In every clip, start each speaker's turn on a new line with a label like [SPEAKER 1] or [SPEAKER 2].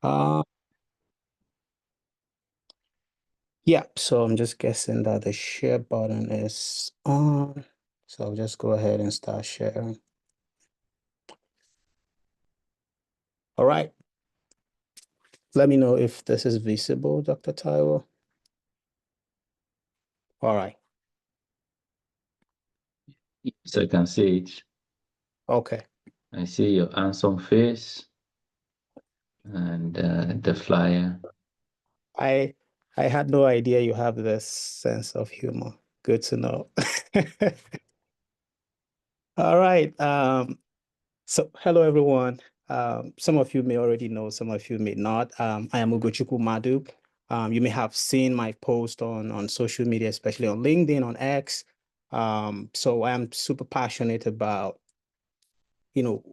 [SPEAKER 1] Uh, yeah, so I'm just guessing that the share button is on. So I'll just go ahead and start sharing. All right. Let me know if this is visible, Dr. Taiwo. All right.
[SPEAKER 2] So I can see it.
[SPEAKER 1] Okay.
[SPEAKER 2] I see your handsome face and the flyer.
[SPEAKER 1] I I had no idea you have this sense of humor. Good to know. All right. So hello everyone. Some of you may already know, some of you may not. I am Ugochukwu Madu. You may have seen my post on social media, especially on LinkedIn, on X. So I am super passionate about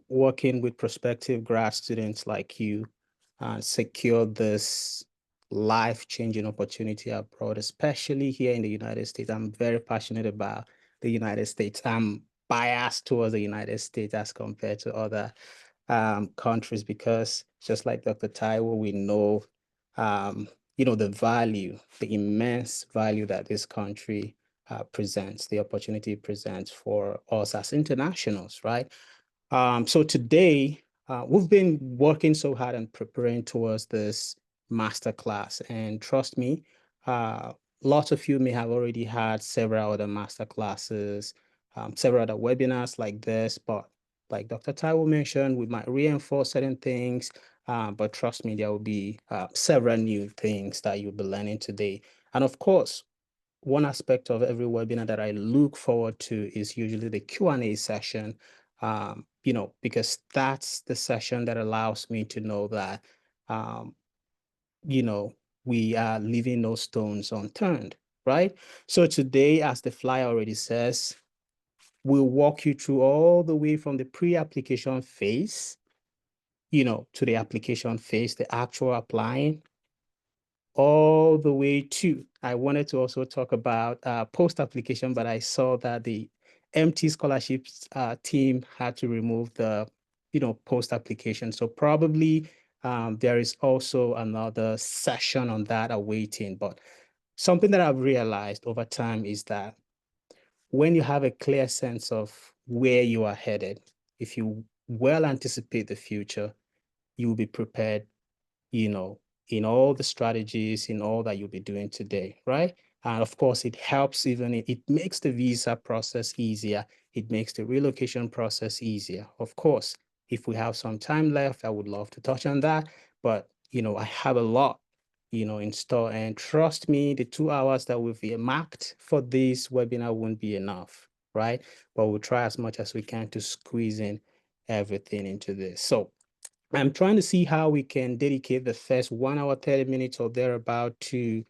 [SPEAKER 1] working with prospective grad students like you and secure this life-changing opportunity abroad, especially here in the United States. I'm very passionate about the United States. I'm biased towards the United States as compared to other countries because just like Dr. Taiwo, we know, the value, the immense value that this country presents, the opportunity presents for us as internationals, right? So today, we've been working so hard and preparing towards this masterclass. And trust me, lots of you may have already had several other masterclasses, several other webinars like this. But like Dr. Taiwo mentioned, we might reinforce certain things. But trust me, there will be several new things that you'll be learning today. And of course, one aspect of every webinar that I look forward to is usually the Q&A session, because that's the session that allows me to know that, um, we are leaving no stones unturned, right? So today, as the flyer already says, we'll walk you through all the way from the pre-application phase, to the application phase, the actual applying, all the way to, I wanted to also talk about post-application, but I saw that the MT scholarships team had to remove the, post-application. So probably there is also another session on that awaiting. But something that I've realized over time is that when you have a clear sense of where you are headed, if you well anticipate the future, you will be prepared, you know, in all the strategies, in all that you'll be doing today, right? And of course, it helps it makes the visa process easier. It makes the relocation process easier. Of course, if we have some time left, I would love to touch on that. But, I have a lot, in store. And trust me, the 2 hours that we've earmarked for this webinar won't be enough, right? But we'll try as much as we can to squeeze in everything into this. So I'm trying to see how we can dedicate the first 1 hour, 30 minutes or thereabout to,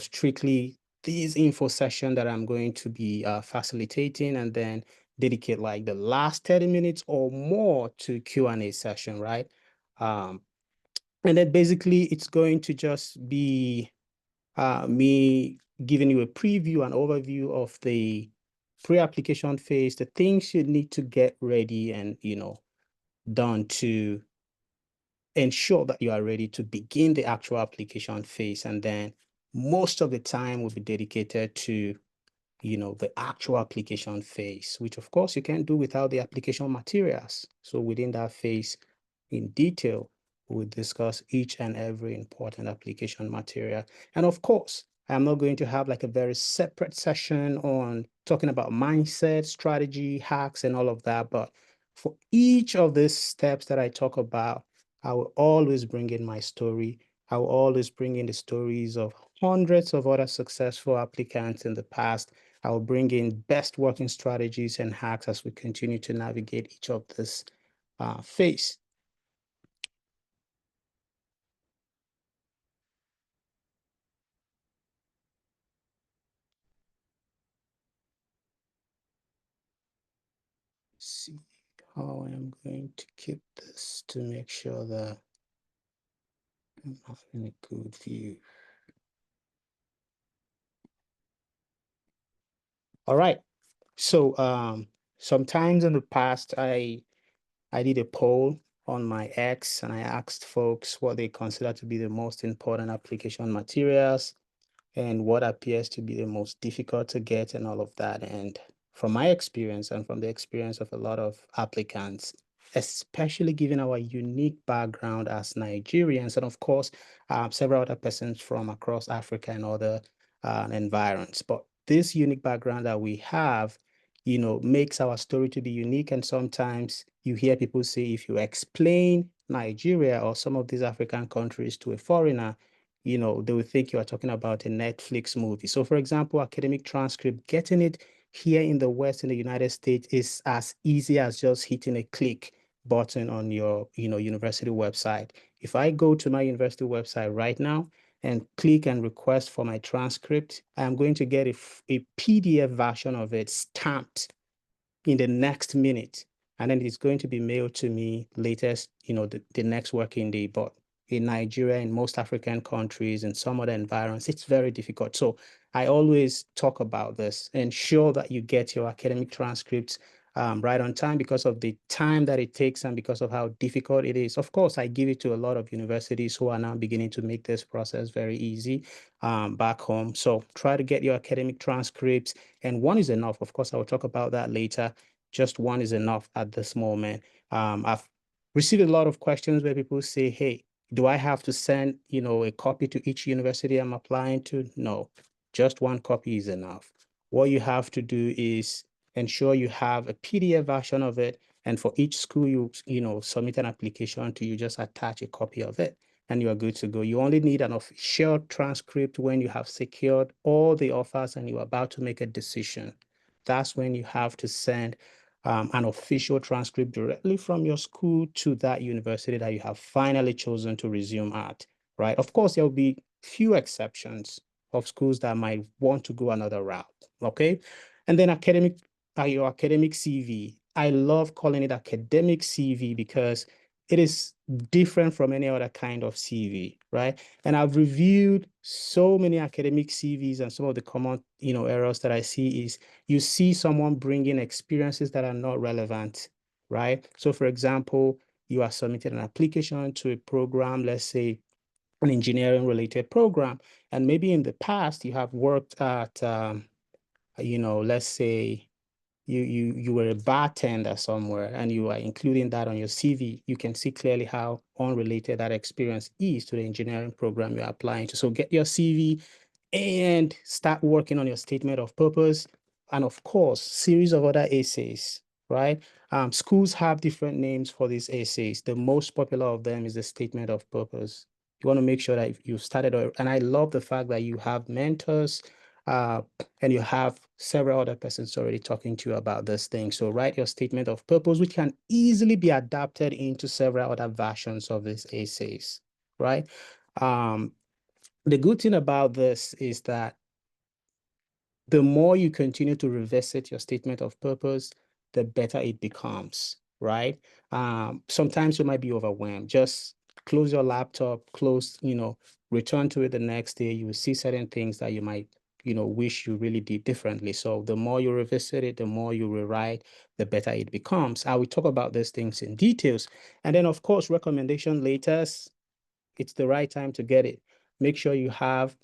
[SPEAKER 1] strictly this info session that I'm going to be facilitating, and then dedicate like the last 30 minutes or more to Q&A session, right? And then basically it's going to just be me giving you a preview, an overview of the pre-application phase, the things you need to get ready and, done to ensure that you are ready to begin the actual application phase. And then most of the time will be dedicated to, the actual application phase, which of course you can't do without the application materials. So within that phase, in detail, we'll discuss each and every important application material. And of course, I'm not going to have like a very separate session on talking about mindset, strategy, hacks, and all of that. But for each of these steps that I talk about, I will always bring in my story. I will always bring in the stories of hundreds of other successful applicants in the past. I will bring in best working strategies and hacks as we continue to navigate each of this phase. See how I'm going to keep this to make sure that I'm having a good view. All right. So sometimes in the past, I did a poll on my X, and I asked folks what they consider to be the most important application materials and what appears to be the most difficult to get and all of that. And from my experience and from the experience of a lot of applicants, especially given our unique background as Nigerians, and of course, several other persons from across Africa and other environs. But this unique background that we have, makes our story to be unique. And sometimes you hear people say, if you explain Nigeria or some of these African countries to a foreigner, they will think you are talking about a Netflix movie. So, for example, academic transcript, getting it here in the West, in the United States, is as easy as just hitting a click button on your, university website. If I go to my university website right now and click and request for my transcript, I'm going to get a PDF version of it stamped in the next minute. And then it's going to be mailed to me latest, the next working day. But in Nigeria, in most African countries, in some other environments, it's very difficult. So I always talk about this. Ensure that you get your academic transcripts right on time because of the time that it takes and because of how difficult it is. Of course, I give it to a lot of universities who are now beginning to make this process very easy back home. So try to get your academic transcripts, and one is enough. Of course, I will talk about that later. Just one is enough at this moment. I've received a lot of questions where people say, hey, do I have to send, a copy to each university I'm applying to? No, just one copy is enough. What you have to do is ensure you have a PDF version of it. And for each school you submit an application to, you just attach a copy of it and you are good to go. You only need an official transcript when you have secured all the offers and you're about to make a decision. That's when you have to send an official transcript directly from your school to that university that you have finally chosen to resume at, right? Of course, there will be few exceptions of schools that might want to go another route, okay? And then your academic CV. I love calling it academic CV because it is different from any other kind of CV, right? And I've reviewed so many academic CVs, and some of the common, errors that I see is you see someone bringing experiences that are not relevant, right? So for example, you are submitting an application to a program, let's say an engineering related program, and maybe in the past you have worked at, let's say you were a bartender somewhere and you are including that on your CV. You can see clearly how unrelated that experience is to the engineering program you're applying to. So get your CV and start working on your statement of purpose. And of course, series of other essays, right? Schools have different names for these essays. The most popular of them is the statement of purpose. You want to make sure that you've started, and I love the fact that you have mentors uh, and you have several other persons already talking to you about this thing. So write your statement of purpose, which can easily be adapted into several other versions of these essays, right? Um, the good thing about this is that the more you continue to revisit your statement of purpose, the better it becomes, right? Sometimes you might be overwhelmed. Just close your laptop, return to it the next day. You will see certain things that you might, wish you really did differently. So the more you revisit it, the more you rewrite, the better it becomes. I will talk about these things in details. And then, of course, recommendation letters, it's the right time to get it. Make sure you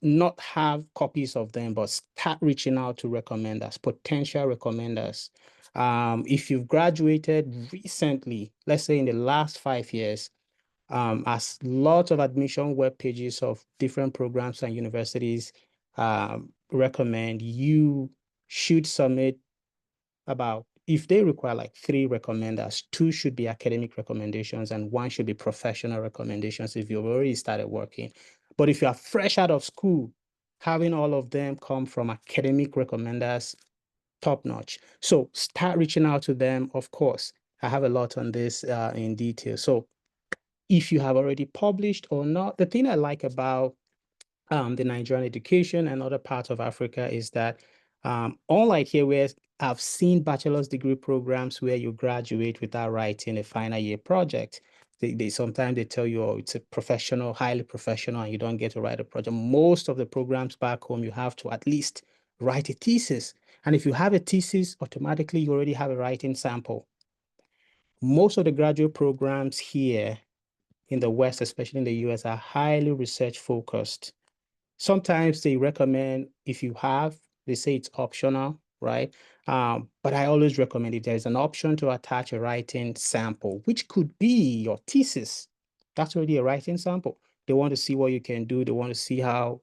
[SPEAKER 1] not have copies of them, but start reaching out to recommenders, potential recommenders. If you've graduated recently, let's say in the last 5 years, as lots of admission web pages of different programs and universities recommend, you should submit about, if they require like 3 recommenders, 2 should be academic recommendations and 1 should be professional recommendations if you've already started working. But if you are fresh out of school, having all of them come from academic recommenders, top notch. So start reaching out to them. Of course, I have a lot on this in detail. So if you have already published or not, the thing I like about the Nigerian education and other parts of Africa is that unlike here where I've seen bachelor's degree programs where you graduate without writing a final year project. They sometimes they tell you, oh, it's a professional, highly professional, and you don't get to write a project. Most of the programs back home, you have to at least write a thesis. And if you have a thesis, automatically you already have a writing sample. Most of the graduate programs here in the West, especially in the US, are highly research focused. Sometimes they recommend, if you have, they say it's optional, right? But I always recommend if there's an option to attach a writing sample, which could be your thesis. That's already a writing sample. They want to see what you can do. They want to see how,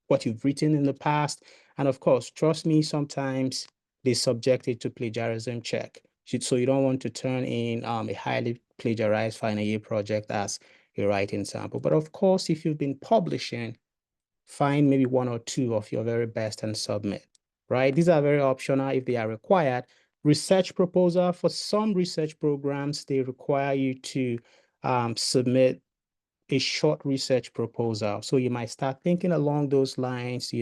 [SPEAKER 1] what you've written in the past. And of course, trust me, sometimes they subject it to plagiarism check. So you don't want to turn in a highly plagiarized final year project as a writing sample. But of course, if you've been publishing, find maybe one or two of your very best and submit, right? These are very optional if they are required. Research proposal, for some research programs, they require you to submit a short research proposal. So you might start thinking along those lines,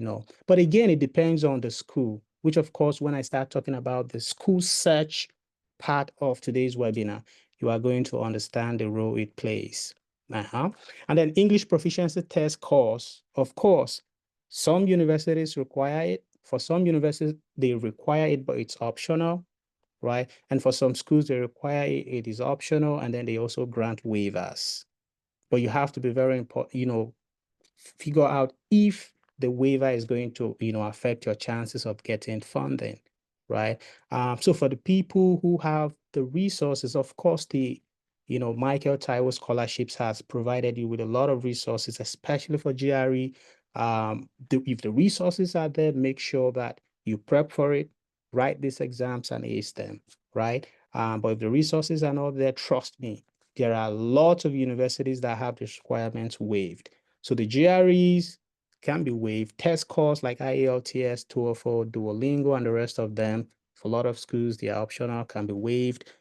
[SPEAKER 1] but again, it depends on the school, which of course, when I start talking about the school search part of today's webinar, you are going to understand the role it plays. And then English proficiency test course, of course, some universities require it. For some universities, they require it, but it's optional, right? And for some schools, they require it, it is optional, and then they also grant waivers. But you have to be very important, figure out if the waiver is going to, affect your chances of getting funding, right? So for the people who have the resources, of course, Michael Taiwo Scholarships has provided you with a lot of resources, especially for GRE. If the resources are there, make sure that you prep for it, write these exams and ace them, right? But if the resources are not there, trust me, there are lots of universities that have the requirements waived. So the GREs can be waived. Test scores like IELTS, TOEFL, Duolingo, and the rest of them, for a lot of schools, they are optional, can be waived.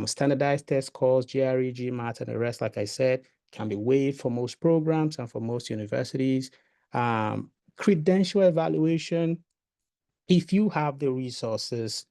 [SPEAKER 1] Standardized test scores, GRE, GMAT, and the rest, like I said, can be waived for most programs and for most universities. Credential evaluation, if you have the resources,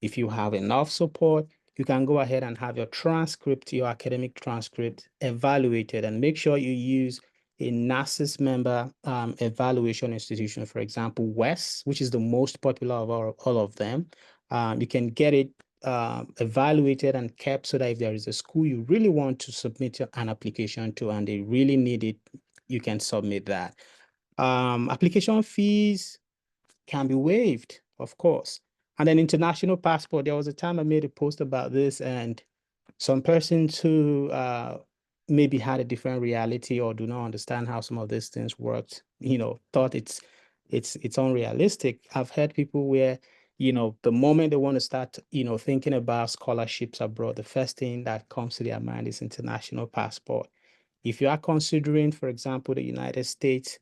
[SPEAKER 1] if you have enough support, you can go ahead and have your transcript, your academic transcript evaluated, and make sure you use a NASIS member evaluation institution, for example, WES, which is the most popular of all of them. You can get it evaluated and kept so that if there is a school you really want to submit an application to and they really need it, you can submit that. Application fees can be waived, of course. And then international passport, there was a time I made a post about this, and some persons who maybe had a different reality or do not understand how some of these things worked, thought it's unrealistic. I've heard people where, the moment they want to start, thinking about scholarships abroad, the first thing that comes to their mind is international passport. If you are considering, for example, the United States,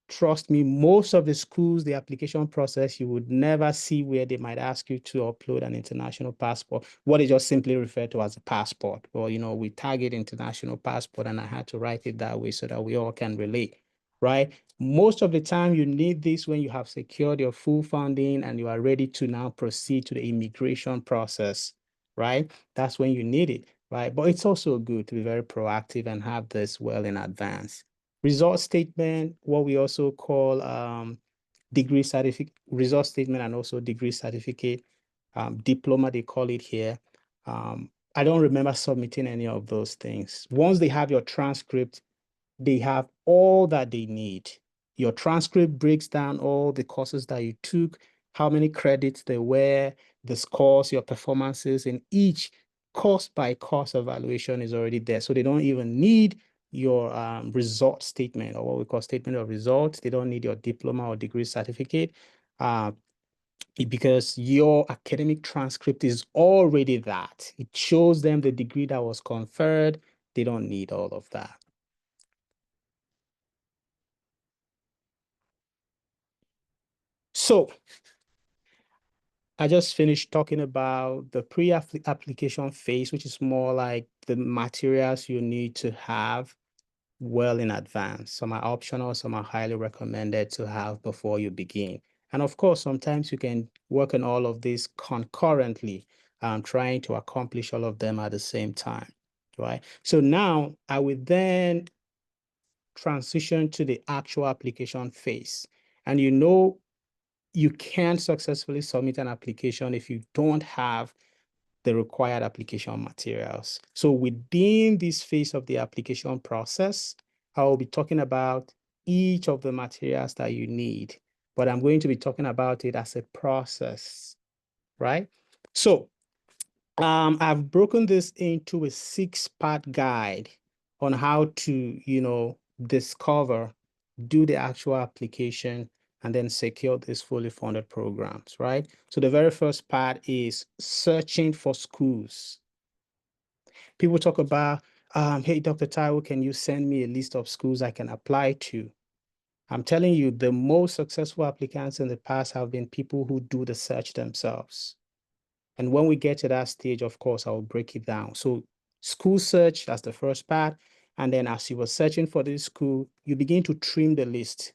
[SPEAKER 1] trust me, most of the schools, the application process, you would never see where they might ask you to upload an international passport, what is just simply referred to as a passport. Well, we target international passport, and I had to write it that way so that we all can relate, right? Most of the time, you need this when you have secured your full funding and you are ready to now proceed to the immigration process, right? That's when you need it, right? But it's also good to be very proactive and have this well in advance. Result statement, what we also call degree certificate, result statement, and also degree certificate, diploma, they call it here. I don't remember submitting any of those things. Once they have your transcript, they have all that they need. Your transcript breaks down all the courses that you took, how many credits there were, the scores, your performances in each course by course evaluation is already there. So they don't even need your result statement, or what we call statement of results. They don't need your diploma or degree certificate because your academic transcript is already that. It shows them the degree that was conferred. They don't need all of that. So I just finished talking about the pre-application phase, which is more like the materials you need to have well in advance. Some are optional, some are highly recommended to have before you begin. And of course, sometimes you can work on all of this concurrently, trying to accomplish all of them at the same time, right? So now I would then transition to the actual application phase. And you can't successfully submit an application if you don't have the required application materials. So within this phase of the application process, I will be talking about each of the materials that you need, but I'm going to be talking about it as a process, right? So I've broken this into a 6-part guide on how to, discover, do the actual application, and then secure these fully funded programs, right? So the very first part is searching for schools. People talk about, hey, Dr. Taiwo, can you send me a list of schools I can apply to? I'm telling you, the most successful applicants in the past have been people who do the search themselves. And when we get to that stage, of course, I'll break it down. So school search, that's the first part. And then as you were searching for this school, you begin to trim the list.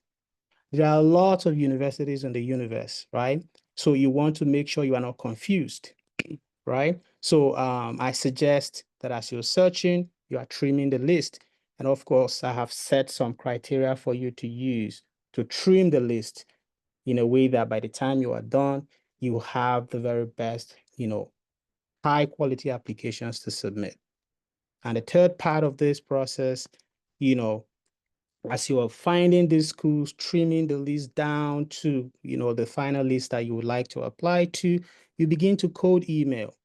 [SPEAKER 1] There are lots of universities in the universe, right? So you want to make sure you are not confused, right? So I suggest that as you're searching, you are trimming the list. And of course, I have set some criteria for you to use to trim the list in a way that by the time you are done, you have the very best, high quality applications to submit. And the third part of this process, you know, as you are finding these schools, trimming the list down to, the final list that you would like to apply to, you begin to code email.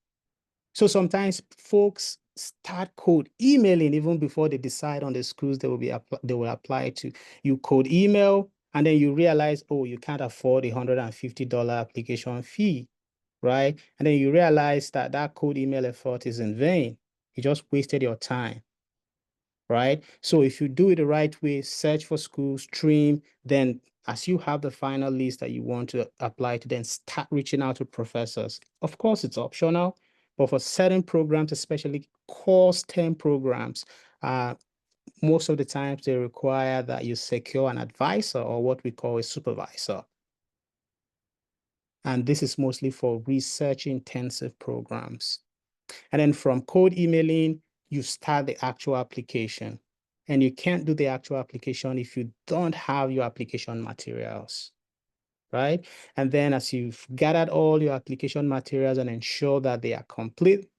[SPEAKER 1] So sometimes folks start code emailing even before they decide on the schools they will apply to. You code email and then you realize, oh, you can't afford $150 application fee, right? And then you realize that that cold email effort is in vain. You just wasted your time, right? So if you do it the right way, search for schools, stream, then as you have the final list that you want to apply to, then start reaching out to professors. Of course, it's optional, but for certain programs, especially core STEM programs, most of the times they require that you secure an advisor or what we call a supervisor. And this is mostly for research intensive programs. And then from code emailing, you start the actual application. And you can't do the actual application if you don't have your application materials, right? And then as you've gathered all your application materials and ensure that they are complete,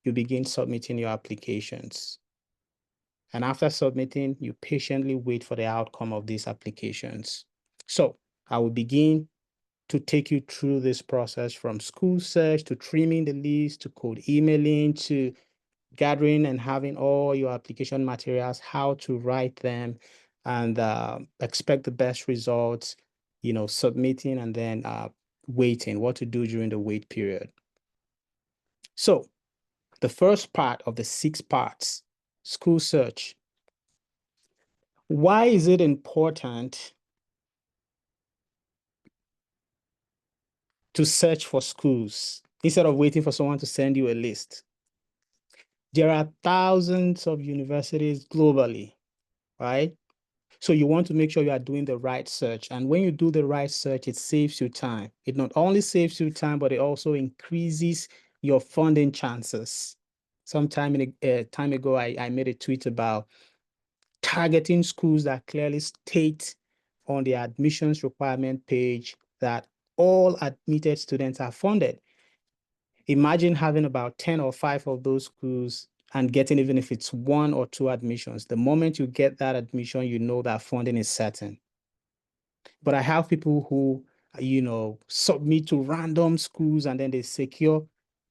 [SPEAKER 1] you begin submitting your applications. And after submitting, you patiently wait for the outcome of these applications. So I will begin to take you through this process from school search to trimming the list to code emailing to gathering and having all your application materials, how to write them, and expect the best results, submitting and then waiting, what to do during the wait period. So the first part of the 6 parts, school search. Why is it important to search for schools instead of waiting for someone to send you a list? There are thousands of universities globally, right? So you want to make sure you are doing the right search. And when you do the right search, it saves you time. It not only saves you time, but it also increases your funding chances. Some time ago, I made a tweet about targeting schools that clearly state on the admissions requirement page that all admitted students are funded. Imagine having about 10 or 5 of those schools and getting, even if it's 1 or 2 admissions. The moment you get that admission, you know that funding is certain. But I have people who, submit to random schools and then they secure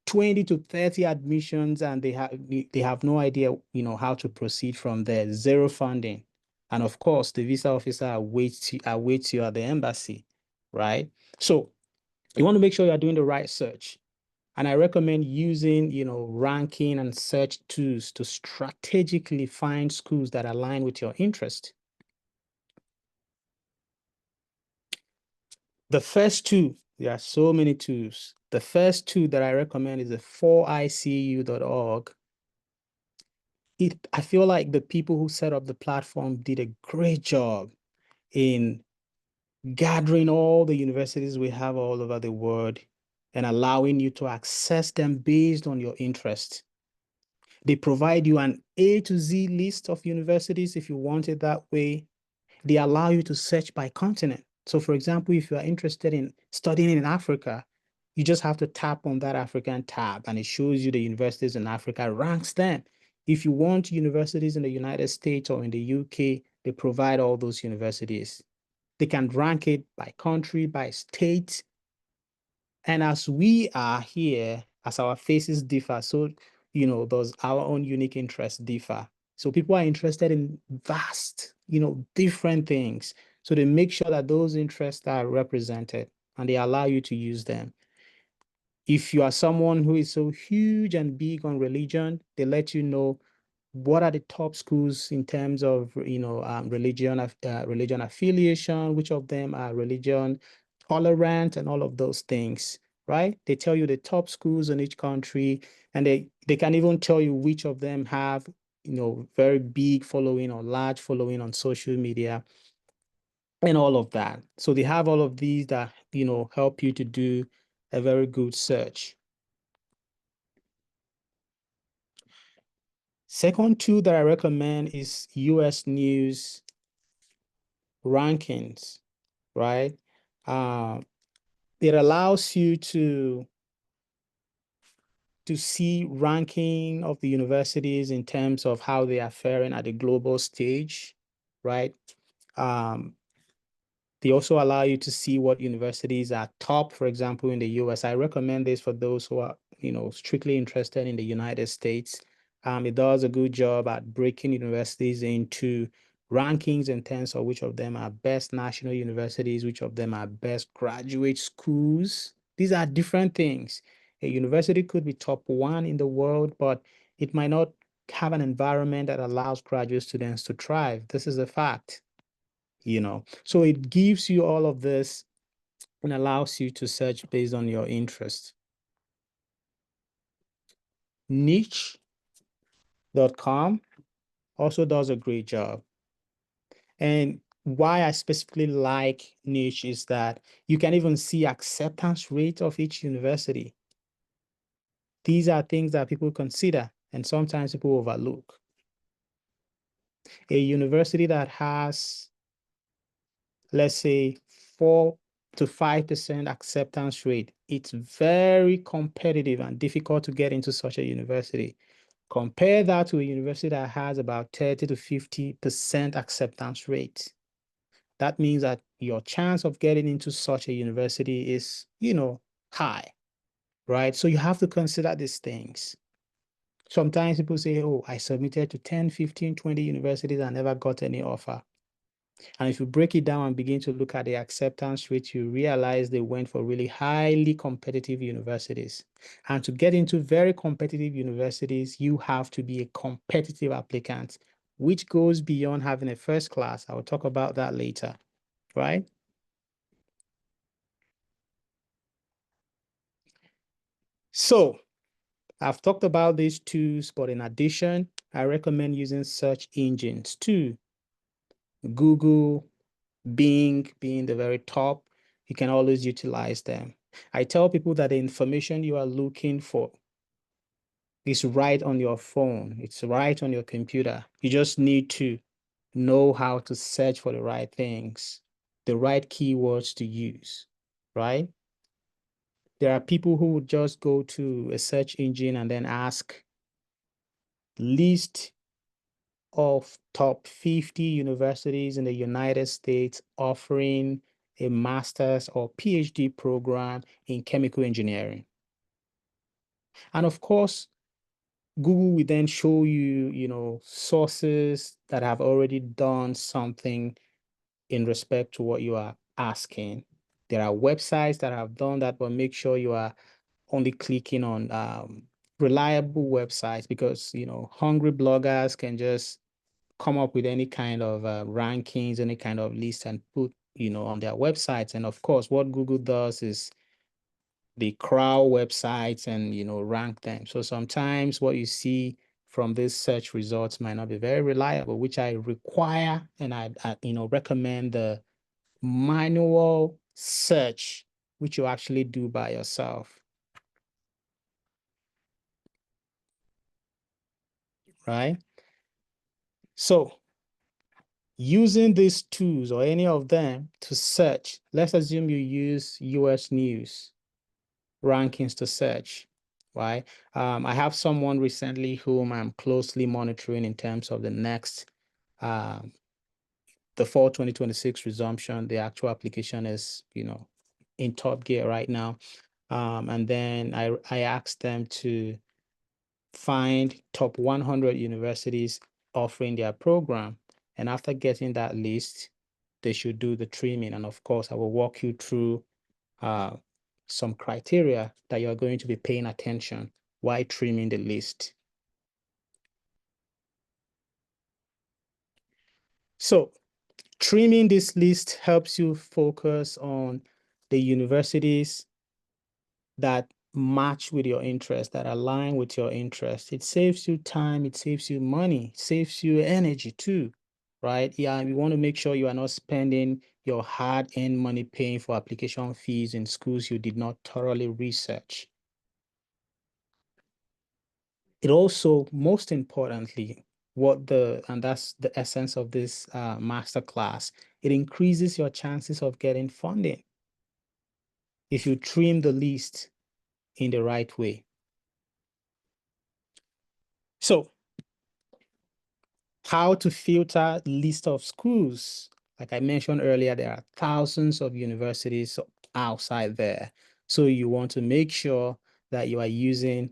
[SPEAKER 1] 20 to 30 admissions and they have no idea, how to proceed from there. Zero funding. And of course, the visa officer awaits you at the embassy, right? So you want to make sure you're doing the right search. And I recommend using, ranking and search tools to strategically find schools that align with your interest. The first two, there are so many tools. The first two that I recommend is the 4icu.org. I feel like the people who set up the platform did a great job in gathering all the universities we have all over the world and allowing you to access them based on your interest. They provide you an A to Z list of universities if you want it that way. They allow you to search by continent. So for example, if you are interested in studying in Africa, You just have to tap on that African tab and it shows you the universities in Africa, ranks them. If you want universities in the United States or in the UK, they provide all those universities. They can rank it by country, by state. And as we are here, as our faces differ, so, those our own unique interests differ. So people are interested in vast, different things. So they make sure that those interests are represented and they allow you to use them. If you are someone who is so huge and big on religion, they let you know what are the top schools in terms of religion affiliation, which of them are religion tolerant, and all of those things, right? They tell you the top schools in each country, and they can even tell you which of them have very big following or large following on social media and all of that. So they have all of these that help you to do a very good search. Second tool that I recommend is US News rankings, right? It allows you to see ranking of the universities in terms of how they are faring at the global stage, right? They also allow you to see what universities are top, for example, in the US. I recommend this for those who are, strictly interested in the United States. It does a good job at breaking universities into rankings in terms of which of them are best national universities, which of them are best graduate schools. These are different things. A university could be top one in the world, but it might not have an environment that allows graduate students to thrive. This is a fact. So it gives you all of this and allows you to search based on your interest. Niche.com also does a great job. And why I specifically like Niche is that you can even see acceptance rate of each university. These are things that people consider and sometimes people overlook. A university that has, let's say, 4 to 5% acceptance rate, it's very competitive and difficult to get into such a university. Compare that to a university that has about 30 to 50% acceptance rate. That means that your chance of getting into such a university is, high, right? So you have to consider these things. Sometimes people say, oh, I submitted to 10, 15, 20 universities and never got any offer. And if you break it down and begin to look at the acceptance rate, you realize they went for really highly competitive universities. And to get into very competitive universities, you have to be a competitive applicant, which goes beyond having a first class. I will talk about that later, right? So I've talked about these tools, but in addition, I recommend using search engines too. Google, Bing being the very top, you can always utilize them. I tell people that the information you are looking for is right on your phone. It's right on your computer. You just need to know how to search for the right things, the right keywords to use, right? There are people who would just go to a search engine and then ask list of top 50 universities in the United States offering a master's or PhD program in chemical engineering. And of course, Google will then show you, sources that have already done something in respect to what you are asking. There are websites that have done that, but make sure you are only clicking on reliable websites because, hungry bloggers can just come up with any kind of rankings, any kind of list and put, on their websites. And of course, what Google does is they crawl websites and, rank them. So sometimes what you see from these search results might not be very reliable, which I require and I recommend the manual search, which you actually do by yourself, right? So using these tools or any of them to search, let's assume you use US News, rankings to search, right? I have someone recently whom I'm closely monitoring in terms of the next, the fall 2026 resumption. The actual application is, in top gear right now. And then I asked them to find top 100 universities offering their program. And after getting that list, they should do the trimming. And of course, I will walk you through some criteria that you're going to be paying attention while trimming the list. So trimming this list helps you focus on the universities that match with your interest, that align with your interest. It saves you time, it saves you money, it saves you energy too, right? Yeah, you want to make sure you are not spending your hard-earned money paying for application fees in schools you did not thoroughly research. It also, most importantly, and that's the essence of this masterclass, it increases your chances of getting funding if you trim the list in the right way. So how to filter list of schools. Like I mentioned earlier, there are thousands of universities outside there. So you want to make sure that you are using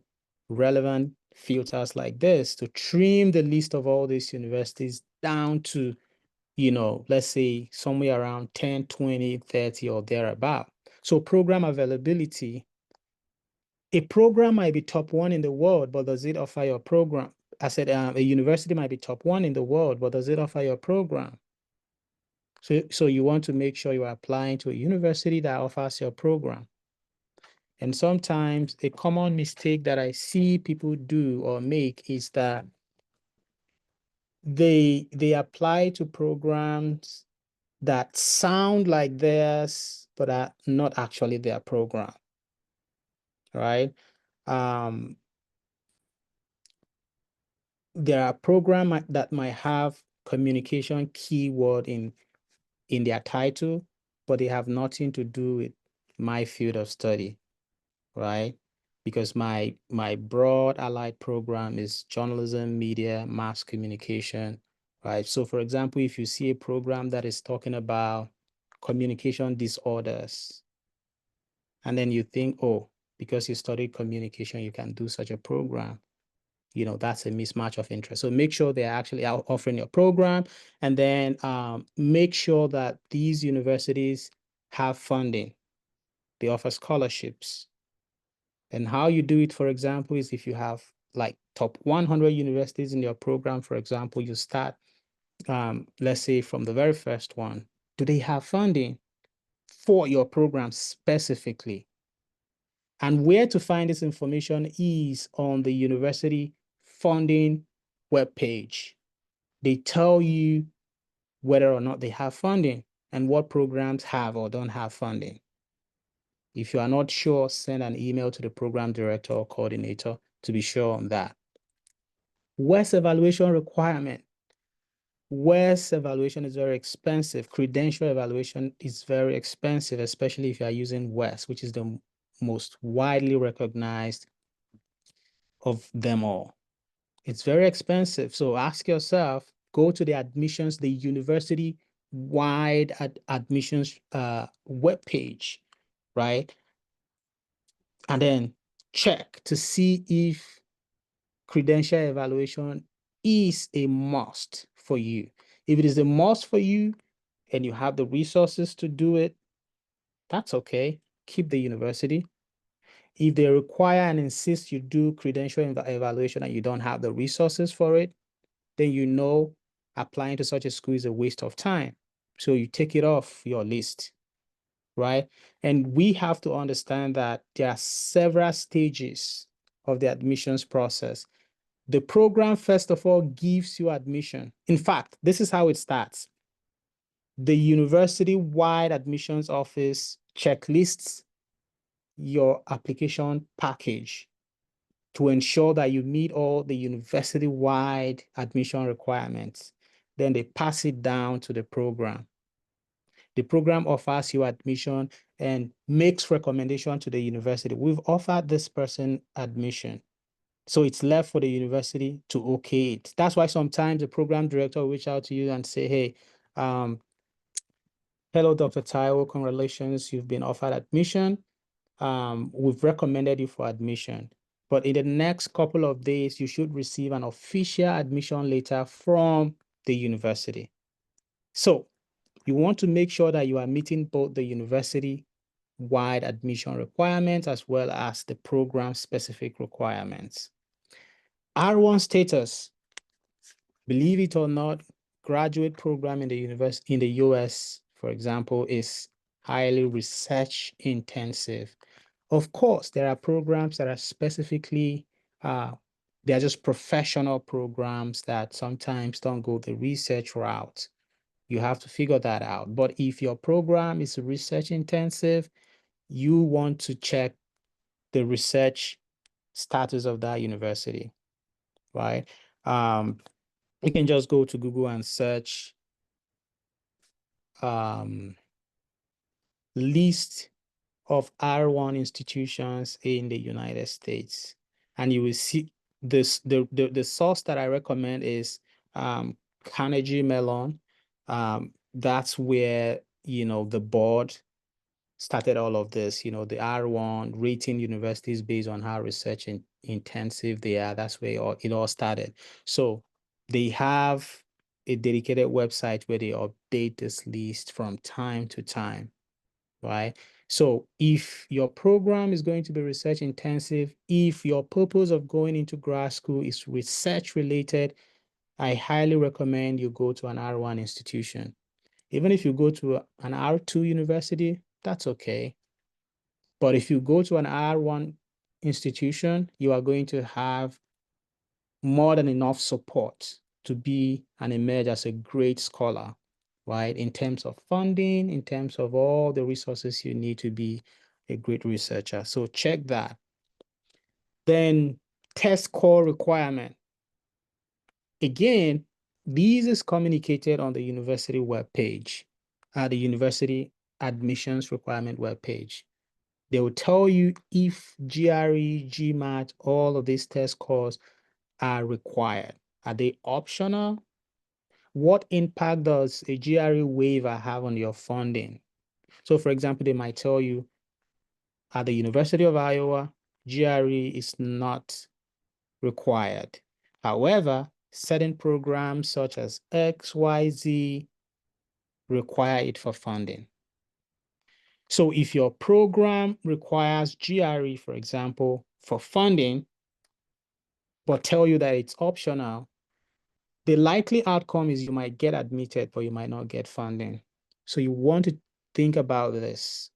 [SPEAKER 1] relevant filters like this to trim the list of all these universities down to, let's say somewhere around 10, 20, 30 or thereabout. So program availability. A program might be top one in the world, but does it offer your program? I said a university might be top one in the world, but does it offer your program? So you want to make sure you are applying to a university that offers your program. And sometimes a common mistake that I see people do or make is that they apply to programs that sound like theirs, but are not actually their program, right? There are programs that might have communication keyword in their title, but they have nothing to do with my field of study, right? Because my broad allied program is journalism, media, mass communication, right? So for example, if you see a program that is talking about communication disorders, and then you think, oh, because you studied communication, you can do such a program, that's a mismatch of interest. So make sure they're actually offering your program, and then make sure that these universities have funding. They offer scholarships. And how you do it, for example, is if you have like top 100 universities in your program, for example, you start, let's say from the very first one, do they have funding for your program specifically? And where to find this information is on the university funding webpage. They tell you whether or not they have funding and what programs have or don't have funding. If you are not sure, send an email to the program director or coordinator to be sure on that. WES evaluation requirement. WES evaluation is very expensive. Credential evaluation is very expensive, especially if you are using WES, which is the most widely recognized of them all. It's very expensive. So ask yourself, go to the admissions, the university-wide admissions webpage, right? And then check to see if credential evaluation is a must for you. If it is a must for you and you have the resources to do it, that's okay. Keep the university. If they require and insist you do credential evaluation and you don't have the resources for it, then applying to such a school is a waste of time. So you take it off your list, right? And we have to understand that there are several stages of the admissions process. The program, first of all, gives you admission. In fact, this is how it starts. The university-wide admissions office checklists your application package to ensure that you meet all the university-wide admission requirements. Then they pass it down to the program. The program offers you admission and makes recommendation to the university. We've offered this person admission. So it's left for the university to okay it. That's why sometimes the program director will reach out to you and say, hey, hello, Dr. Taiwo, congratulations, you've been offered admission. We've recommended you for admission. But in the next couple of days, you should receive an official admission letter from the university. So you want to make sure that you are meeting both the university-wide admission requirements as well as the program-specific requirements. R1 status, believe it or not, graduate program in the university in the US, for example, is highly research intensive. Of course, there are programs that are specifically, they're just professional programs that sometimes don't go the research route. You have to figure that out. But if your program is research intensive, you want to check the research status of that university, right? You can just go to Google and search list of R1 institutions in the United States. And you will see this, the source that I recommend is Carnegie Mellon. That's where, the board started all of this, the R1 rating universities based on how research intensive they are. That's where it all started. So they have a dedicated website where they update this list from time to time, right? So if your program is going to be research intensive, if your purpose of going into grad school is research related, I highly recommend you go to an R1 institution. Even if you go to an R2 university, that's okay. But if you go to an R1 institution, you are going to have more than enough support to be and emerge as a great scholar, right? In terms of funding, in terms of all the resources you need to be a great researcher. So check that. Then test score requirement. Again, this is communicated on the university webpage, the university admissions requirement webpage. They will tell you if GRE, GMAT, all of these test scores are required. Are they optional? What impact does a GRE waiver have on your funding? So for example, they might tell you at the University of Iowa, GRE is not required. However, certain programs such as XYZ require it for funding. So if your program requires GRE, for example, for funding, but tell you that it's optional, the likely outcome is you might get admitted, but you might not get funding. So you want to think about this.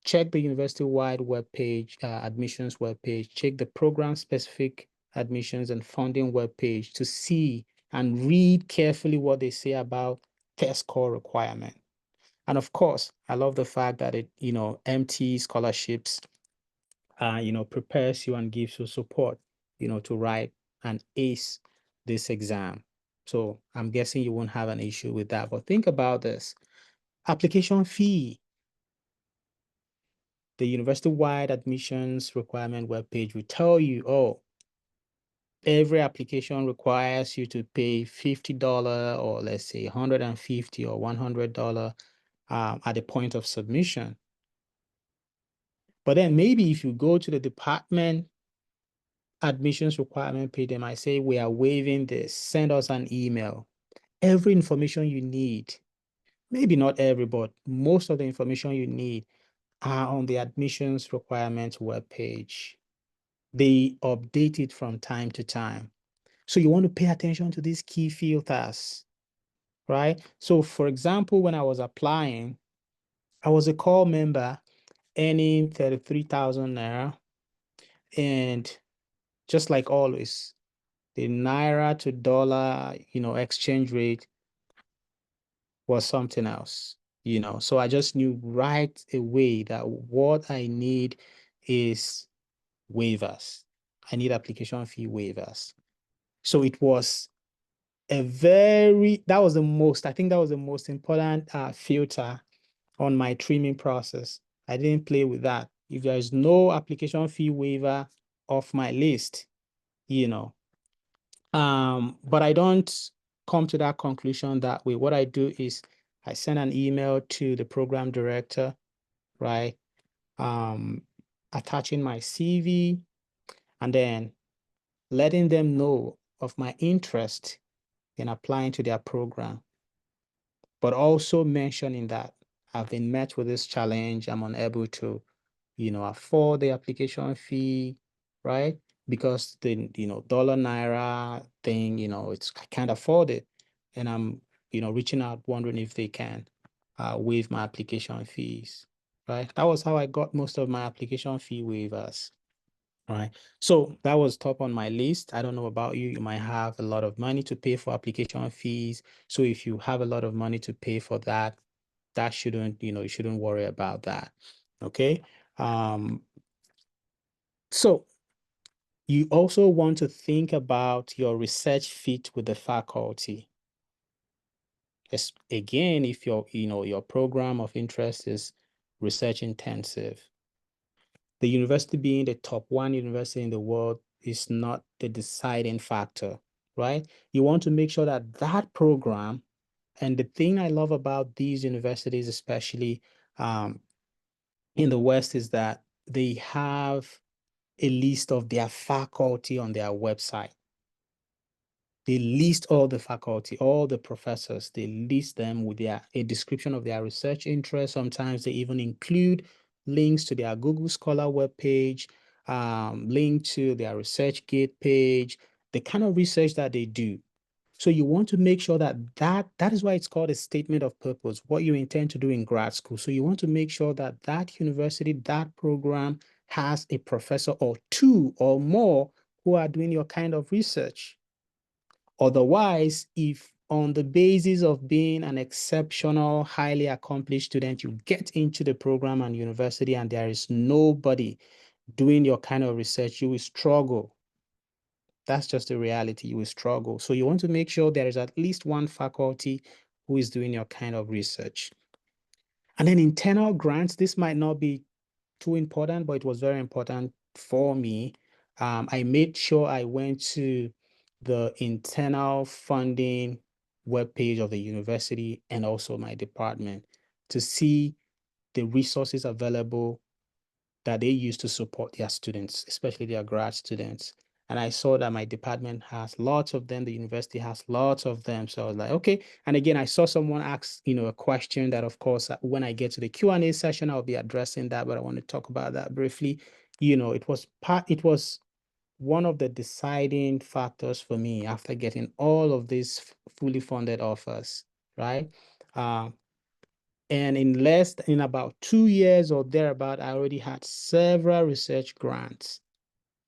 [SPEAKER 1] Check the university-wide webpage, admissions webpage, check the program-specific admissions and funding webpage to see and read carefully what they say about test score requirement. And of course, I love the fact that it, MT scholarships, prepares you and gives you support, to write and ace this exam. So I'm guessing you won't have an issue with that. But think about this. Application fee. The university-wide admissions requirement webpage will tell you, oh, every application requires you to pay $50 or let's say $150 or $100 at the point of submission. But then maybe if you go to the department admissions requirement page, they might say, we are waiving this, send us an email. Every information you need, maybe not every, but most of the information you need are on the admissions requirements webpage. They update it from time to time. So you want to pay attention to these key filters, right? So for example, when I was applying, I was a core member earning 33,000 Naira. And just like always, the Naira to dollar, exchange rate was something else, So I just knew right away that what I need is waivers. I need application fee waivers. So it was I think that was the most important filter on my trimming process. I didn't play with that. If there is no application fee waiver off my list, you know, but I don't come to that conclusion that way. What I do is I send an email to the program director, right? Attaching my CV and then letting them know of my interest in applying to their program, but also mentioning that I've been met with this challenge. I'm unable to, afford the application fee, right? Because the, dollar naira thing, I can't afford it. And I'm, reaching out, wondering if they can waive my application fees, right? That was how I got most of my application fee waivers. Right. So that was top on my list. I don't know about you. You might have a lot of money to pay for application fees. So if you have a lot of money to pay for that, that shouldn't, you shouldn't worry about that. Okay. So you also want to think about your research fit with the faculty. Again, if your program of interest is research intensive, the university being the top one university in the world is not the deciding factor, right? You want to make sure that that program, and the thing I love about these universities, especially in the West, is that they have a list of their faculty on their website. They list all the faculty, all the professors. They list them with a description of their research interests. Sometimes they even include links to their Google Scholar webpage, link to their ResearchGate page, the kind of research that they do. So you want to make sure that is why it's called a statement of purpose, what you intend to do in grad school. So you want to make sure that that university, that program has a professor or two or more who are doing your kind of research. Otherwise, if on the basis of being an exceptional, highly accomplished student, you get into the program and university and there is nobody doing your kind of research, you will struggle. That's just the reality. You will struggle. So you want to make sure there is at least one faculty who is doing your kind of research. And then internal grants, this might not be too important, but it was very important for me. I made sure I went to the internal funding webpage of the university and also my department to see the resources available that they use to support their students, especially their grad students. And I saw that my department has lots of them, the university has lots of them. So I was like, okay. And again, I saw someone ask, a question that, of course, when I get to the Q&A session, I'll be addressing that, but I want to talk about that briefly. It was one of the deciding factors for me after getting all of these fully funded offers, right? And in about 2 years or thereabout, I already had several research grants,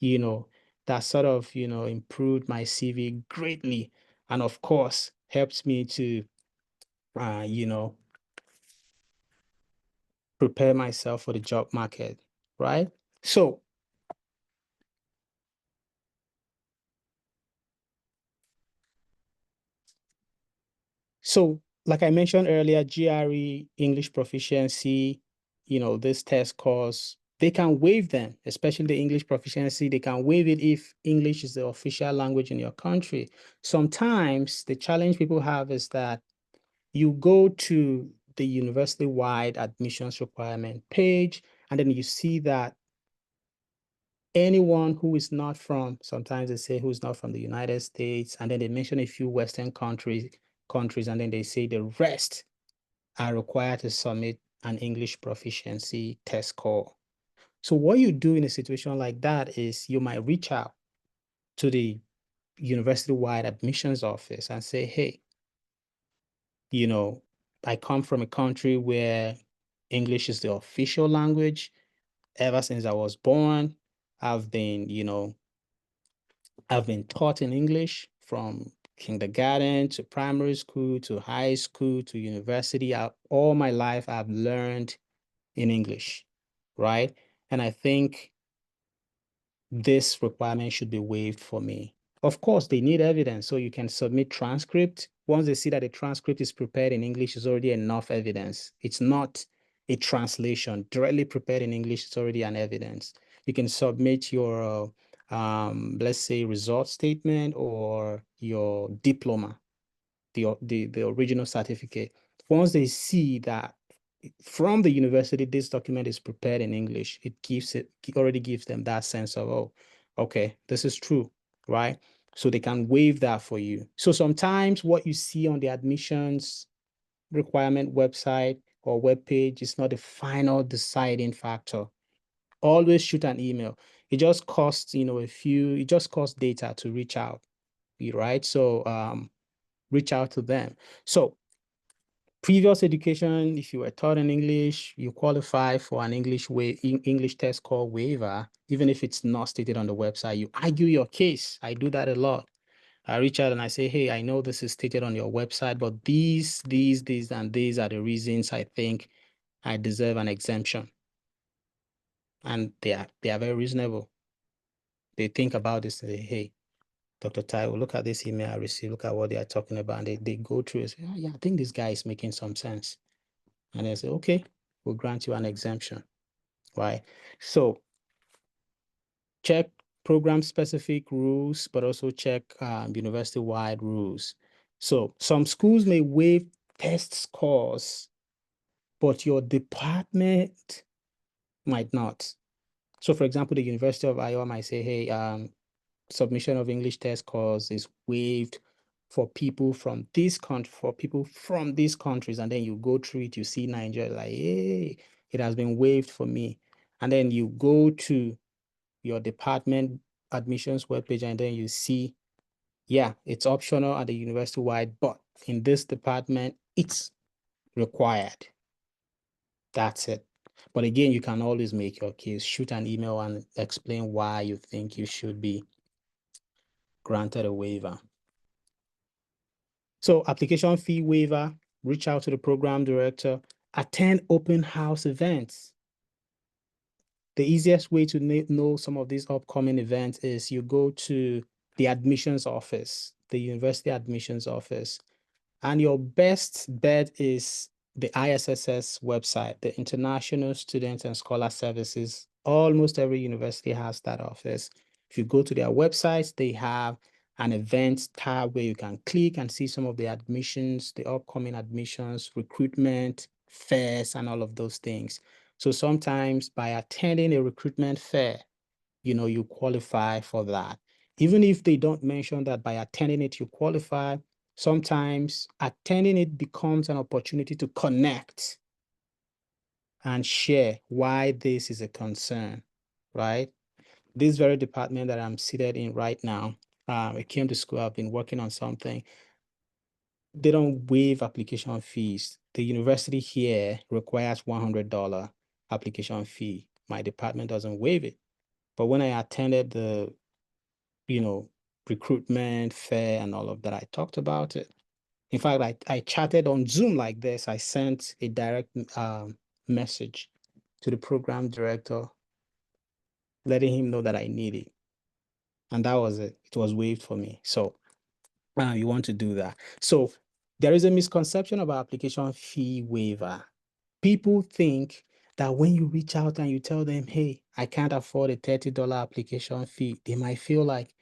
[SPEAKER 1] that sort of, improved my CV greatly. And of course, helps me to, prepare myself for the job market, right? So like I mentioned earlier, GRE, English proficiency, this test course, they can waive them, especially the English proficiency. They can waive it if English is the official language in your country. Sometimes the challenge people have is that you go to the university-wide admissions requirement page, and then you see that anyone who is not from, sometimes they say who's not from the United States, and then they mention a few Western countries, and then they say the rest are required to submit an English proficiency test score. So what you do in a situation like that is you might reach out to the university-wide admissions office and say, hey, I come from a country where English is the official language. Ever since I was born, I've been, I've been taught in English from kindergarten to primary school to high school to university. All my life, I've learned in English, right? And I think this requirement should be waived for me. Of course, they need evidence, so you can submit transcript. Once they see that the transcript is prepared in English, is already enough evidence. It's not a translation directly prepared in English. It's already an evidence. You can submit your, let's say, result statement or your diploma, the original certificate. Once they see that from the university, this document is prepared in English, it already gives them that sense of, oh, okay, this is true, right? So they can waive that for you. So sometimes what you see on the admissions requirement website or web page is not the final deciding factor. Always shoot an email. It just costs, it just costs data to reach out, right? So reach out to them. So previous education, if you were taught in English, you qualify for an English test called waiver, even if it's not stated on the website. You argue your case. I do that a lot. I reach out and I say, hey, I know this is stated on your website, but these, and these are the reasons I think I deserve an exemption. And they are very reasonable. They think about this and say, hey, Dr. Taiwo, look at this email I received, look at what they are talking about. And they go through and say, oh, yeah, I think this guy is making some sense. And they say, okay, we'll grant you an exemption, right? So check program-specific rules, but also check university-wide rules. So some schools may waive test scores, but your department might not. So for example, the University of Iowa might say, hey, submission of English test scores is waived for people from this country, for people from these countries. And then you go through it, you see Nigeria, like, hey, it has been waived for me. And then you go to your department admissions webpage, and then you see, yeah, it's optional at the university wide, but in this department, it's required. That's it. But again, you can always make your case, shoot an email and explain why you think you should be granted a waiver. So application fee waiver, reach out to the program director, attend open house events. The easiest way to know some of these upcoming events is you go to the admissions office, the university admissions office, and your best bet is the ISSS website, the International Student and Scholar Services. Almost every university has that office. If you go to their websites, they have an events tab where you can click and see some of the admissions, the upcoming admissions, recruitment, fairs, and all of those things. So sometimes by attending a recruitment fair, you qualify for that. Even if they don't mention that by attending it, you qualify, sometimes attending it becomes an opportunity to connect and share why this is a concern, right? This very department that I'm seated in right now, I came to school, I've been working on something. They don't waive application fees. The university here requires $100 application fee. My department doesn't waive it. But when I attended the, recruitment fair and all of that, I talked about it. In fact, I chatted on Zoom like this. I sent a direct message to the program director, letting him know that I need it. And that was it. It was waived for me. So you want to do that. So there is a misconception about application fee waiver. People think that when you reach out and you tell them, hey, I can't afford a $30 application fee, they might feel like,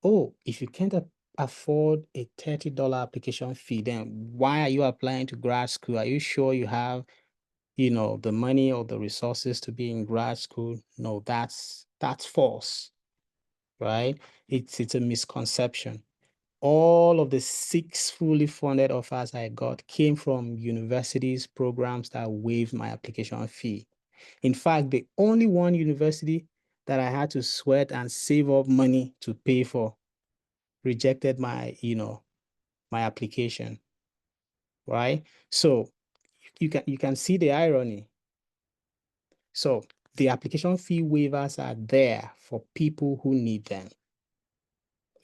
[SPEAKER 1] oh, if you can't afford a $30 application fee, then why are you applying to grad school? Are you sure you have, the money or the resources to be in grad school? No, that's false, right? It's a misconception. All of the 6 fully funded offers I got came from universities, programs that waived my application fee. In fact, the only one university that I had to sweat and save up money to pay for rejected my, my application, right? So you can see the irony. So the application fee waivers are there for people who need them.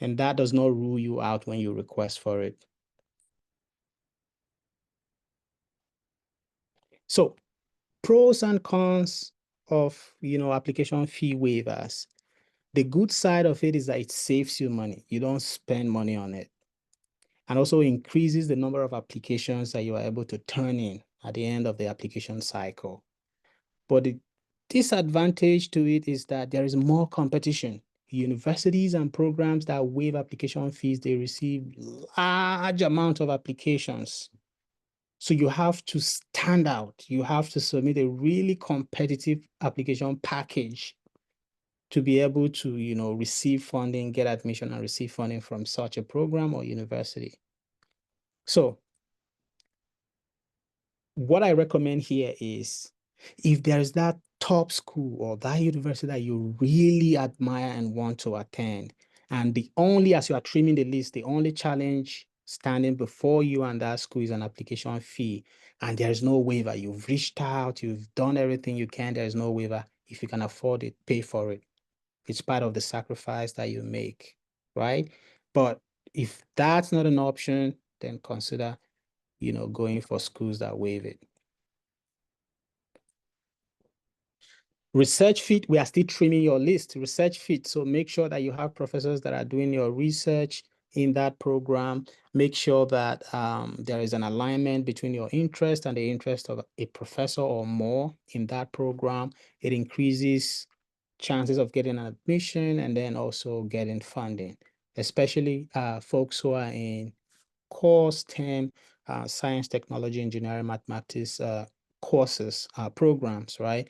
[SPEAKER 1] And that does not rule you out when you request for it. So pros and cons of, application fee waivers. The good side of it is that it saves you money. You don't spend money on it. And also increases the number of applications that you are able to turn in at the end of the application cycle. But the disadvantage to it is that there is more competition. Universities and programs that waive application fees, they receive large amount of applications. So you have to stand out. You have to submit a really competitive application package to be able to, receive funding, get admission and receive funding from such a program or university. So what I recommend here is if there's that top school or that university that you really admire and want to attend, and as you are trimming the list, the only challenge standing before you and that school is an application fee, and there's no waiver. You've reached out, you've done everything you can, there's no waiver. If you can afford it, pay for it. It's part of the sacrifice that you make, right? But if that's not an option, then consider, going for schools that waive it. Research fit, we are still trimming your list, research fit. So make sure that you have professors that are doing your research in that program. Make sure that there is an alignment between your interest and the interest of a professor or more in that program. It increases chances of getting an admission and then also getting funding, especially folks who are in core STEM, science, technology, engineering, mathematics courses, programs, right?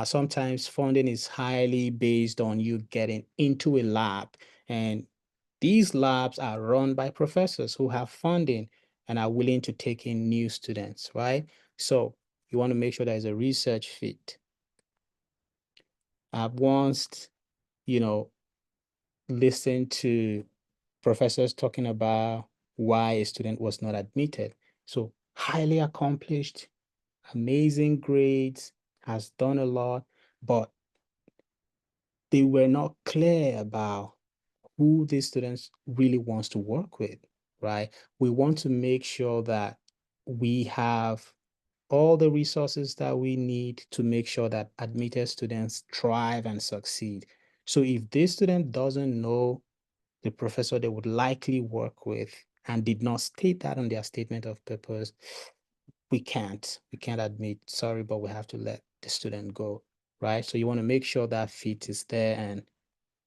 [SPEAKER 1] Sometimes funding is highly based on you getting into a lab. And these labs are run by professors who have funding and are willing to take in new students, right? So you want to make sure there's a research fit. I've once, listened to professors talking about why a student was not admitted. So highly accomplished, amazing grades, has done a lot, but they were not clear about who these students really wants to work with, right? We want to make sure that we have all the resources that we need to make sure that admitted students thrive and succeed. So if this student doesn't know the professor they would likely work with and did not state that on their statement of purpose, we can't admit, sorry, but we have to let the student go, right? So you want to make sure that fit is there and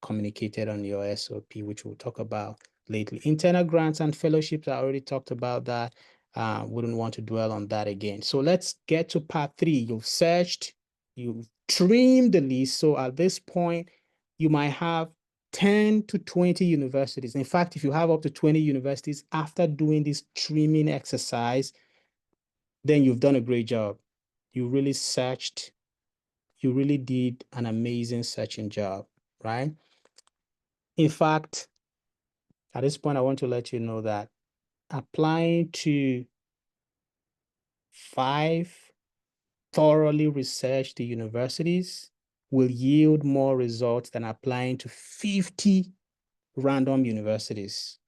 [SPEAKER 1] communicated on your SOP, which we'll talk about lately. Internal grants and fellowships, I already talked about that. Wouldn't want to dwell on that again. So let's get to part 3. You've searched, you've trimmed the list. So at this point, you might have 10 to 20 universities. In fact, if you have up to 20 universities after doing this trimming exercise, then you've done a great job. You really searched, you really did an amazing searching job, right? In fact, at this point, I want to let you know that applying to 5 thoroughly researched universities will yield more results than applying to 50 random universities,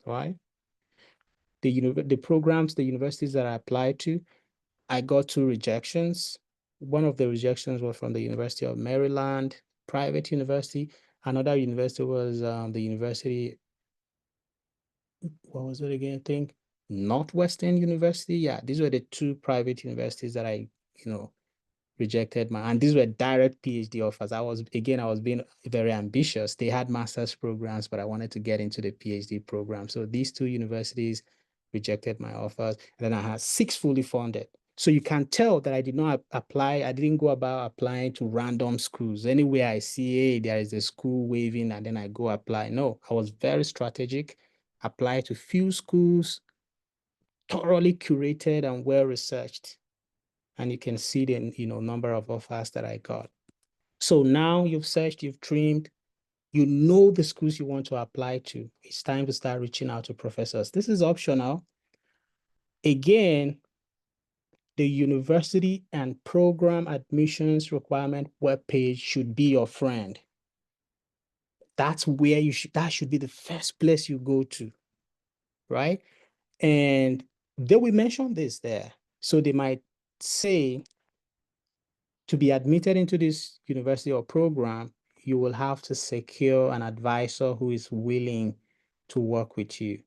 [SPEAKER 1] right? The programs, the universities that I applied to, I got 2 rejections. One of the rejections was from the University of Maryland, private university. Another university was the university, what was it again? I think Northwestern University. Yeah, these were the 2 private universities that I, rejected and these were direct PhD offers. I was being very ambitious. They had master's programs, but I wanted to get into the PhD program. So these 2 universities rejected my offers. And then I had 6 fully funded. So you can tell that I did not apply. I didn't go about applying to random schools. Anywhere I see, hey, there is a school waiving, and then I go apply. No, I was very strategic, applied to few schools, thoroughly curated and well researched. And you can see the number of offers that I got. So now you've searched, you've trimmed, you know the schools you want to apply to. It's time to start reaching out to professors. This is optional. Again, the university and program admissions requirement webpage should be your friend. That's where that should be the first place you go to, right? And they will mention this there. So they might say, to be admitted into this university or program, you will have to secure an advisor who is willing to work with you.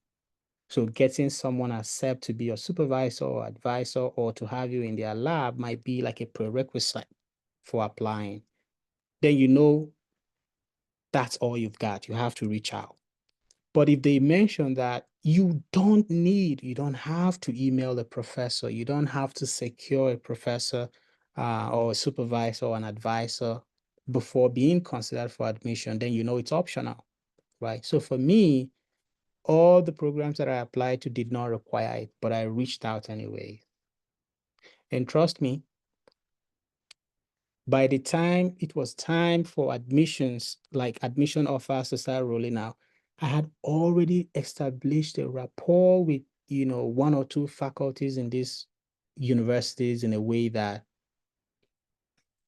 [SPEAKER 1] So getting someone accept to be your supervisor or advisor or to have you in their lab might be like a prerequisite for applying. Then you know that's all you've got. You have to reach out. But if they mention that you don't have to email the professor, you don't have to secure a professor or a supervisor or an advisor before being considered for admission, then you know it's optional, right? So for me, all the programs that I applied to did not require it, but I reached out anyway. And trust me, by the time it was time for admissions, like admission offers to start rolling out, I had already established a rapport with, one or two faculties in these universities in a way that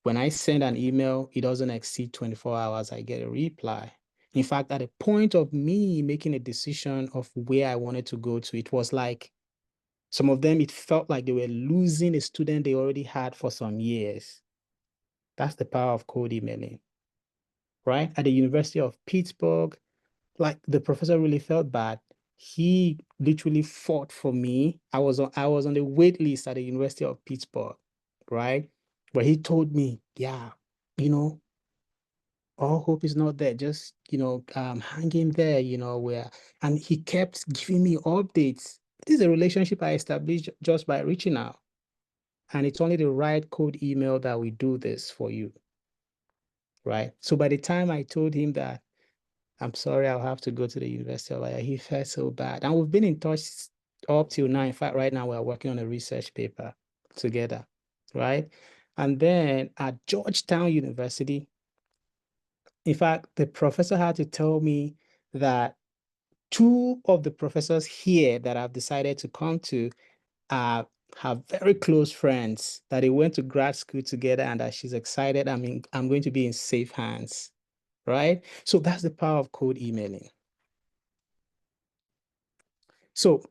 [SPEAKER 1] when I send an email, it doesn't exceed 24 hours, I get a reply. In fact, at the point of me making a decision of where I wanted to go to, it was like some of them, it felt like they were losing a student they already had for some years. That's the power of cold emailing, right? At the University of Pittsburgh, like the professor really felt bad. He literally fought for me. I was on the wait list at the University of Pittsburgh, right? But he told me, yeah, you know, all hope is not there. Just, hang in there, and he kept giving me updates. This is a relationship I established just by reaching out. And it's only the right code email that we do this for you, right? So by the time I told him that, I'm sorry, I'll have to go to the University of Iowa, he felt so bad. And we've been in touch up till now. In fact, right now we're working on a research paper together, right? And then at Georgetown University, in fact, the professor had to tell me that two of the professors here that I've decided to come to have very close friends that they went to grad school together and that she's excited. I'm going to be in safe hands, right? So that's the power of cold emailing. So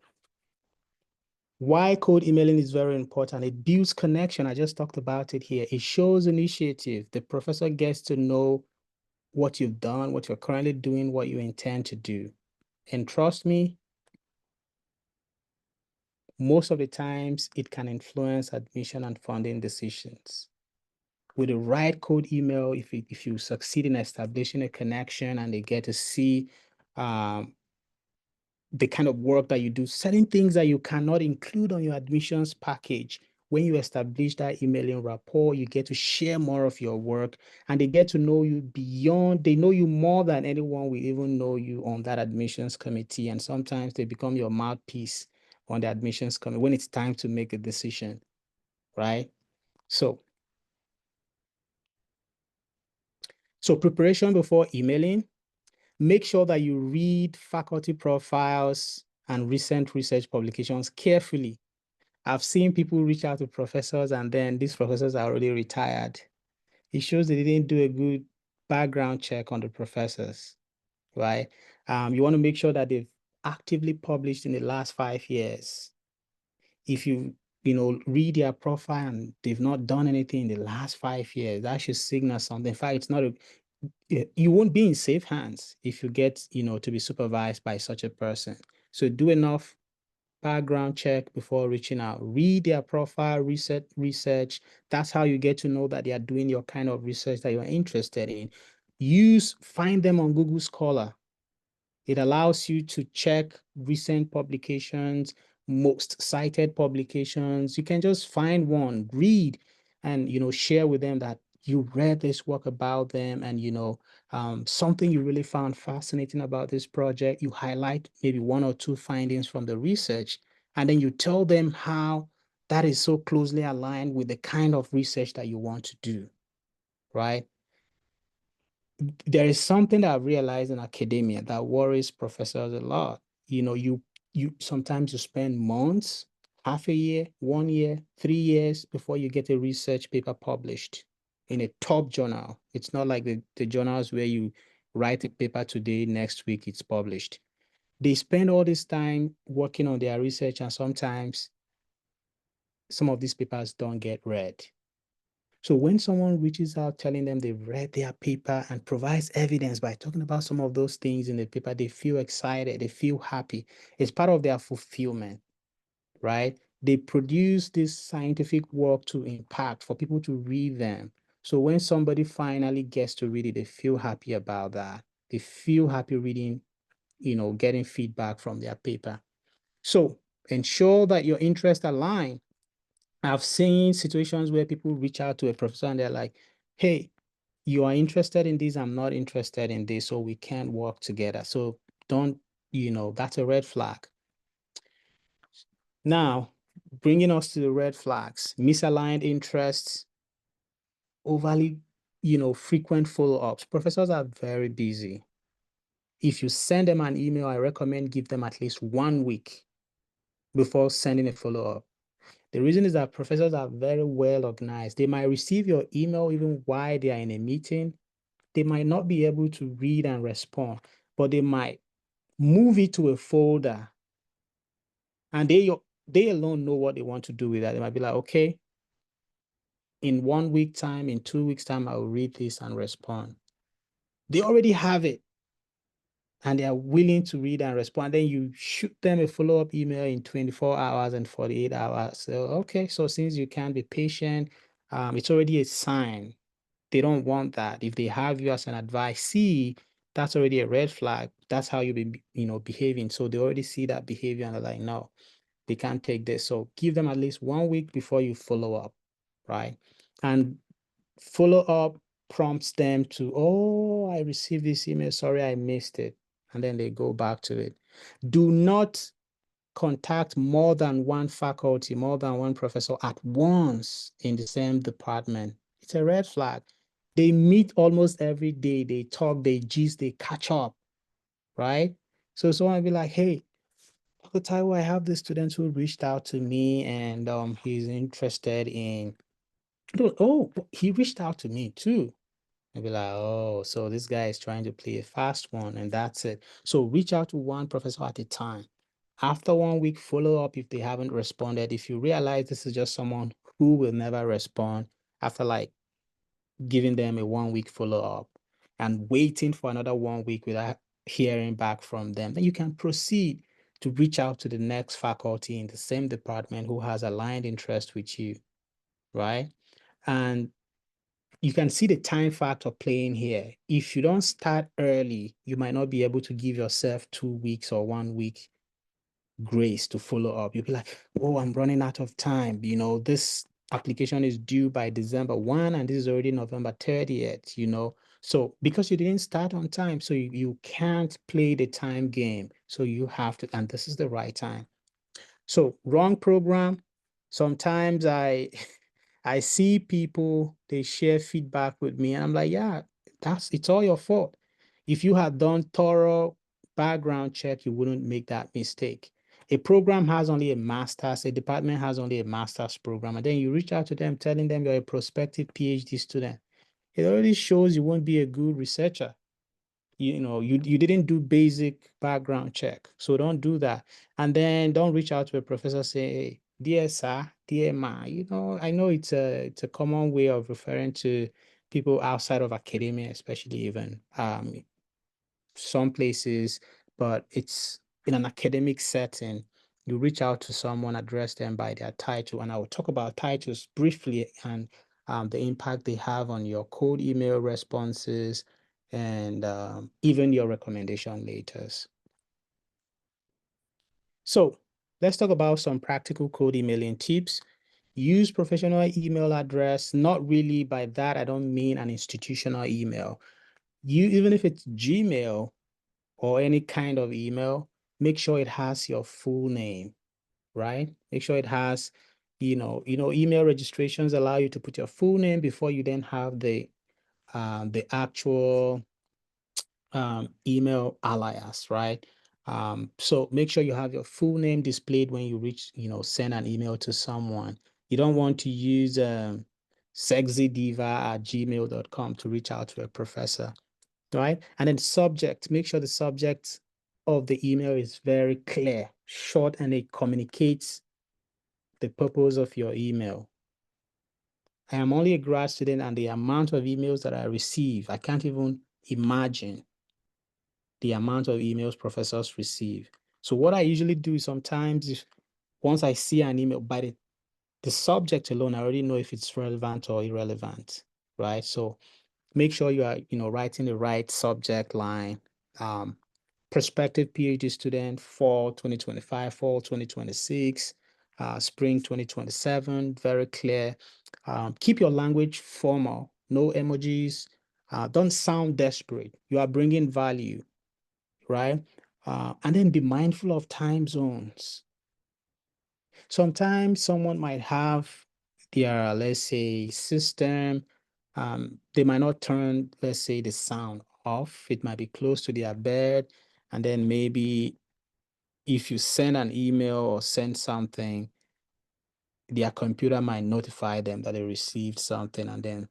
[SPEAKER 1] why cold emailing is very important. It builds connection. I just talked about it here. It shows initiative. The professor gets to know what you've done, what you're currently doing, what you intend to do. And trust me, most of the times it can influence admission and funding decisions. With the right code email, if you succeed in establishing a connection and they get to see the kind of work that you do, certain things that you cannot include on your admissions package. When you establish that emailing rapport, you get to share more of your work and they get to know you beyond, they know you more than anyone will even know you on that admissions committee. And sometimes they become your mouthpiece on the admissions committee when it's time to make a decision, right? So preparation before emailing, make sure that you read faculty profiles and recent research publications carefully. I've seen people reach out to professors and then these professors are already retired. It shows they didn't do a good background check on the professors, right? You want to make sure that they've actively published in the last 5 years. If read their profile and they've not done anything in the last 5 years, that should signal something. In fact, it's not you won't be in safe hands if you get, to be supervised by such a person. So do enough background check before reaching out. Read their profile, research. That's how you get to know that they are doing your kind of research that you're interested in. Find them on Google Scholar. It allows you to check recent publications, most cited publications. You can just find one, read, and share with them that you read this work about them and something you really found fascinating about this project. You highlight maybe one or two findings from the research, and then you tell them how that is so closely aligned with the kind of research that you want to do, right? There is something that I've realized in academia that worries professors a lot. You sometimes you spend months, half a year, 1 year, 3 years before you get a research paper published in a top journal. It's not like the journals where you write a paper today, next week it's published. They spend all this time working on their research, and sometimes some of these papers don't get read. So when someone reaches out telling them they've read their paper and provides evidence by talking about some of those things in the paper, they feel excited, they feel happy. It's part of their fulfillment, right? They produce this scientific work to impact for people to read them. So when somebody finally gets to read it, they feel happy about that. They feel happy reading, getting feedback from their paper. So ensure that your interests align. I've seen situations where people reach out to a professor and they're like, hey, you are interested in this, I'm not interested in this, so we can't work together. So don't, that's a red flag. Now, bringing us to the red flags, misaligned interests, overly, frequent follow-ups. Professors are very busy. If you send them an email, I recommend give them at least 1 week before sending a follow-up. The reason is that professors are very well organized. They might receive your email even while they are in a meeting. They might not be able to read and respond, but they might move it to a folder, and they alone know what they want to do with that. They might be like, okay, in 1 week time, in 2 weeks time, I will read this and respond. They already have it and they are willing to read and respond. Then you shoot them a follow-up email in 24 hours and 48 hours. So, okay, so since you can be patient, it's already a sign. They don't want that. If they have you as an advisee, that's already a red flag. That's how you be, behaving. So they already see that behavior and they're like, no, they can't take this. So give them at least 1 week before you follow up, right? And follow up prompts them to, oh, I received this email. Sorry, I missed it. And then they go back to it. Do not contact more than one faculty, more than one professor at once in the same department. It's a red flag. They meet almost every day. They talk, they gist, they catch up, right? So someone will be like, hey, Michael Taiwo, I have this student who reached out to me and he's interested in, oh, he reached out to me too. I'll be like, oh, so this guy is trying to play a fast one and that's it. So reach out to one professor at a time. After 1 week, follow up if they haven't responded. If you realize this is just someone who will never respond after like giving them a 1 week follow up and waiting for another 1 week without hearing back from them, then you can proceed to reach out to the next faculty in the same department who has aligned interest with you, right? And you can see the time factor playing here. If you don't start early, you might not be able to give yourself 2 weeks or 1 week grace to follow up. You'll be like, oh, I'm running out of time. This application is due by December 1 and this is already November 30th, So because you didn't start on time, so you can't play the time game. So you have to, and this is the right time. So wrong program. Sometimes I see people, they share feedback with me and I'm like, yeah, it's all your fault. If you had done thorough background check, you wouldn't make that mistake. A program has only a master's, a department has only a master's program, and then you reach out to them telling them you're a prospective PhD student. It already shows you won't be a good researcher. You didn't do basic background check, so don't do that. And then don't reach out to a professor, say, hey, dear sir, dear ma. I know it's a common way of referring to people outside of academia, especially even some places, but it's in an academic setting. You reach out to someone, address them by their title, and I will talk about titles briefly and the impact they have on your cold email responses and even your recommendation letters. So let's talk about some practical cold emailing tips. Use professional email address. Not really, by that, I don't mean an institutional email. Even if it's Gmail or any kind of email, make sure it has your full name, right? Make sure it has, email registrations allow you to put your full name before you then have the actual email alias, right? So make sure you have your full name displayed when you send an email to someone. You don't want to use sexydiva@gmail.com to reach out to a professor, right? And then subject, make sure the subject of the email is very clear, short, and it communicates the purpose of your email. I am only a grad student, and the amount of emails that I receive, I can't even imagine the amount of emails professors receive. So what I usually do sometimes, if once I see an email by the subject alone, I already know if it's relevant or irrelevant, right? So make sure you are, writing the right subject line. Prospective PhD student, fall 2025, fall 2026, spring 2027, very clear. Keep your language formal, no emojis. Don't sound desperate. You are bringing value, right? And then be mindful of time zones. Sometimes someone might have their, let's say, system. They might not turn, let's say, the sound off. It might be close to their bed. And then maybe if you send an email or send something, their computer might notify them that they received something, and then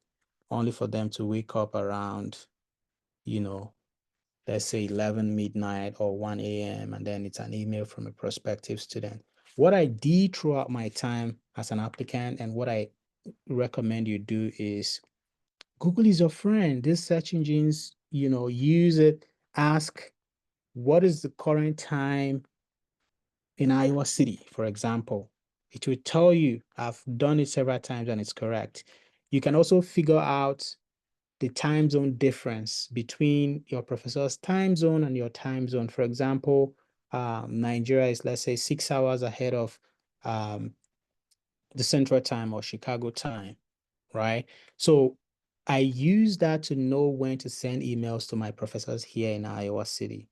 [SPEAKER 1] only for them to wake up around, you know, let's say 11 midnight or 1 a.m., and then it's an email from a prospective student. What I did throughout my time as an applicant, and what I recommend you do, is Google is your friend. These search engines, use it. Ask, what is the current time in Iowa City, for example? It will tell you. I've done it several times and it's correct. You can also figure out the time zone difference between your professor's time zone and your time zone. For example, Nigeria is, let's say, 6 hours ahead of the Central Time or Chicago time, right? So I use that to know when to send emails to my professors here in Iowa City.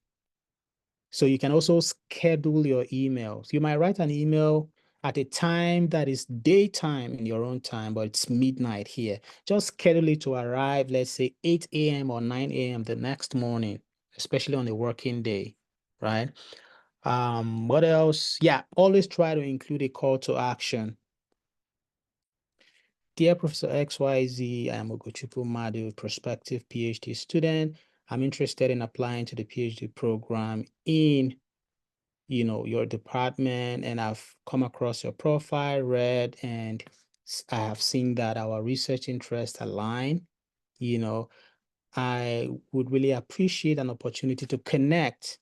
[SPEAKER 1] So you can also schedule your emails. You might write an email at a time that is daytime in your own time, but it's midnight here. Just schedule it to arrive, let's say 8 a.m. or 9 a.m. the next morning, especially on a working day, right? What else? Yeah, always try to include a call to action. Dear Professor XYZ, I am Ugochukwu Madu, prospective PhD student. I'm interested in applying to the PhD program in your department, and I've come across your profile, read, and I have seen that our research interests align. I would really appreciate an opportunity to connect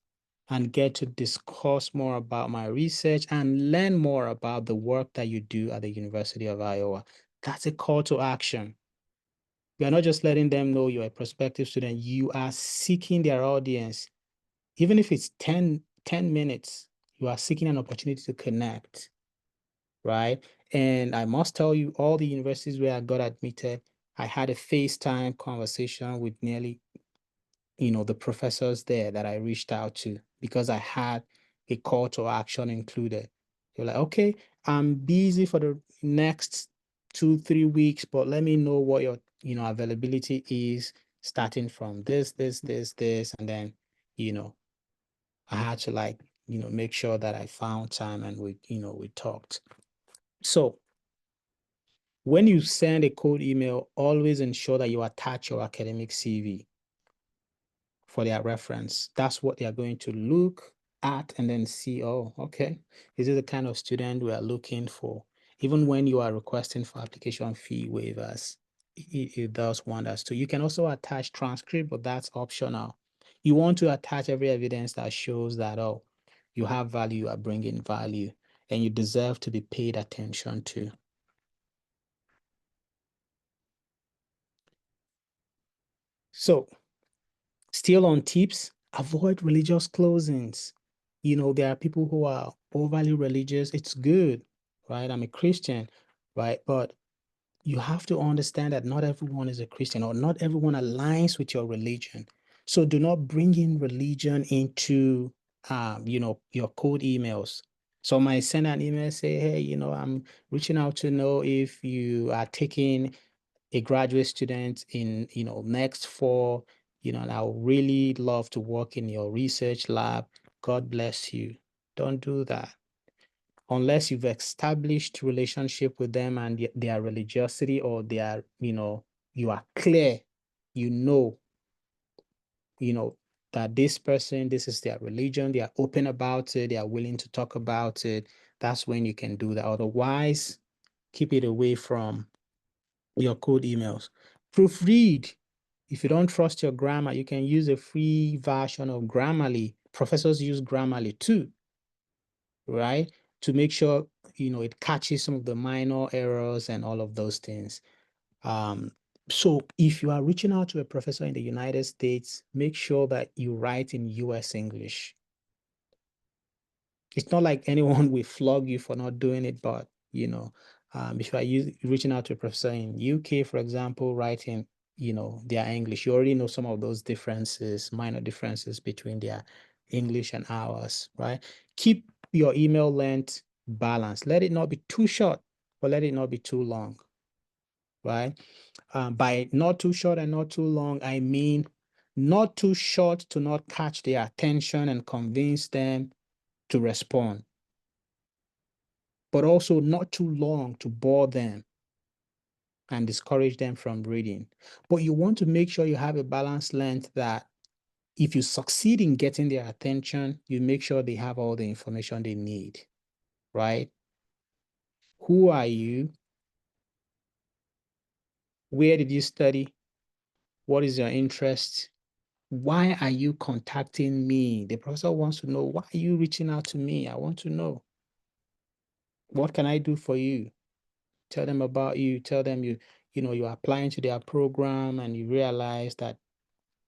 [SPEAKER 1] and get to discuss more about my research and learn more about the work that you do at the University of Iowa. That's a call to action. You are not just letting them know you're a prospective student, you are seeking their audience. Even if it's 10 minutes, you are seeking an opportunity to connect, right? And I must tell you, all the universities where I got admitted, I had a FaceTime conversation with nearly, the professors there that I reached out to, because I had a call to action included. You're like, okay, I'm busy for the next 2-3 weeks, but let me know what your, availability is, starting from this, and then, I had to, like, make sure that I found time and we talked. So when you send a cold email, always ensure that you attach your academic CV for their reference. That's what they are going to look at and then see, oh, okay, this is the kind of student we are looking for. Even when you are requesting for application fee waivers, it does wonders too. You can also attach transcript, but that's optional. You want to attach every evidence that shows that, oh, you have value, you are bringing value, and you deserve to be paid attention to. So still on tips, avoid religious closings. There are people who are overly religious. It's good, right? I'm a Christian, right? But you have to understand that not everyone is a Christian, or not everyone aligns with your religion. So do not bring in religion into, your code emails. So I might send an email, say, hey, I'm reaching out to know if you are taking a graduate student in, next fall, and I would really love to work in your research lab. God bless you. Don't do that unless you've established relationship with them and their religiosity, or their, you are clear, you know, you know, that this person, this is their religion, they are open about it, they are willing to talk about it. That's when you can do that. Otherwise, keep it away from your code emails. Proofread. If you don't trust your grammar, you can use a free version of Grammarly. Professors use Grammarly too, right? To make sure, it catches some of the minor errors and all of those things. So if you are reaching out to a professor in the United States, make sure that you write in US English. It's not like anyone will flog you for not doing it, but if you are reaching out to a professor in UK, for example, writing, their English, you already know some of those differences, minor differences between their English and ours, right? Keep your email length balanced. Let it not be too short, but let it not be too long, right? By not too short and not too long, I mean not too short to not catch their attention and convince them to respond, but also not too long to bore them and discourage them from reading. But you want to make sure you have a balanced length that if you succeed in getting their attention, you make sure they have all the information they need, right? Who are you? Where did you study? What is your interest? Why are you contacting me? The professor wants to know, why are you reaching out to me? I want to know. What can I do for you? Tell them about you. Tell them you're applying to their program and you realize that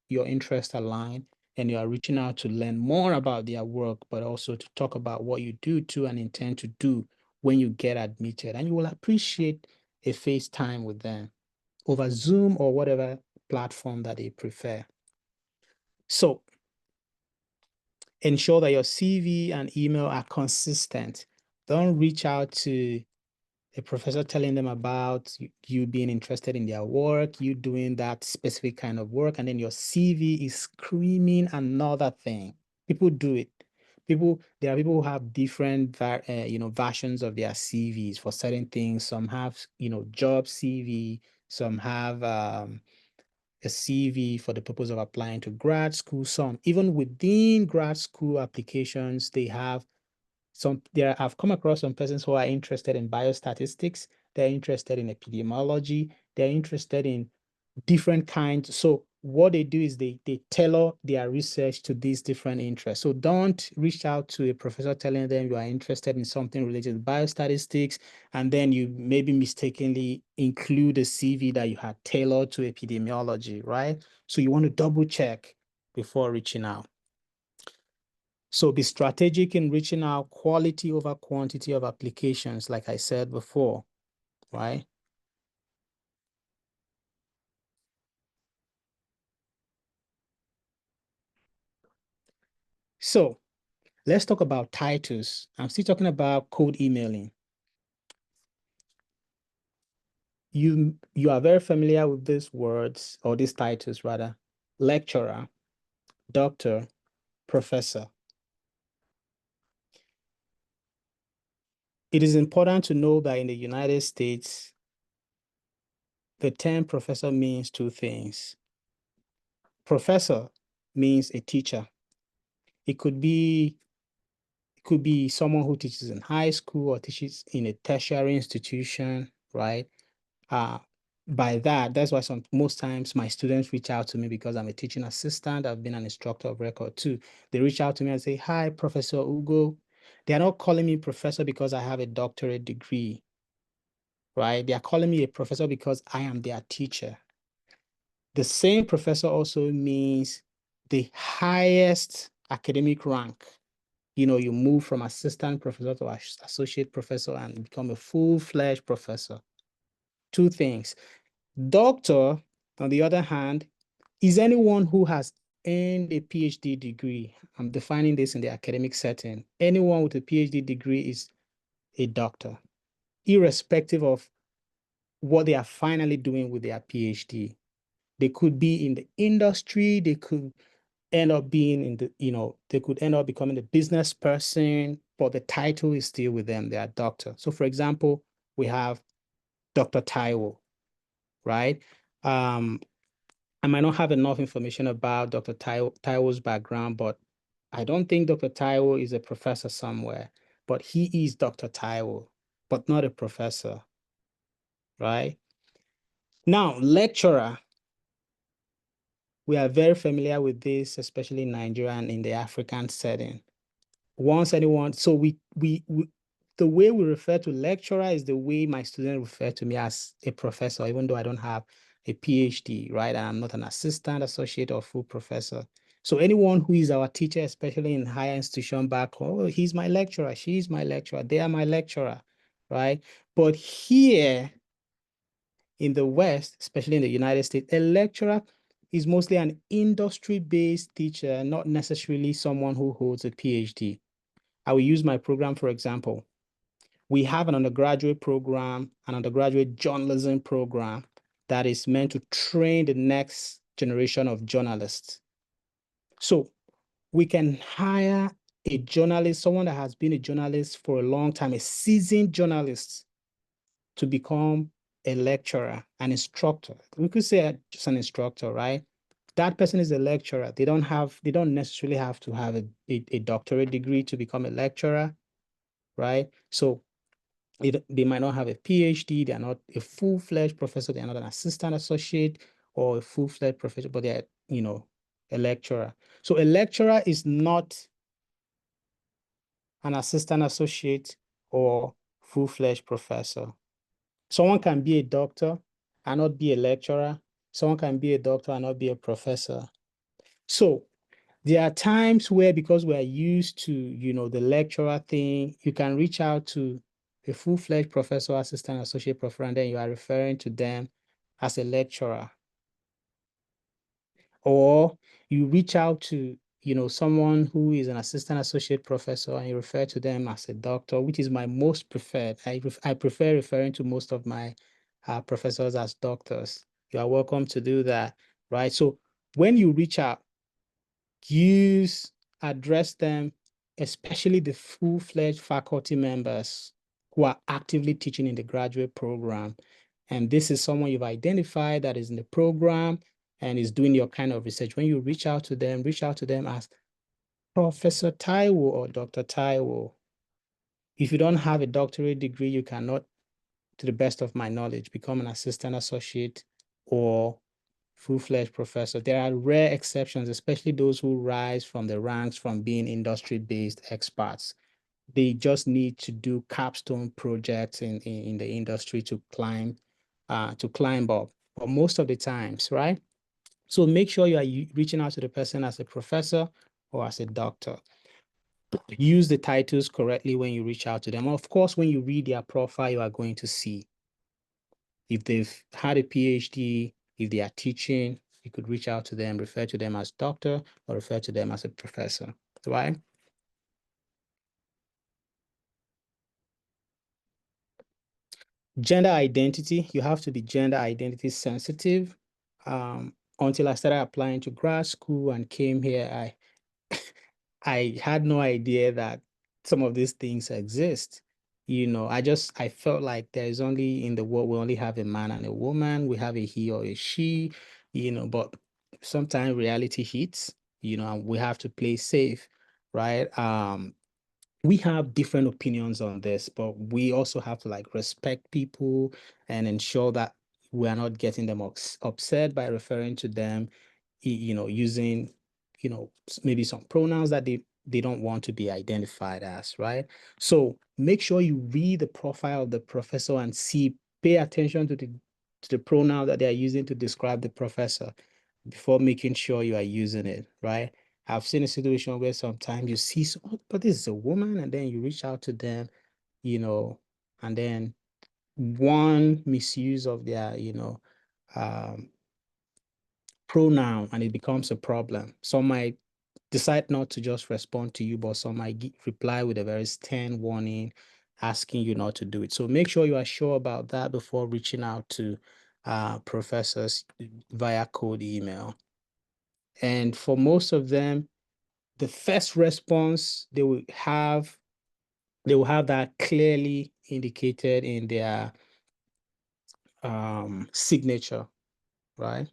[SPEAKER 1] your interests align and you are reaching out to learn more about their work, but also to talk about what you do to and intend to do when you get admitted. And you will appreciate a FaceTime with them over Zoom or whatever platform that they prefer. So ensure that your CV and email are consistent. Don't reach out to a professor telling them about you being interested in their work, you doing that specific kind of work, and then your CV is screaming another thing. People do it. There are people who have different versions of their CVs for certain things. Some have job CV, some have a CV for the purpose of applying to grad school. Some even within grad school applications, they have I've come across some persons who are interested in biostatistics, they're interested in epidemiology, they're interested in different kinds. So what they do is they tailor their research to these different interests. So don't reach out to a professor telling them you are interested in something related to biostatistics, and then you maybe mistakenly include a CV that you had tailored to epidemiology, right? So you want to double check before reaching out. So be strategic in reaching out, quality over quantity of applications, like I said before, right? So let's talk about titles. I'm still talking about cold emailing. You are very familiar with these words, or these titles rather: lecturer, doctor, professor. It is important to know that in the United States, the term professor means two things. Professor means a teacher. It could be someone who teaches in high school or teaches in a tertiary institution, right? Uh, by that's why most times my students reach out to me because I'm a teaching assistant. I've been an instructor of record too. They reach out to me and say, "Hi, Professor Ugo." They are not calling me professor because I have a doctorate degree, right? They are calling me a professor because I am their teacher. The same professor also means the highest academic rank. You move from assistant professor to associate professor and become a full-fledged professor. Two things. Doctor, on the other hand, is anyone who has earned a PhD degree. I'm defining this in the academic setting. Anyone with a PhD degree is a doctor, irrespective of what they are finally doing with their PhD. They could be in the industry, they could end up being they could end up becoming a business person, but the title is still with them. They are doctor. So for example, we have Dr. Taiwo, right? I might not have enough information about Dr. Taiwo's background, but I don't think Dr. Taiwo is a professor somewhere, but he is Dr. Taiwo, but not a professor, right? Now, lecturer, we are very familiar with this, especially in Nigeria and in the African setting. Once anyone, so the way we refer to lecturer is the way my students refer to me as a professor, even though I don't have a PhD, right? And I'm not an assistant, associate, or full professor. So anyone who is our teacher, especially in higher institution back home, oh, he's my lecturer, she's my lecturer, they are my lecturer, right? But here in the West, especially in the United States, a lecturer is mostly an industry-based teacher, not necessarily someone who holds a PhD. I will use my program, for example. We have an undergraduate program, an undergraduate journalism program that is meant to train the next generation of journalists. So we can hire a journalist, someone that has been a journalist for a long time, a seasoned journalist, to become a lecturer, an instructor. We could say just an instructor, right? That person is a lecturer. They don't necessarily have to have a doctorate degree to become a lecturer, right? So they might not have a PhD, they are not a full-fledged professor, they are not an assistant associate or a full-fledged professor, but they're, a lecturer. So a lecturer is not an assistant associate or full-fledged professor. Someone can be a doctor and not be a lecturer. Someone can be a doctor and not be a professor. So there are times where, because we are used to, the lecturer thing, you can reach out to a full-fledged professor, assistant, associate professor, and then you are referring to them as a lecturer. Or you reach out to, someone who is an assistant associate professor and you refer to them as a doctor, which is my most preferred. I prefer referring to most of my professors as doctors. You are welcome to do that, right? So when you reach out, address them, especially the full-fledged faculty members who are actively teaching in the graduate program. And this is someone you've identified that is in the program and is doing your kind of research. When you reach out to them as Professor Taiwo or Dr. Taiwo. If you don't have a doctorate degree, you cannot, to the best of my knowledge, become an assistant associate or full-fledged professor. There are rare exceptions, especially those who rise from the ranks from being industry-based experts. They just need to do capstone projects in the industry to climb up. But most of the times, right? So make sure you are reaching out to the person as a professor or as a doctor. Use the titles correctly when you reach out to them. Of course, when you read their profile, you are going to see if they've had a PhD, if they are teaching, you could reach out to them, refer to them as doctor, or refer to them as a professor, right? Gender identity, you have to be gender identity sensitive. Until I started applying to grad school and came here, I had no idea that some of these things exist. I felt like there's only in the world, we only have a man and a woman, we have a he or a she, but sometimes reality hits, and we have to play safe, right? We have different opinions on this, but we also have to like respect people and ensure that we are not getting them upset by referring to them, using, maybe some pronouns that they don't want to be identified as, right? So make sure you read the profile of the professor and pay attention to the pronoun that they are using to describe the professor before making sure you are using it, right? I've seen a situation where sometimes you see, oh, but this is a woman, and then you reach out to them, and then one misuse of their, um, pronoun, and it becomes a problem. Some might decide not to just respond to you, but some might reply with a very stern warning, asking you not to do it. So make sure you are sure about that before reaching out to professors via cold email. And for most of them, the first response they will have that clearly indicated in their signature, right?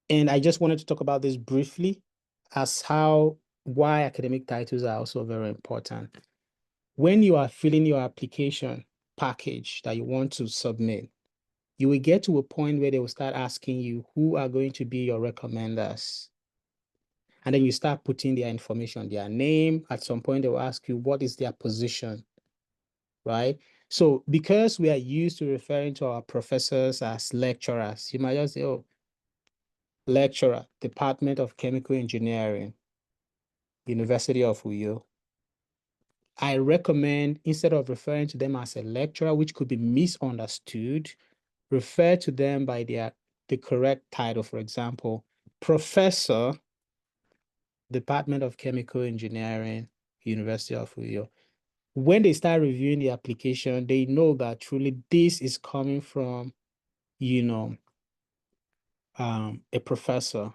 [SPEAKER 1] And I just wanted to talk about this briefly as why academic titles are also very important. When you are filling your application, package that you want to submit, you will get to a point where they will start asking you who are going to be your recommenders. And then you start putting their information, their name. At some point, they will ask you what is their position, right? So because we are used to referring to our professors as lecturers, you might just say, oh, lecturer, Department of Chemical Engineering, University of Uyo. I recommend, instead of referring to them as a lecturer, which could be misunderstood, refer to them by the correct title. For example, Professor, Department of Chemical Engineering, University of Uyo. When they start reviewing the application, they know that truly this is coming from, a professor,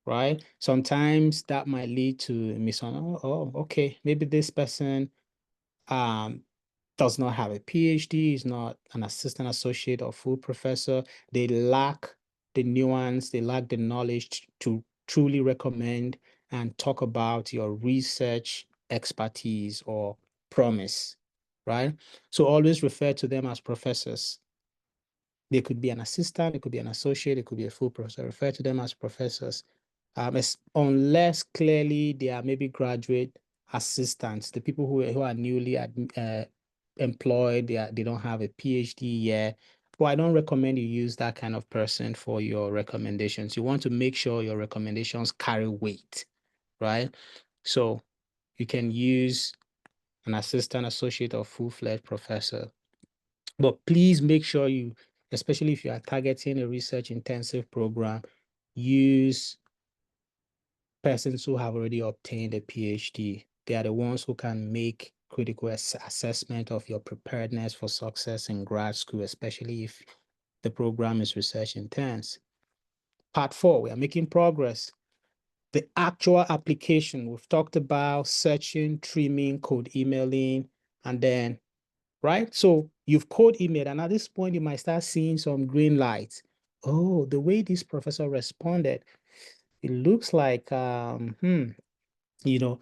[SPEAKER 1] right? Sometimes that might lead to misunderstanding. Oh, okay, maybe this person does not have a PhD, is not an assistant associate or full professor. They lack the nuance, they lack the knowledge to truly recommend and talk about your research expertise or promise, right? So always refer to them as professors. They could be an assistant, it could be an associate, it could be a full professor. Refer to them as professors. Unless clearly they are maybe graduate assistants, the people who are newly employed, they don't have a PhD yet. Well, I don't recommend you use that kind of person for your recommendations. You want to make sure your recommendations carry weight, right? So you can use an assistant, associate, or full-fledged professor. But please make sure you, especially if you are targeting a research intensive program, use persons who have already obtained a PhD. They are the ones who can make critical assessment of your preparedness for success in grad school, especially if the program is research intense. Part 4, we are making progress. The actual application, we've talked about searching, trimming, cold emailing, and then, right? So you've cold emailed, and at this point, you might start seeing some green lights. Oh, the way this professor responded, it looks like, you know,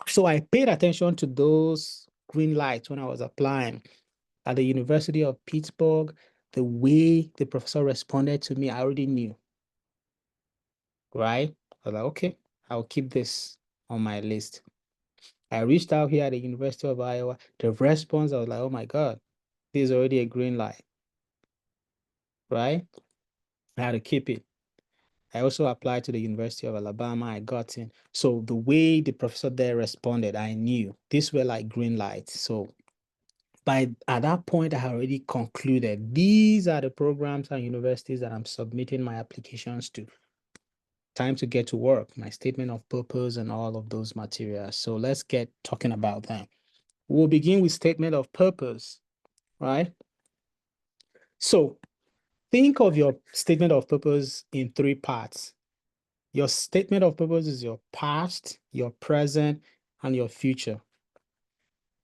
[SPEAKER 1] so I paid attention to those green lights when I was applying at the University of Pittsburgh. The way the professor responded to me, I already knew, right? I was like, okay, I'll keep this on my list. I reached out here at the University of Iowa. The response, I was like, oh my God, this is already a green light, right? I had to keep it. I also applied to the University of Alabama. I got in. So the way the professor there responded, I knew these were like green lights. So at that point, I had already concluded these are the programs and universities that I'm submitting my applications to. Time to get to work, my statement of purpose and all of those materials. So let's get talking about them. We'll begin with statement of purpose, right? So think of your statement of purpose in 3 parts. Your statement of purpose is your past, your present, and your future.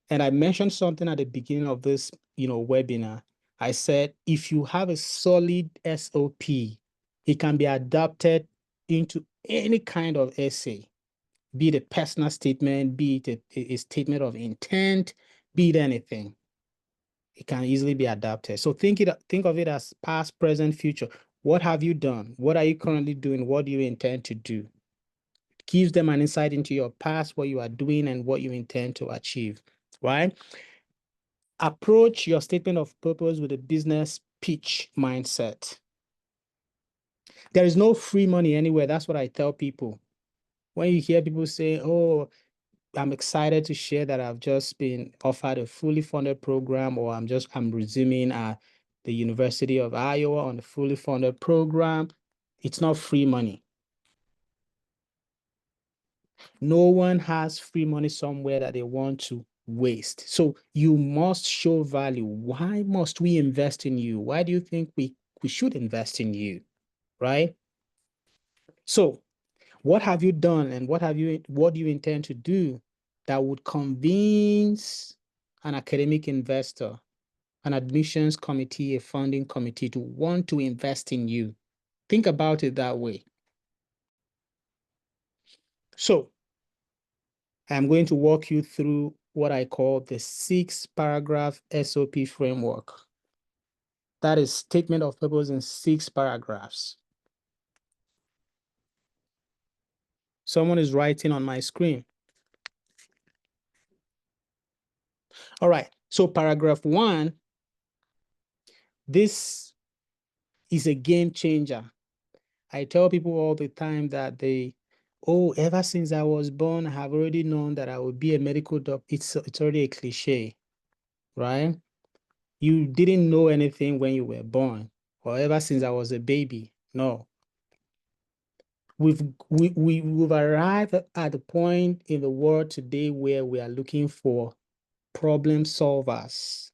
[SPEAKER 1] And I mentioned something at the beginning of this, webinar. I said, if you have a solid SOP, it can be adapted into any kind of essay, be it a personal statement, be it a statement of intent, be it anything. It can easily be adapted. So think of it as past, present, future. What have you done? What are you currently doing? What do you intend to do? Gives them an insight into your past, what you are doing, and what you intend to achieve, right? Approach your statement of purpose with a business pitch mindset. There is no free money anywhere. That's what I tell people. When you hear people say, oh, I'm excited to share that I've just been offered a fully funded program, or I'm resuming at the University of Iowa on a fully funded program. It's not free money. No one has free money somewhere that they want to waste. So you must show value. Why must we invest in you? Why do you think we should invest in you, right? So what have you done, and what do you intend to do that would convince an academic investor, an admissions committee, a funding committee to want to invest in you? Think about it that way. So I'm going to walk you through what I call the 6-paragraph SOP framework. That is statement of purpose in 6 paragraphs. Someone is writing on my screen. All right, so paragraph 1, this is a game changer. I tell people all the time that ever since I was born, I have already known that I would be a medical doctor. It's already a cliche, right? You didn't know anything when you were born, or ever since I was a baby. No. We've arrived at the point in the world today where we are looking for problem solvers.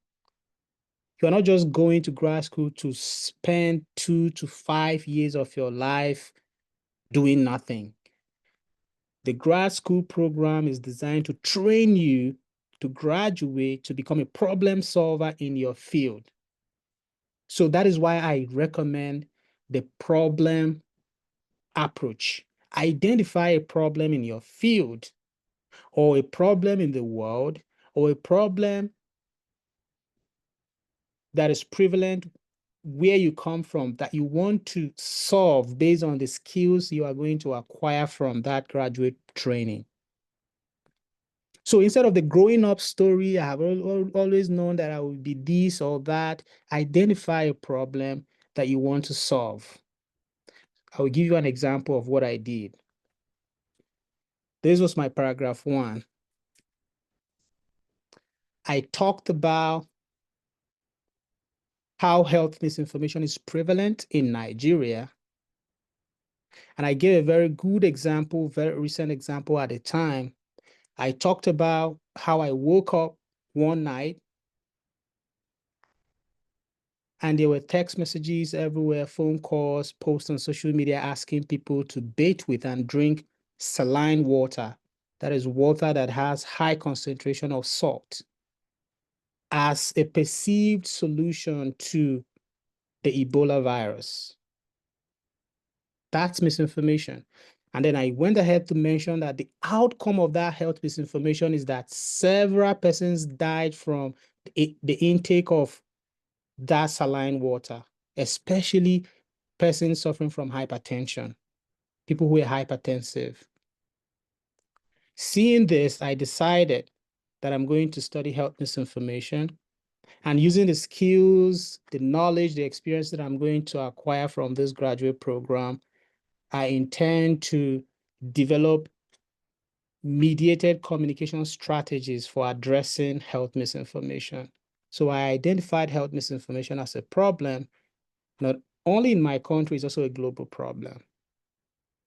[SPEAKER 1] You're not just going to grad school to spend 2 to 5 years of your life doing nothing. The grad school program is designed to train you to graduate to become a problem solver in your field. So that is why I recommend the problem approach. Identify a problem in your field, or a problem in the world, or a problem that is prevalent where you come from that you want to solve based on the skills you are going to acquire from that graduate training. So instead of the growing up story, I have always known that I will be this or that, identify a problem that you want to solve. I will give you an example of what I did. This was my paragraph 1. I talked about how health misinformation is prevalent in Nigeria. And I gave a very good example, very recent example at the time. I talked about how I woke up one night and there were text messages everywhere, phone calls, posts on social media asking people to bathe with and drink saline water. That is water that has high concentration of salt, as a perceived solution to the Ebola virus. That's misinformation. And then I went ahead to mention that the outcome of that health misinformation is that several persons died from the intake of that saline water, especially persons suffering from hypertension, people who are hypertensive. Seeing this, I decided that I'm going to study health misinformation, and using the skills, the knowledge, the experience that I'm going to acquire from this graduate program, I intend to develop mediated communication strategies for addressing health misinformation. So I identified health misinformation as a problem, not only in my country, it's also a global problem.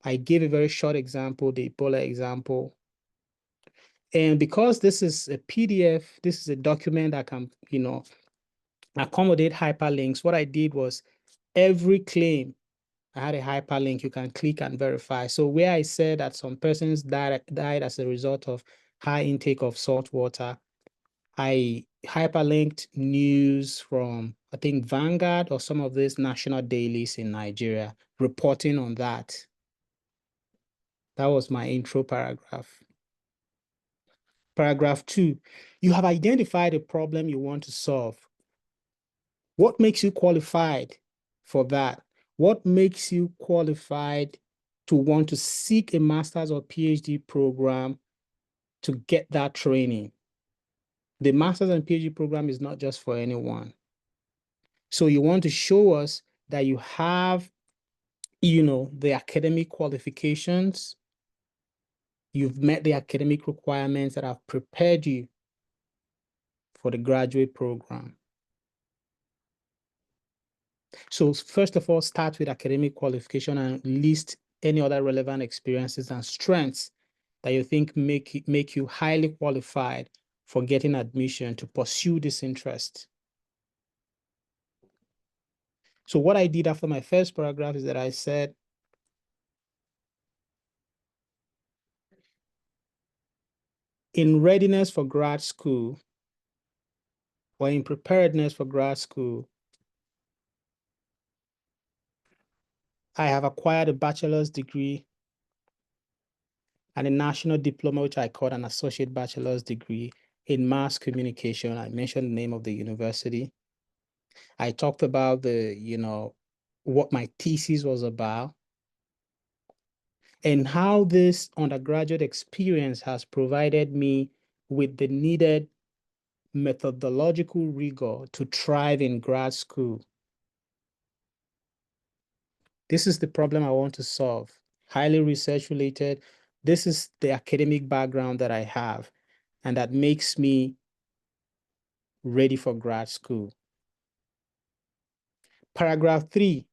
[SPEAKER 1] I gave a very short example, the Ebola example. And because this is a PDF, this is a document that can, accommodate hyperlinks, what I did was every claim, I had a hyperlink you can click and verify. So where I said that some persons died as a result of high intake of salt water, I hyperlinked news from, I think, Vanguard or some of these national dailies in Nigeria reporting on that. That was my intro paragraph. Paragraph 2, you have identified a problem you want to solve. What makes you qualified for that? What makes you qualified to want to seek a master's or PhD program to get that training? The master's and PhD program is not just for anyone. So you want to show us that you have, the academic qualifications, you've met the academic requirements that have prepared you for the graduate program. So first of all, start with academic qualification and list any other relevant experiences and strengths that you think make you highly qualified for getting admission to pursue this interest. So what I did after my first paragraph is that I said, in readiness for grad school, or in preparedness for grad school, I have acquired a bachelor's degree and a national diploma, which I call an associate bachelor's degree, in mass communication. I mentioned the name of the university. I talked about what my thesis was about and how this undergraduate experience has provided me with the needed methodological rigor to thrive in grad school. This is the problem I want to solve. Highly research related. This is the academic background that I have, and that makes me ready for grad school. Paragraph 3,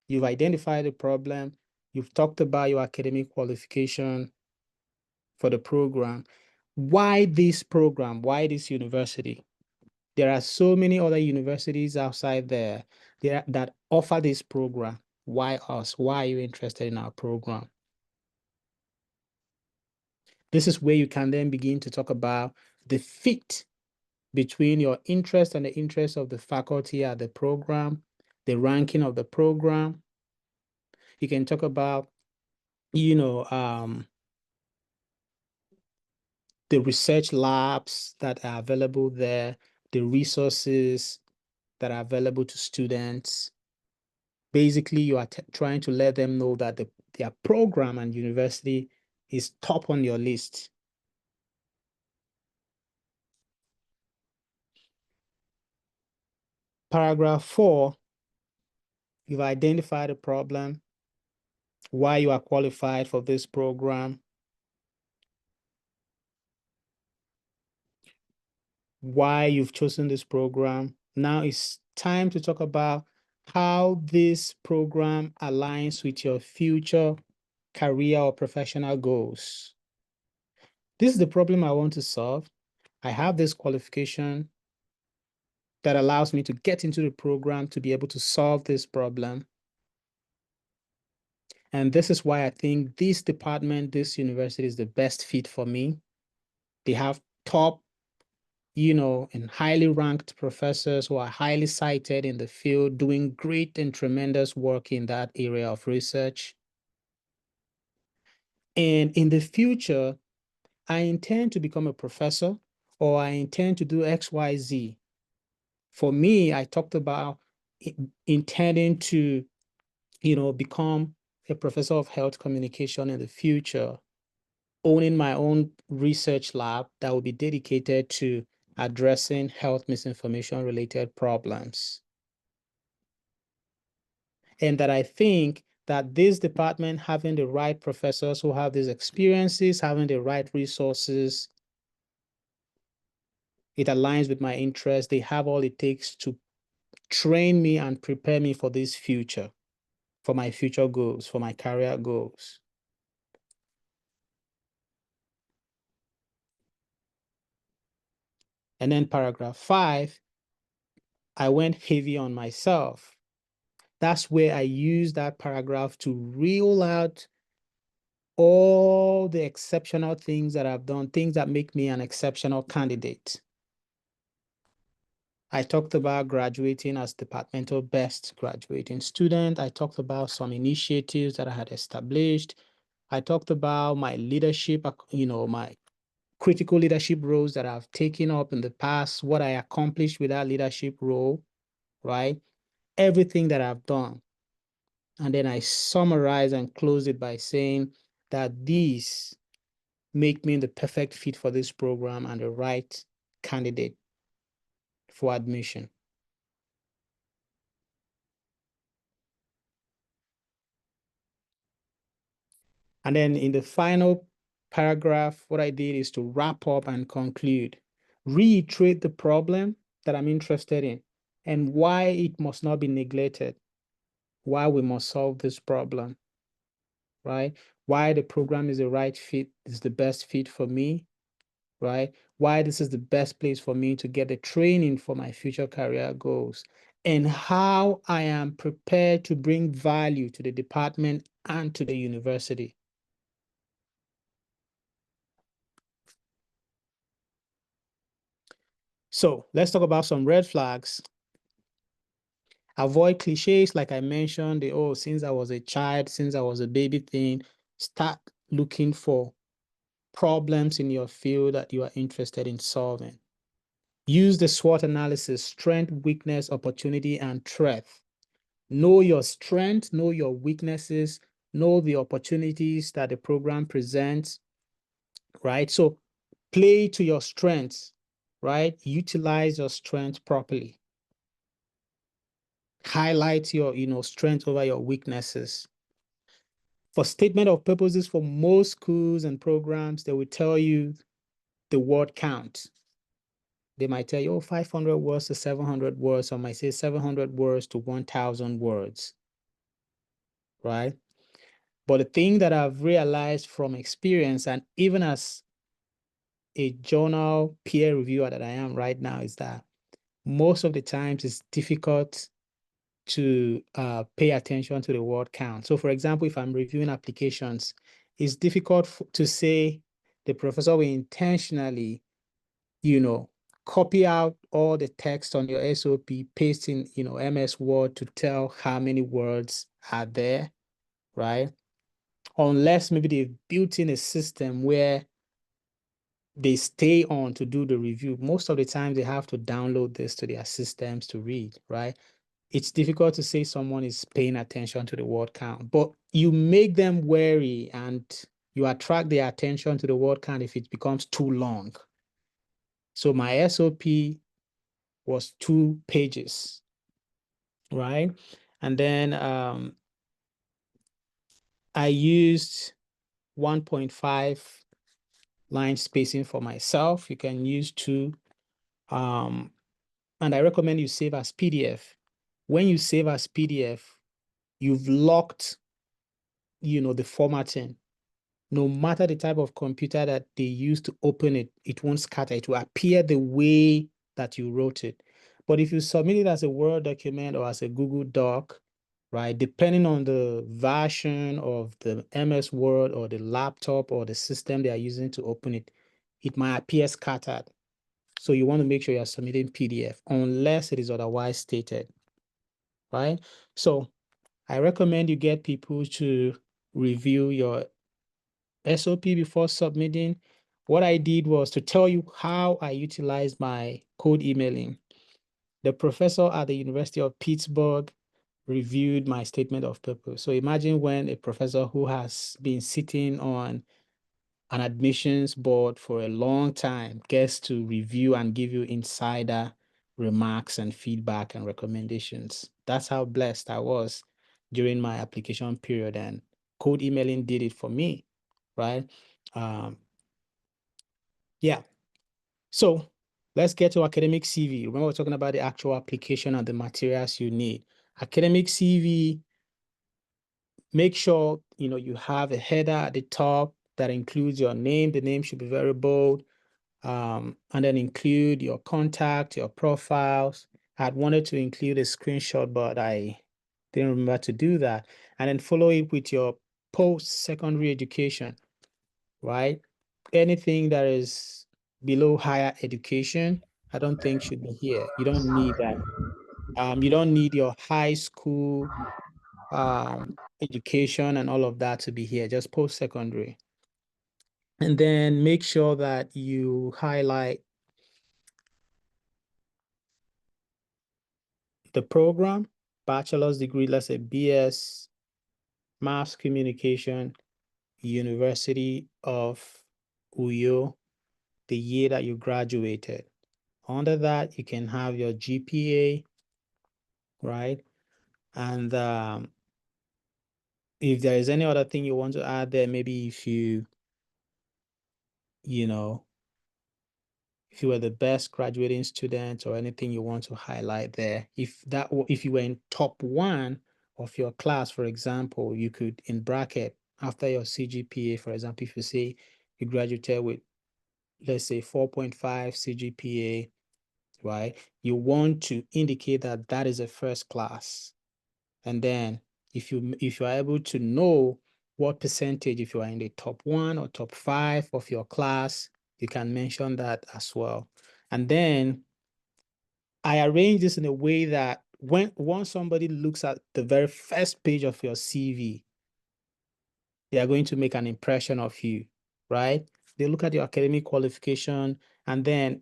[SPEAKER 1] you've identified the problem. You've talked about your academic qualification for the program. Why this program? Why this university? There are so many other universities outside there that offer this program. Why us? Why are you interested in our program? This is where you can then begin to talk about the fit between your interest and the interest of the faculty at the program, the ranking of the program. You can talk about, the research labs that are available there, the resources that are available to students. Basically, you are trying to let them know that their program and university is top on your list. Paragraph 4, you've identified a problem, why you are qualified for this program, why you've chosen this program. Now it's time to talk about how this program aligns with your future career or professional goals. This is the problem I want to solve. I have this qualification that allows me to get into the program to be able to solve this problem. And this is why I think this department, this university is the best fit for me. They have top, and highly ranked professors who are highly cited in the field, doing great and tremendous work in that area of research. And in the future, I intend to become a professor, or I intend to do XYZ. For me, I talked about intending to, become a professor of health communication in the future, owning my own research lab that will be dedicated to addressing health misinformation related problems. And that I think that this department, having the right professors who have these experiences, having the right resources, it aligns with my interests. They have all it takes to train me and prepare me for this future, for my future goals, for my career goals. And then paragraph 5, I went heavy on myself. That's where I use that paragraph to reel out all the exceptional things that I've done, things that make me an exceptional candidate. I talked about graduating as departmental best graduating student. I talked about some initiatives that I had established. I talked about my leadership, my critical leadership roles that I've taken up in the past, what I accomplished with that leadership role, right? Everything that I've done. And then I summarize and close it by saying that these make me the perfect fit for this program and the right candidate for admission. And then in the final paragraph, what I did is to wrap up and conclude, reiterate the problem that I'm interested in and why it must not be neglected, why we must solve this problem, right? Why the program is the right fit, is the best fit for me, right? Why this is the best place for me to get the training for my future career goals, and how I am prepared to bring value to the department and to the university. So let's talk about some red flags. Avoid cliches like I mentioned, since I was a child, since I was a baby thing. Start looking for problems in your field that you are interested in solving. Use the SWOT analysis: strength, weakness, opportunity, and threat. Know your strengths, know your weaknesses, know the opportunities that the program presents, right? So play to your strengths, right? Utilize your strength properly. Highlight your, strength over your weaknesses. For statement of purposes, for most schools and programs, they will tell you the word count. They might tell you, oh, 500 words to 700 words, or might say 700 words to 1,000 words, right? But the thing that I've realized from experience, and even as a journal peer reviewer that I am right now, is that most of the times it's difficult to pay attention to the word count. So for example, if I'm reviewing applications, it's difficult to say the professor will intentionally, copy out all the text on your SOP, paste in, MS Word to tell how many words are there, right? Unless maybe they've built in a system where they stay on to do the review. Most of the time they have to download this to their systems to read, right? It's difficult to say someone is paying attention to the word count, but you make them wary and you attract their attention to the word count if it becomes too long. So my SOP was 2 pages, right? And then I used 1.5 line spacing for myself. You can use 2. And I recommend you save as PDF. When you save as PDF, you've locked, the formatting. No matter the type of computer that they use to open it, it won't scatter. It will appear the way that you wrote it. But if you submit it as a Word document or as a Google Doc, right, depending on the version of the MS Word or the laptop or the system they are using to open it, it might appear scattered. So you want to make sure you're submitting PDF unless it is otherwise stated, right? So I recommend you get people to review your SOP before submitting. What I did was to tell you how I utilized my code emailing. The professor at the University of Pittsburgh reviewed my statement of purpose. So imagine when a professor who has been sitting on an admissions board for a long time gets to review and give you insider remarks and feedback and recommendations. That's how blessed I was during my application period, and code emailing did it for me, right? Yeah. So let's get to academic CV. Remember, we're talking about the actual application and the materials you need. Academic CV, make sure you have a header at the top that includes your name. The name should be very bold. And then include your contact, your profiles. I'd wanted to include a screenshot, but I didn't remember to do that. And then follow it with your post-secondary education, right? Anything that is below higher education, I don't think should be here. You don't need that. You don't need your high school education and all of that to be here, just post-secondary. And then make sure that you highlight the program, bachelor's degree, let's say BS, Mass Communication, University of Uyo, the year that you graduated. Under that, you can have your GPA, right? And if there is any other thing you want to add there, maybe if you were the best graduating student or anything you want to highlight there. If you were in top 1 of your class, for example, you could, in bracket, after your CGPA, for example, if you say you graduated with, let's say, 4.5 CGPA, right? You want to indicate that that is a first class. And then if you are able to know what percentage, if you are in the top 1 or top 5 of your class, you can mention that as well. And then I arrange this in a way that once somebody looks at the very first page of your CV, they are going to make an impression of you, right? they look at your academic qualification, and then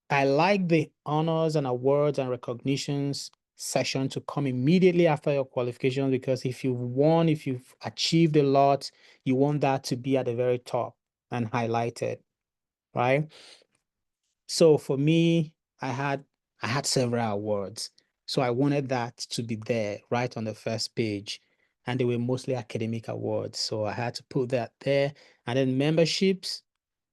[SPEAKER 1] I like the honors and awards and recognitions section to come immediately after your qualification, because if you've won, if you've achieved a lot, you want that to be at the very top and highlighted, right? So for me, I had several awards. So I wanted that to be there right on the first page. And they were mostly academic awards. So I had to put that there. And then memberships,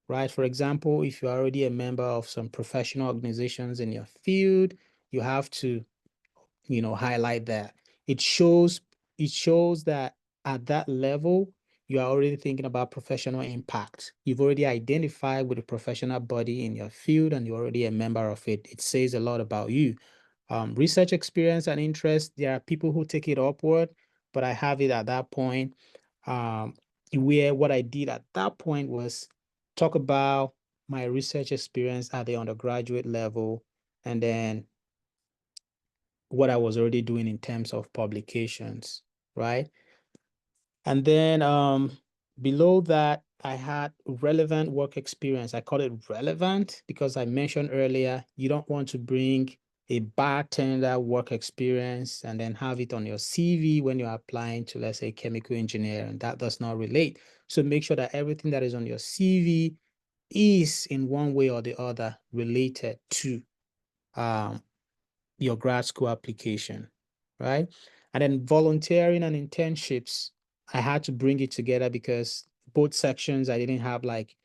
[SPEAKER 1] right? For example, if you're already a member of some professional organizations in your field, you have to, highlight that. It shows that at that level, you are already thinking about professional impact. You've already identified with a professional body in your field, and you're already a member of it. It says a lot about you. Research experience and interest, there are people who take it upward, but I have it at that point. Where what I did at that point was talk about my research experience at the undergraduate level, and then what I was already doing in terms of publications, right? And then below that, I had relevant work experience. I call it relevant because I mentioned earlier, you don't want to bring a bartender work experience and then have it on your CV when you're applying to, let's say, chemical engineer, and that does not relate. So make sure that everything that is on your CV is in one way or the other related to um, your grad school application, right? And then volunteering and internships, I had to bring it together because both sections I didn't have like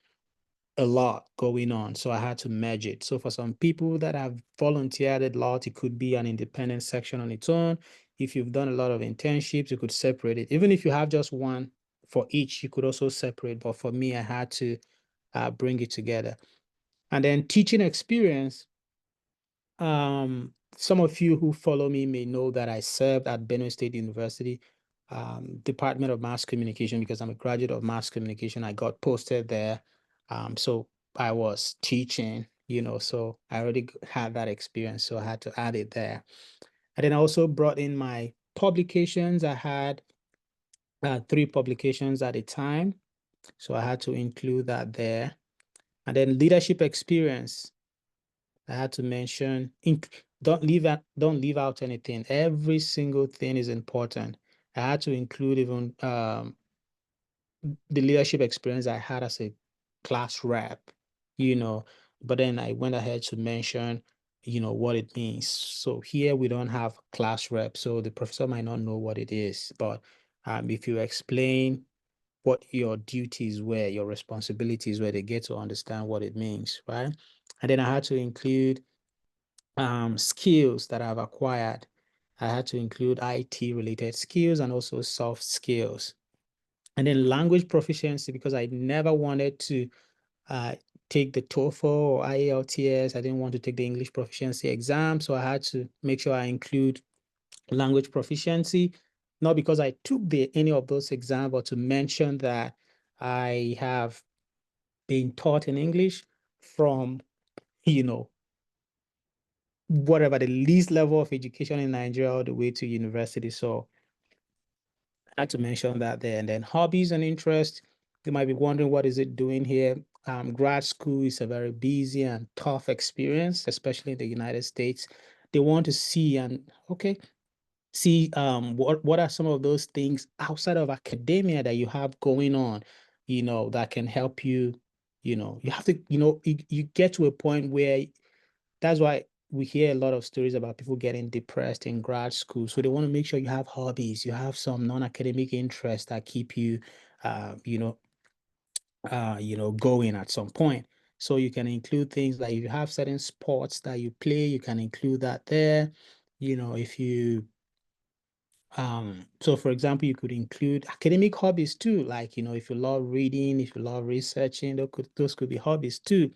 [SPEAKER 1] a lot going on. So I had to merge it. So for some people that have volunteered a lot, it could be an independent section on its own. If you've done a lot of internships, you could separate it. Even if you have just one for each, you could also separate. But for me, I had to bring it together. And then teaching experience, some of you who follow me may know that I served at Benue State University, Department of Mass Communication, because I'm a graduate of mass communication. I got posted there. So I was teaching, so I already had that experience. So I had to add it there. And then I also brought in my publications. I had 3 publications at a time. So I had to include that there. And then leadership experience. I had to mention, don't leave out anything. Every single thing is important. I had to include even the leadership experience I had as a class rep, you know, but then I went ahead to mention, what it means. So here we don't have class rep, so the professor might not know what it is, but if you explain what your duties were, your responsibilities were, they get to understand what it means, right? And then I had to include skills that I've acquired. I had to include IT related skills and also soft skills. And then language proficiency, because I never wanted to uh, take the TOEFL or IELTS. I didn't want to take the English proficiency exam. So I had to make sure I include language proficiency, not because I took any of those exams, but to mention that I have been taught in English from, you know, whatever the least level of education in Nigeria all the way to university. So I had to mention that there. And then hobbies and interests. You might be wondering, what is it doing here? Grad school is a very busy and tough experience, especially in the United States. They want to see and see what are some of those things outside of academia that you have going on, that can help you. You have to, you get to a point where that's why we hear a lot of stories about people getting depressed in grad school. So they want to make sure you have hobbies, you have some non-academic interests that keep you, uh, you know, going at some point. So you can include things like if you have certain sports that you play, you can include that there. If you so for example, you could include academic hobbies too, like, if you love reading, if you love researching, those could be hobbies too.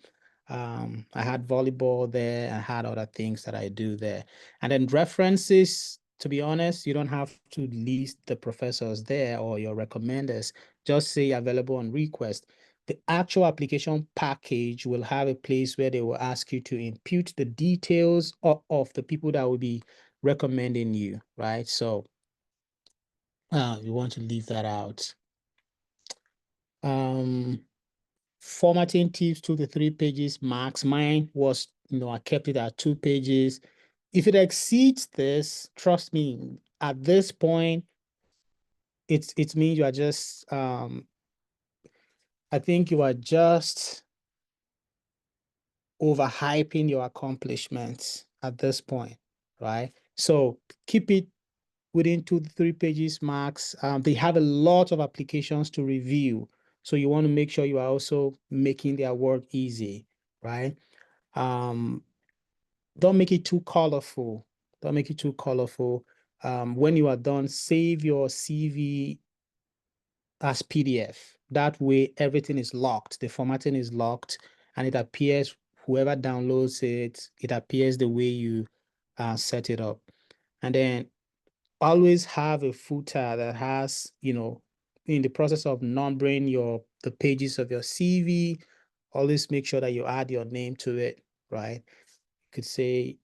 [SPEAKER 1] I had volleyball there, I had other things that I do there. And then references, to be honest, you don't have to list the professors there or your recommenders, just say available on request. The actual application package will have a place where they will ask you to input the details of the people that will be recommending you, right? So you want to leave that out. Um, Formatting tips, 2 to 3 pages max. Mine was, I kept it at 2 pages. If it exceeds this, trust me, at this point, it means you are just, I think you are just overhyping your accomplishments at this point, right? So keep it within 2 to 3 pages max. They have a lot of applications to review. So you want to make sure you are also making their work easy, right? Don't make it too colorful. Don't make it too colorful. When you are done, save your CV as PDF. That way, everything is locked. The formatting is locked, and it appears, whoever downloads it, it appears the way you set it up. And then always have a footer that has, in the process of numbering the pages of your CV, always make sure that you add your name to it, right? You could say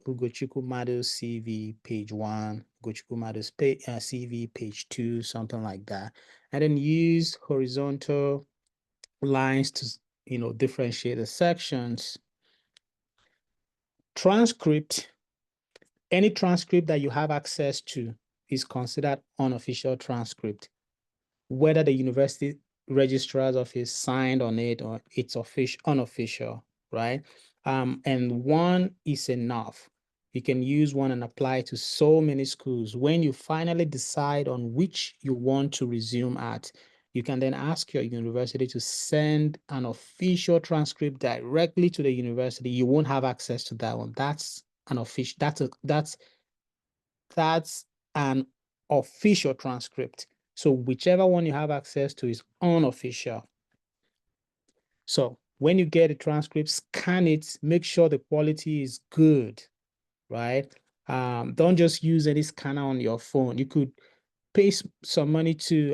[SPEAKER 1] Ugochukwu Madu CV page 1, Ugochukwu Madu's CV page 2, something like that. And then use horizontal lines to, differentiate the sections. Transcript, any transcript that you have access to is considered unofficial transcript, whether the university registrar's office signed on it or it's unofficial, right? And one is enough. You can use one and apply to so many schools. When you finally decide on which you want to resume at, you can then ask your university to send an official transcript directly to the university. You won't have access to that one. That's an official, that's an official transcript. So whichever one you have access to is unofficial. So when you get a transcript, scan it, make sure the quality is good, right? Don't just use any scanner on your phone. You could pay some money to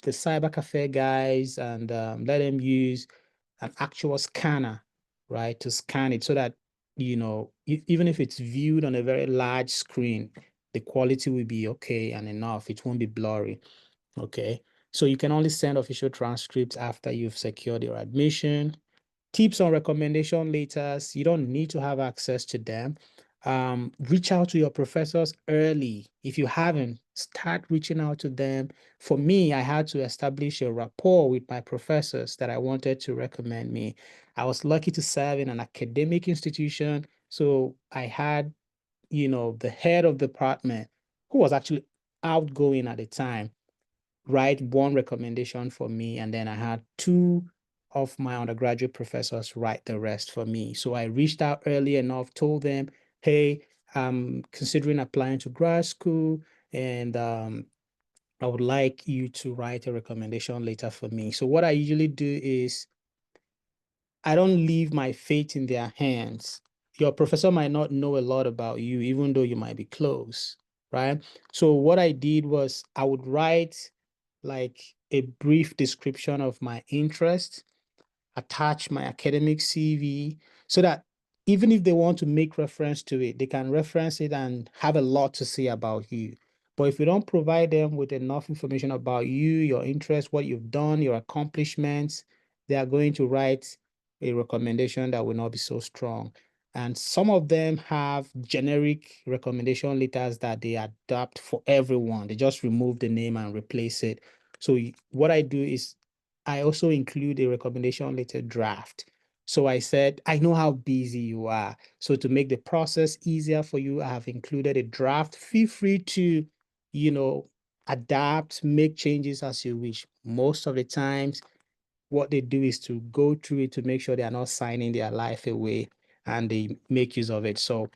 [SPEAKER 1] the cyber cafe guys and let them use an actual scanner, right, to scan it so that, even if it's viewed on a very large screen, the quality will be okay and enough. It won't be blurry. Okay. So you can only send official transcripts after you've secured your admission. Tips on recommendation letters, you don't need to have access to them. Reach out to your professors early. If you haven't, start reaching out to them. For me, I had to establish a rapport with my professors that I wanted to recommend me. I was lucky to serve in an academic institution. So I had, the head of the department, who was actually outgoing at the time, write one recommendation for me, and then I had two of my undergraduate professors write the rest for me. So I reached out early enough, told them, hey, I'm considering applying to grad school, and I would like you to write a recommendation letter for me. So what I usually do is I don't leave my fate in their hands. Your professor might not know a lot about you, even though you might be close, right? So what I did was I would write like a brief description of my interest, attach my academic CV so that even if they want to make reference to it, they can reference it and have a lot to say about you. But if you don't provide them with enough information about you, your interests, what you've done, your accomplishments, they are going to write a recommendation that will not be so strong. And some of them have generic recommendation letters that they adapt for everyone. They just remove the name and replace it. So what I do is I also include a recommendation letter draft. So I said, I know how busy you are. So to make the process easier for you, I have included a draft. Feel free to, adapt, make changes as you wish. Most of the times, what they do is to go through it to make sure they are not signing their life away, and they make use of it. So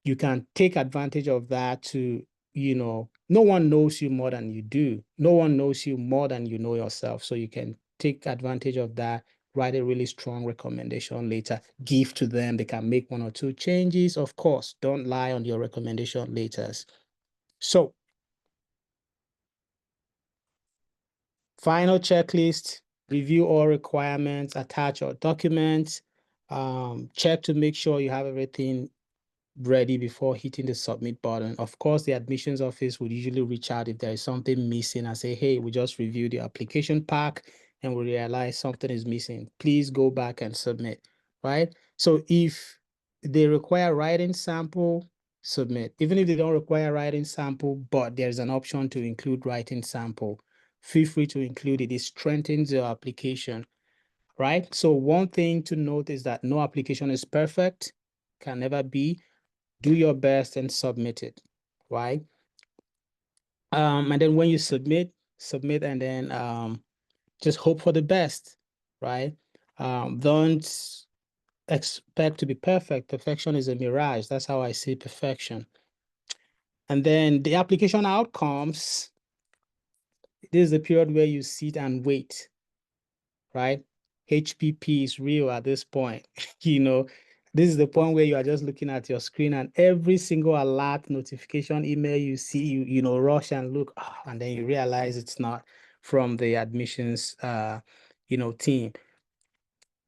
[SPEAKER 1] you can take advantage of that to, no one knows you more than you do. No one knows you more than you know yourself. So you can take advantage of that, write a really strong recommendation letter, give to them. They can make one or two changes. Of course, don't lie on your recommendation letters. So, final checklist, review all requirements, attach your documents, check to make sure you have everything ready before hitting the submit button. Of course, the admissions office would usually reach out if there is something missing and say, hey, we just reviewed the application pack. and we realize something is missing, please go back and submit, right? So if they require writing sample, submit. Even if they don't require writing sample, but there's an option to include writing sample, feel free to include it. It strengthens your application, right? So one thing to note is that no application is perfect, can never be. Do your best and submit it, right? And then when you submit, and then just hope for the best, right? Don't expect to be perfect. Perfection is a mirage. That's how I see perfection. And then the application outcomes, this is the period where you sit and wait, right? HPP is real at this point. This is the point where you are just looking at your screen and every single alert, notification, email you see, you rush and look, and then you realize it's not from the admissions, team,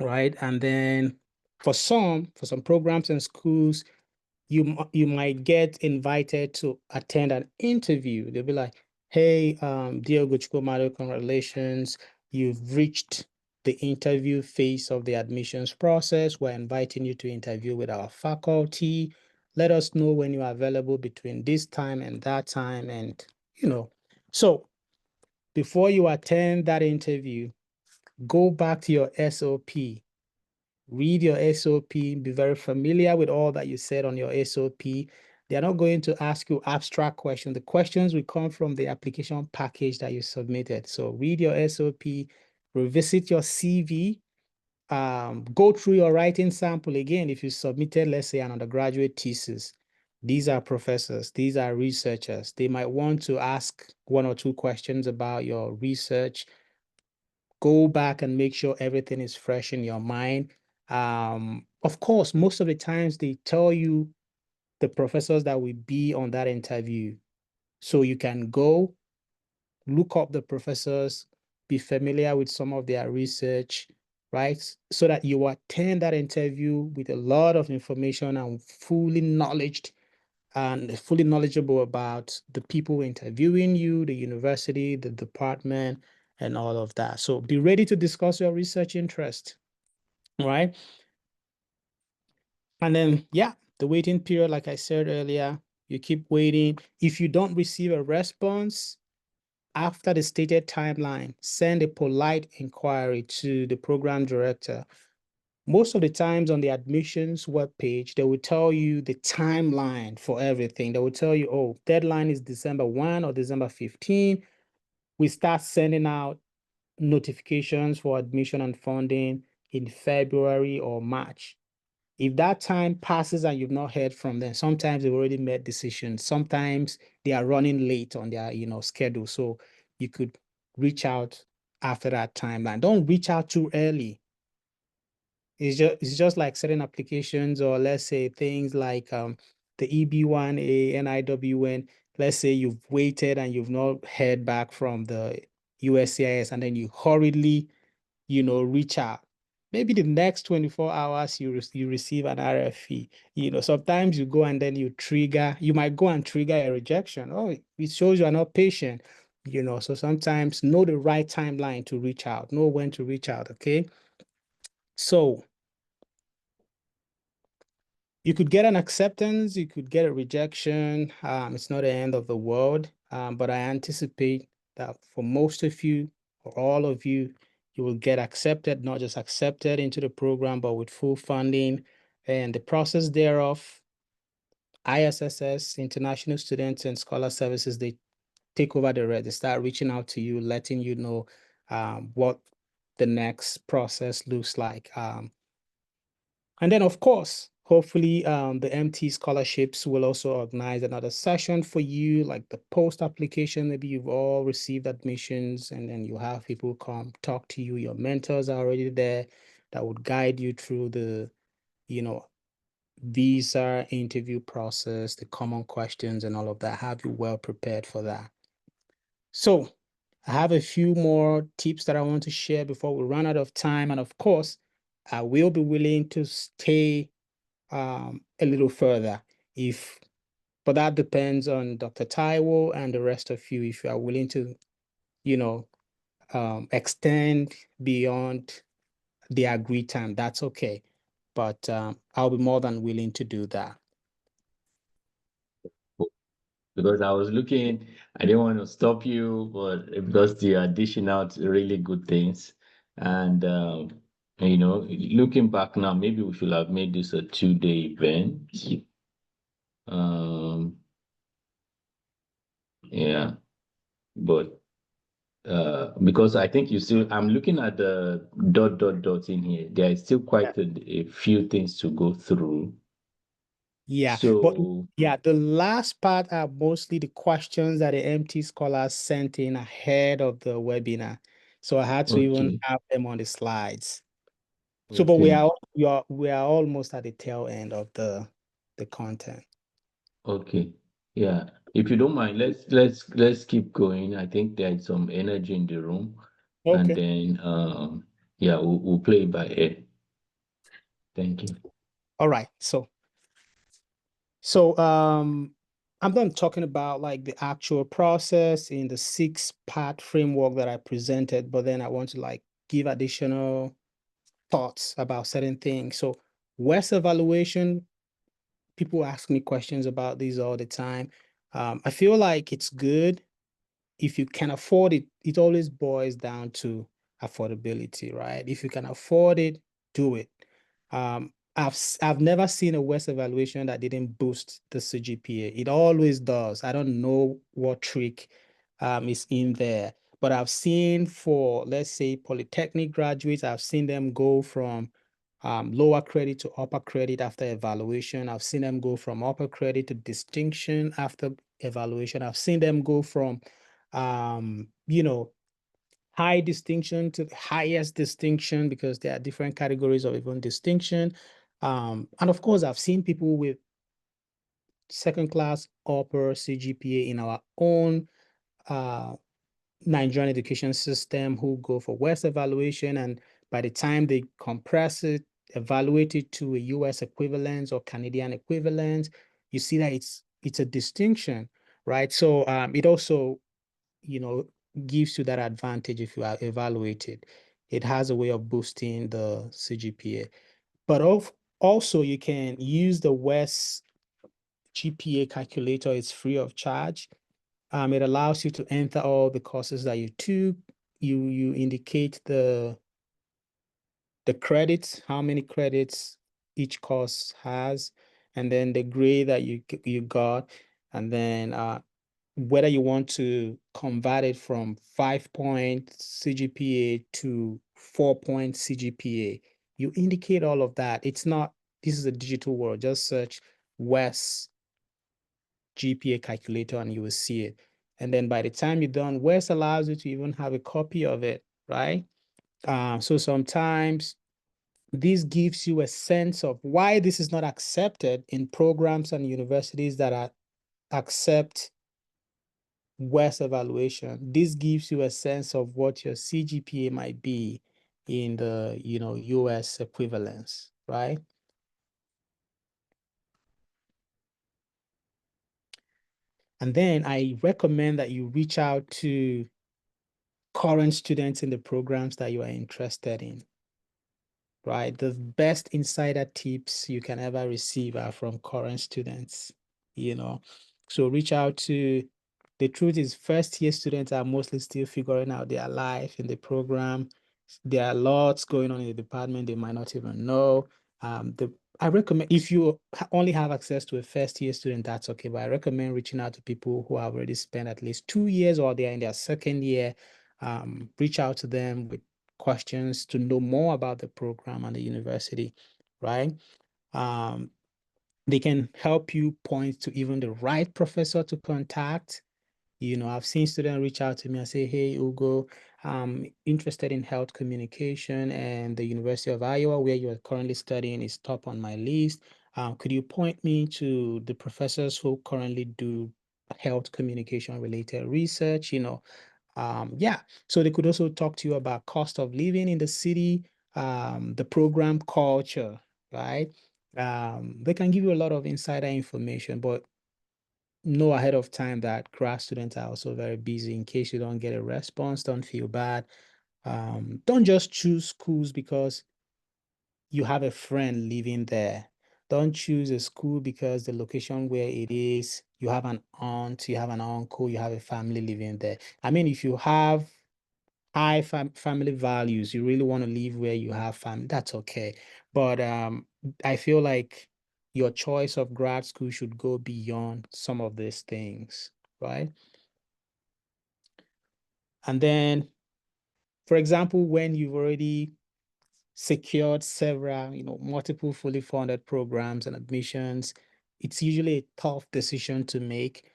[SPEAKER 1] right? And then for some programs and schools, you might get invited to attend an interview. They'll be like, hey, dear Ugochukwu Madu, congratulations. You've reached the interview phase of the admissions process. We're inviting you to interview with our faculty. Let us know when you are available between this time and that time. And, so before you attend that interview, go back to your SOP. Read your SOP, be very familiar with all that you said on your SOP. They're not going to ask you abstract questions. The questions will come from the application package that you submitted. So read your SOP, revisit your CV, go through your writing sample again. If you submitted, let's say, an undergraduate thesis, these are professors, these are researchers. They might want to ask one or two questions about your research. Go back and make sure everything is fresh in your mind. Of course, most of the times they tell you the professors that will be on that interview. So you can go look up the professors, be familiar with some of their research, right? So that you attend that interview with a lot of information and fully knowledgeable about the people interviewing you, the university, the department, and all of that. So be ready to discuss your research interest, right? And then, yeah, the waiting period, like I said earlier, you keep waiting. If you don't receive a response after the stated timeline, send a polite inquiry to the program director. Most of the times on the admissions webpage, they will tell you the timeline for everything. They will tell you, oh, deadline is December 1 or December 15. We start sending out notifications for admission and funding in February or March. If that time passes and you've not heard from them, sometimes they've already made decisions. Sometimes they are running late on their, schedule. So you could reach out after that timeline. Don't reach out too early. It's just like certain applications, or let's say things like the EB1A, NIWN. Let's say you've waited and you've not heard back from the USCIS, and then you hurriedly, reach out. Maybe the next 24 hours you receive an RFE. Sometimes you go and then you might go and trigger a rejection. Oh, it shows you are not patient. So sometimes know the right timeline to reach out, know when to reach out, okay? So you could get an acceptance, you could get a rejection. It's not the end of the world, but I anticipate that for most of you, or all of you, you will get accepted, not just accepted into the program, but with full funding. And the process thereof, ISSS, International Students and Scholar Services, they take over the rest. They start reaching out to you, letting you know what the next process looks like. And then, of course, hopefully the MT scholarships will also organize another session for you, like the post application. Maybe you've all received admissions and then you have people come talk to you. Your mentors are already there that would guide you through the, visa interview process, the common questions and all of that. Have you well prepared for that? So I have a few more tips that I want to share before we run out of time. And of course, I will be willing to stay a little further but that depends on Dr. Taiwo and the rest of you, if you are willing to, extend beyond the agreed time, that's okay. But I'll be more than willing to do that.
[SPEAKER 2] Because I was looking, I didn't want to stop you, but because you are dishing out really good things. And, looking back now, maybe we should have made this a 2-day event. Um, yeah, but because I think you still, I'm looking at the dot in here. There is still quite a few things to go through.
[SPEAKER 1] Yeah, but
[SPEAKER 2] So,
[SPEAKER 1] yeah, the last part are mostly the questions that the MT scholars sent in ahead of the webinar. So I had to even
[SPEAKER 2] okay,
[SPEAKER 1] have them on the slides. So, but
[SPEAKER 2] okay.
[SPEAKER 1] we are almost at the tail end of the content.
[SPEAKER 2] Okay. Yeah. If you don't mind, let's keep going. I think there's some energy in the room. And
[SPEAKER 1] Okay.
[SPEAKER 2] then yeah, we'll play it by ear. Thank you.
[SPEAKER 1] All right. So I'm done talking about like the actual process in the 6-part framework that I presented, but then I want to like give additional thoughts about certain things. So West evaluation, people ask me questions about these all the time. I feel like it's good if you can afford it. It always boils down to affordability, right? If you can afford it, do it. I've never seen a West evaluation that didn't boost the CGPA. It always does. I don't know what trick is in there, but I've seen for, let's say, polytechnic graduates, I've seen them go from lower credit to upper credit after evaluation. I've seen them go from upper credit to distinction after evaluation. I've seen them go from you know, high distinction to the highest distinction, because there are different categories of even distinction. And of course, I've seen people with second class upper CGPA in our own uh, Nigerian education system who go for West evaluation, and by the time they compress it, evaluate it to a US equivalent or Canadian equivalent, you see that it's a distinction, right? So it also, you know, gives you that advantage if you are evaluated. It has a way of boosting the CGPA. But also you can use the West GPA calculator. It's free of charge. It allows you to enter all the courses that you took. You indicate the credits, how many credits each course has, and then the grade that you got, and then whether you want to convert it from 5-point CGPA to 4-point CGPA. You indicate all of that. It's not, this is a digital world. Just search West GPA calculator and you will see it. And then by the time you're done, West allows you to even have a copy of it, right? So sometimes this gives you a sense of why this is not accepted in programs and universities that are accept West evaluation. This gives you a sense of what your CGPA might be in the, US equivalence, right? And then I recommend that you reach out to current students in the programs that you are interested in, right? The best insider tips you can ever receive are from current students, you know. So reach out to, the truth is first year students are mostly still figuring out their life in the program. There are lots going on in the department they might not even know. I recommend, if you only have access to a first year student, that's okay. But I recommend reaching out to people who have already spent at least 2 years or they're in their second year. Reach out to them with questions to know more about the program and the university, right? Um, they can help you point to even the right professor to contact. I've seen students reach out to me and say, hey, Ugo, I'm interested in health communication, and the University of Iowa, where you are currently studying, is top on my list. Could you point me to the professors who currently do health communication related research? Yeah. So they could also talk to you about cost of living in the city, the program culture, right? They can give you a lot of insider information, but know ahead of time that grad students are also very busy. In case you don't get a response, don't feel bad. Don't just choose schools because you have a friend living there. Don't choose a school because the location where it is, you have an aunt, you have an uncle, you have a family living there. I mean, if you have high family values, you really want to live where you have family, that's okay. But I feel like your choice of grad school should go beyond some of these things, right? And then, for example, when you've already secured several, multiple fully funded programs and admissions, it's usually a tough decision to make.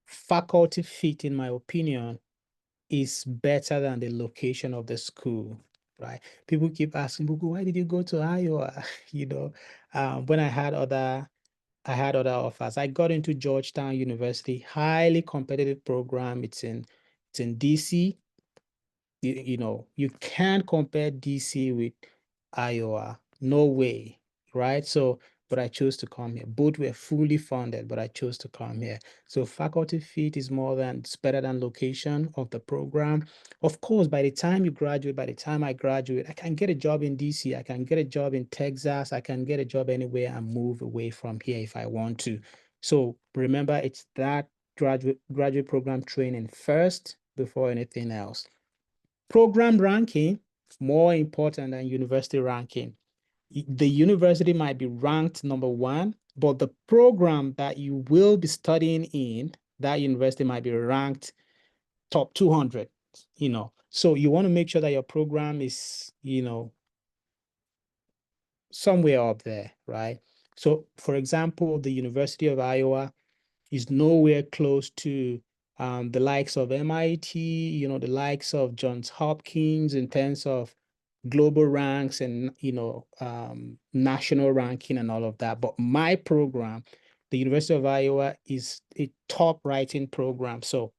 [SPEAKER 1] Faculty fit, in my opinion, is better than the location of the school, right? People keep asking, why did you go to Iowa? When I had other offers. I got into Georgetown University, highly competitive program. It's in DC. You can't compare DC with Iowa. No way, right? So, but I chose to come here. Both were fully funded, but I chose to come here. So faculty fit is it's better than location of the program. Of course, by the time you graduate, by the time I graduate, I can get a job in DC. I can get a job in Texas. I can get a job anywhere and move away from here if I want to. So remember, it's that graduate program training first before anything else. Program ranking, more important than university ranking. The university might be ranked number one, but the program that you will be studying in that university might be ranked top 200, So you want to make sure that your program is, somewhere up there, right? So for example, the University of Iowa is nowhere close to the likes of MIT, the likes of Johns Hopkins in terms of global ranks and national ranking and all of that. But my program, the University of Iowa, is a top writing program. So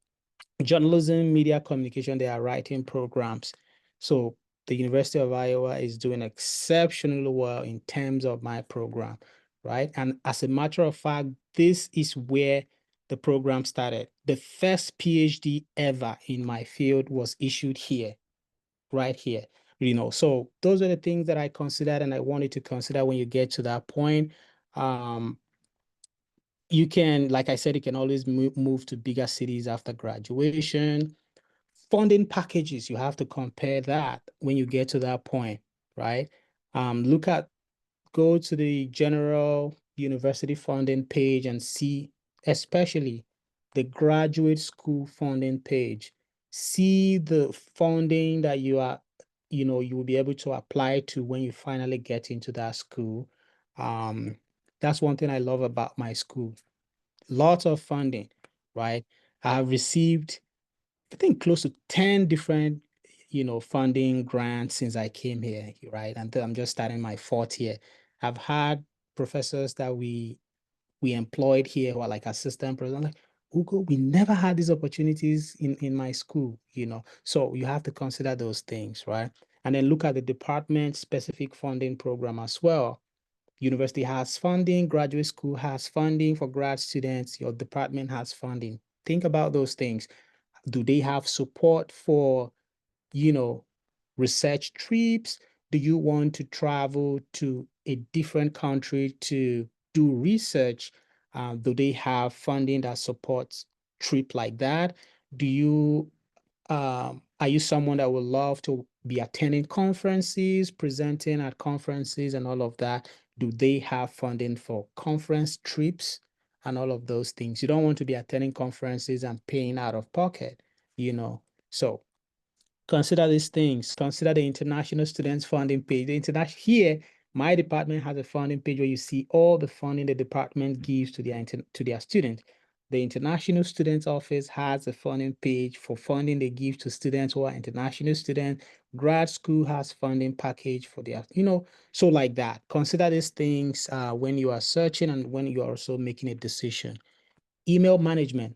[SPEAKER 1] journalism, media communication, they are writing programs. So the University of Iowa is doing exceptionally well in terms of my program, right? And as a matter of fact, this is where the program started. The first PhD ever in my field was issued here, right here. So those are the things that I considered and I wanted to consider when you get to that point. You can, like I said, you can always move to bigger cities after graduation. Funding packages, you have to compare that when you get to that point, right? Go to the general university funding page and see, especially the graduate school funding page. See the funding that you will be able to apply to when you finally get into that school. That's one thing I love about my school. Lots of funding, right? I have received, I think, close to 10 different, funding grants since I came here, right? And I'm just starting my fourth year. I've had professors that we employed here who are like assistant professors. I'm like, Ugo, we never had these opportunities in my school, So you have to consider those things, right? And then look at the department specific funding program as well. University has funding, graduate school has funding for grad students, your department has funding. Think about those things. Do they have support for, research trips? Do you want to travel to a different country to do research? Do they have funding that supports trip like that? Are you someone that would love to be attending conferences, presenting at conferences and all of that? Do they have funding for conference trips and all of those things? You don't want to be attending conferences and paying out of pocket, So consider these things. Consider the international students funding page. The international here, my department has a funding page where you see all the funding the department gives to their students. The international students office has a funding page for funding they give to students who are international students. Grad school has funding package for their, so like that. Consider these things when you are searching and when you are also making a decision. Email management.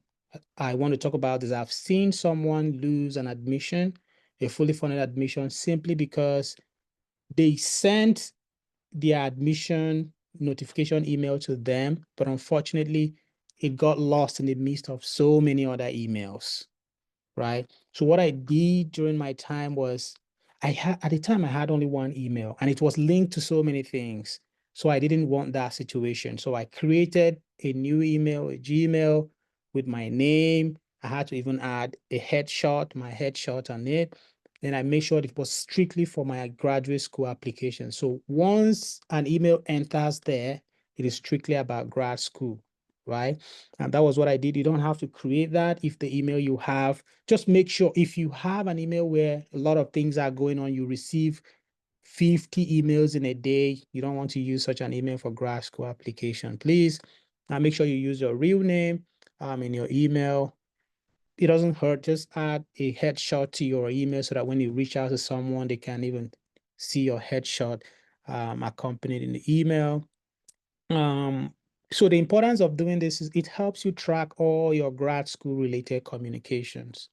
[SPEAKER 1] I want to talk about this. I've seen someone lose an admission, a fully funded admission, simply because they sent their admission notification email to them, but unfortunately, it got lost in the midst of so many other emails, right? So what I did during my time was at the time I had only one email and it was linked to so many things. So I didn't want that situation. So I created a new email, a Gmail with my name. I had to even add a headshot, my headshot on it. Then I made sure it was strictly for my graduate school application. So once an email enters there, it is strictly about grad school, right? And that was what I did. You don't have to create that. If the email you have, just make sure if you have an email where a lot of things are going on, you receive 50 emails in a day, you don't want to use such an email for grad school application. Please make sure you use your real name in your email. It doesn't hurt. Just add a headshot to your email so that when you reach out to someone, they can even see your headshot accompanied in the email. So the importance of doing this is it helps you track all your grad school related communications.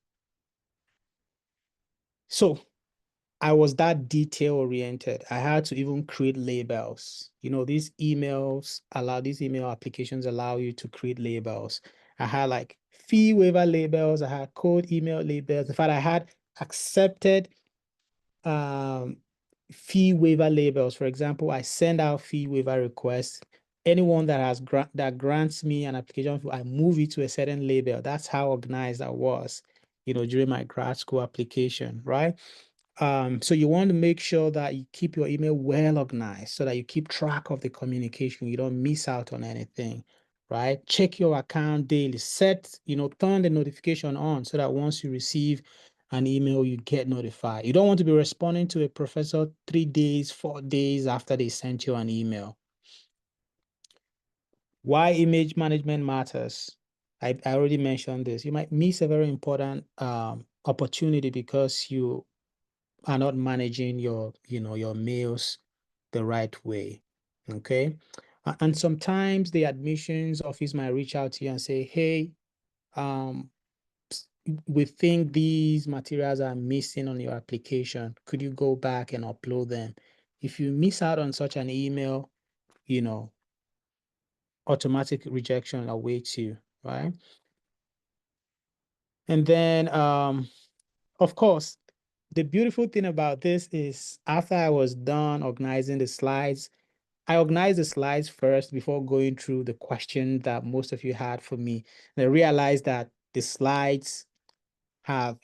[SPEAKER 1] So I was that detail oriented. I had to even create labels. These email applications allow you to create labels. I had like fee waiver labels. I had code email labels. In fact, I had accepted um, fee waiver labels. For example, I send out fee waiver requests. Anyone that grants me an application, I move it to a certain label. That's how organized I was, during my grad school application, right? So you want to make sure that you keep your email well organized so that you keep track of the communication. You don't miss out on anything, right? Check your account daily. Turn the notification on so that once you receive an email, you get notified. You don't want to be responding to a professor 3 days, 4 days after they sent you an email. Why image management matters. I already mentioned this. You might miss a very important opportunity because you are not managing your mails the right way. Okay. And sometimes the admissions office might reach out to you and say, hey, we think these materials are missing on your application. Could you go back and upload them? If you miss out on such an email, automatic rejection awaits you, right? And then, of course, the beautiful thing about this is after I was done organizing the slides, I organized the slides first before going through the question that most of you had for me. And I realized that the slides have,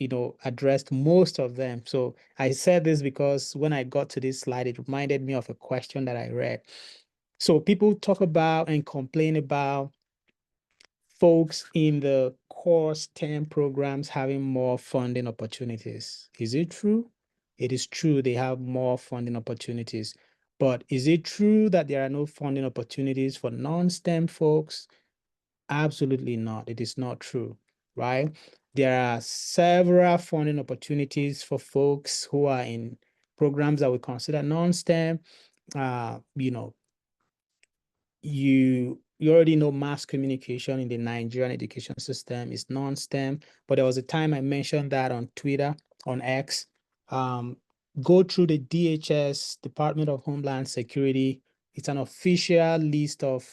[SPEAKER 1] addressed most of them. So I said this because when I got to this slide, it reminded me of a question that I read. So people talk about and complain about folks in the core STEM programs having more funding opportunities. Is it true? It is true they have more funding opportunities. But is it true that there are no funding opportunities for non-STEM folks? Absolutely not. It is not true, right? There are several funding opportunities for folks who are in programs that we consider non-STEM. You already know mass communication in the Nigerian education system is non-STEM, but there was a time I mentioned that on Twitter, on X. Go through the DHS, Department of Homeland Security. It's an official list of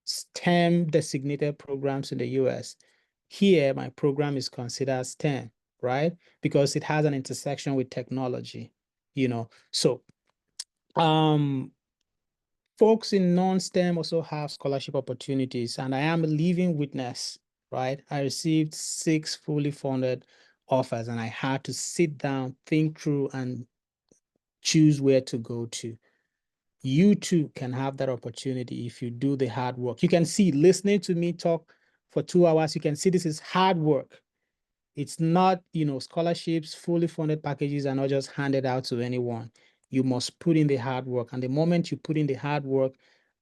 [SPEAKER 1] STEM designated programs in the US. Here, my program is considered STEM, right? Because it has an intersection with technology, So, folks in non-STEM also have scholarship opportunities, and I am a living witness, right? I received 6 fully funded offers, and I had to sit down, think through, and choose where to go to. You too can have that opportunity if you do the hard work. You can see, listening to me talk for 2 hours, you can see this is hard work. It's not, scholarships, fully funded packages are not just handed out to anyone. You must put in the hard work. And the moment you put in the hard work,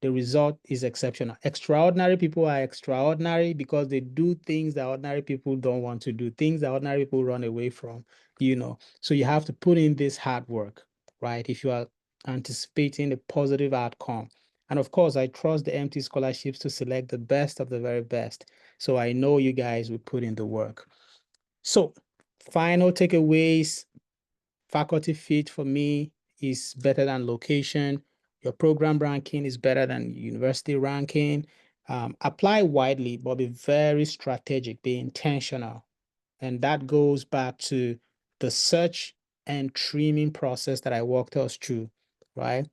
[SPEAKER 1] the result is exceptional. Extraordinary people are extraordinary because they do things that ordinary people don't want to do, things that ordinary people run away from, So you have to put in this hard work, right? If you are anticipating a positive outcome. And of course, I trust the MT scholarships to select the best of the very best. So I know you guys will put in the work. So, final takeaways, faculty fit for me is better than location. Your program ranking is better than university ranking. Apply widely, but be very strategic, be intentional. And that goes back to the search and trimming process that I walked us through, right?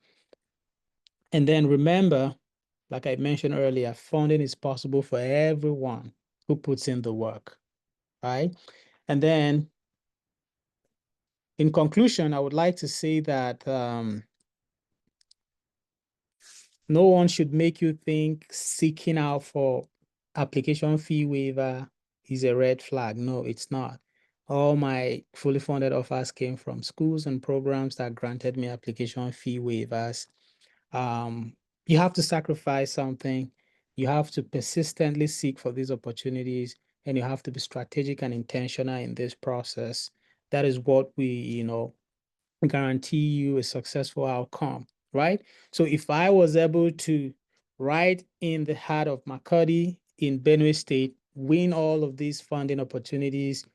[SPEAKER 1] And then remember, like I mentioned earlier, funding is possible for everyone who puts in the work, right? And then in conclusion, I would like to say that no one should make you think seeking out for application fee waiver is a red flag. No, it's not. All my fully funded offers came from schools and programs that granted me application fee waivers. You have to sacrifice something. You have to persistently seek for these opportunities, and you have to be strategic and intentional in this process. That is what we, guarantee you a successful outcome, right? So if I was able to, right in the heart of Makati in Benue State, win all of these funding opportunities,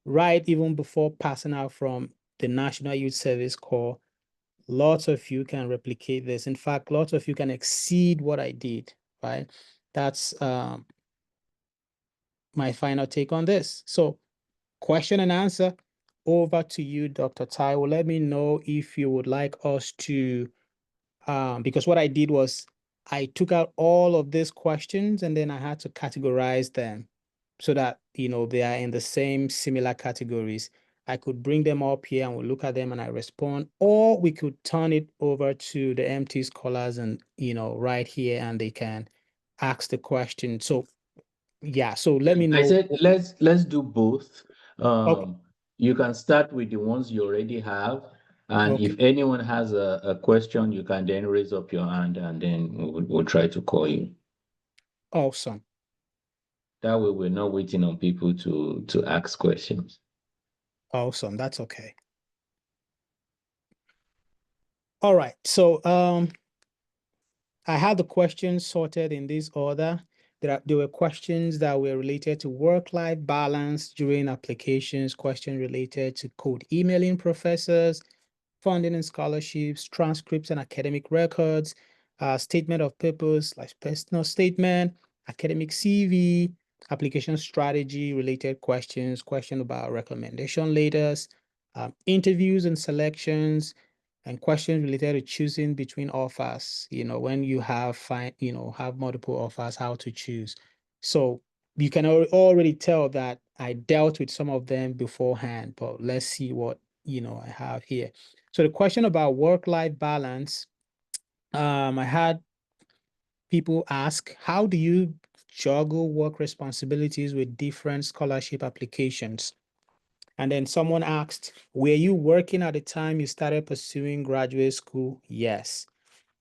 [SPEAKER 1] right even before passing out from the National Youth Service Corps, lots of you can replicate this. In fact, lots of you can exceed what I did, right? That's my final take on this. So question and answer, over to you, Dr. Taiwo. Let me know if you would like us to, because what I did was I took out all of these questions and then I had to categorize them so that, they are in the same similar categories. I could bring them up here and we'll look at them and I respond, or we could turn it over to the MT scholars and, right here and they can ask the question. So yeah, so let me
[SPEAKER 2] I
[SPEAKER 1] know.
[SPEAKER 2] said let's do both.
[SPEAKER 1] Okay,
[SPEAKER 2] You can start with the ones you already have, and
[SPEAKER 1] okay,
[SPEAKER 2] if anyone has a question, you can then raise up your hand, and then we'll try to call you.
[SPEAKER 1] awesome.
[SPEAKER 2] That way, we're not waiting on people to ask questions.
[SPEAKER 1] Awesome. That's okay. All right. So I had the questions sorted in this order. There were questions that were related to work-life balance during applications, questions related to code emailing professors, funding and scholarships, transcripts and academic records, statement of purpose, like personal statement, academic CV, application strategy related questions, question about recommendation letters, interviews and selections, and questions related to choosing between offers, when you have multiple offers, how to choose. So you can already tell that I dealt with some of them beforehand, but let's see what, I have here. So the question about work-life balance, I had people ask, how do you juggle work responsibilities with different scholarship applications? And then someone asked, were you working at the time you started pursuing graduate school? Yes.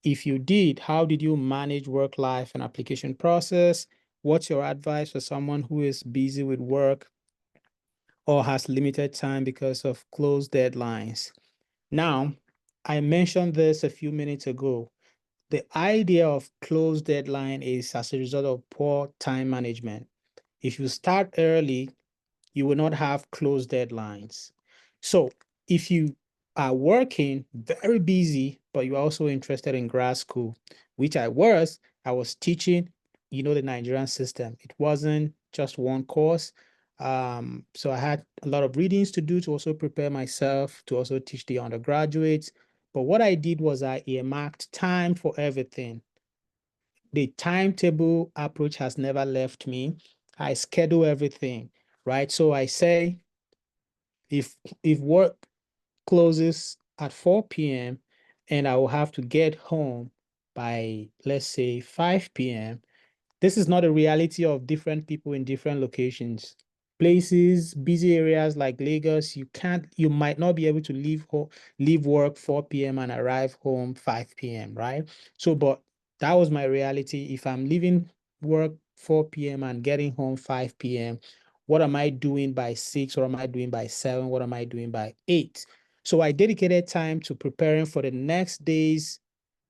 [SPEAKER 1] If you did, how did you manage work life and application process? What's your advice for someone who is busy with work or has limited time because of closed deadlines? Now, I mentioned this a few minutes ago. The idea of closed deadline is as a result of poor time management. If you start early, you will not have closed deadlines. So if you are working very busy, but you're also interested in grad school, which I was teaching, the Nigerian system. It wasn't just one course. So I had a lot of readings to do to also prepare myself to also teach the undergraduates. But what I did was I earmarked time for everything. The timetable approach has never left me. I schedule everything, right? So I say if work closes at 4 p.m. and I will have to get home by, let's say, 5 p.m., this is not a reality of different people in different locations. Places, busy areas like Lagos, you might not be able to leave work 4 p.m. and arrive home 5 p.m., right? So, but that was my reality. If I'm leaving work 4 p.m. and getting home 5 p.m., what am I doing by 6? What am I doing by 7? What am I doing by 8? So I dedicated time to preparing for the next day's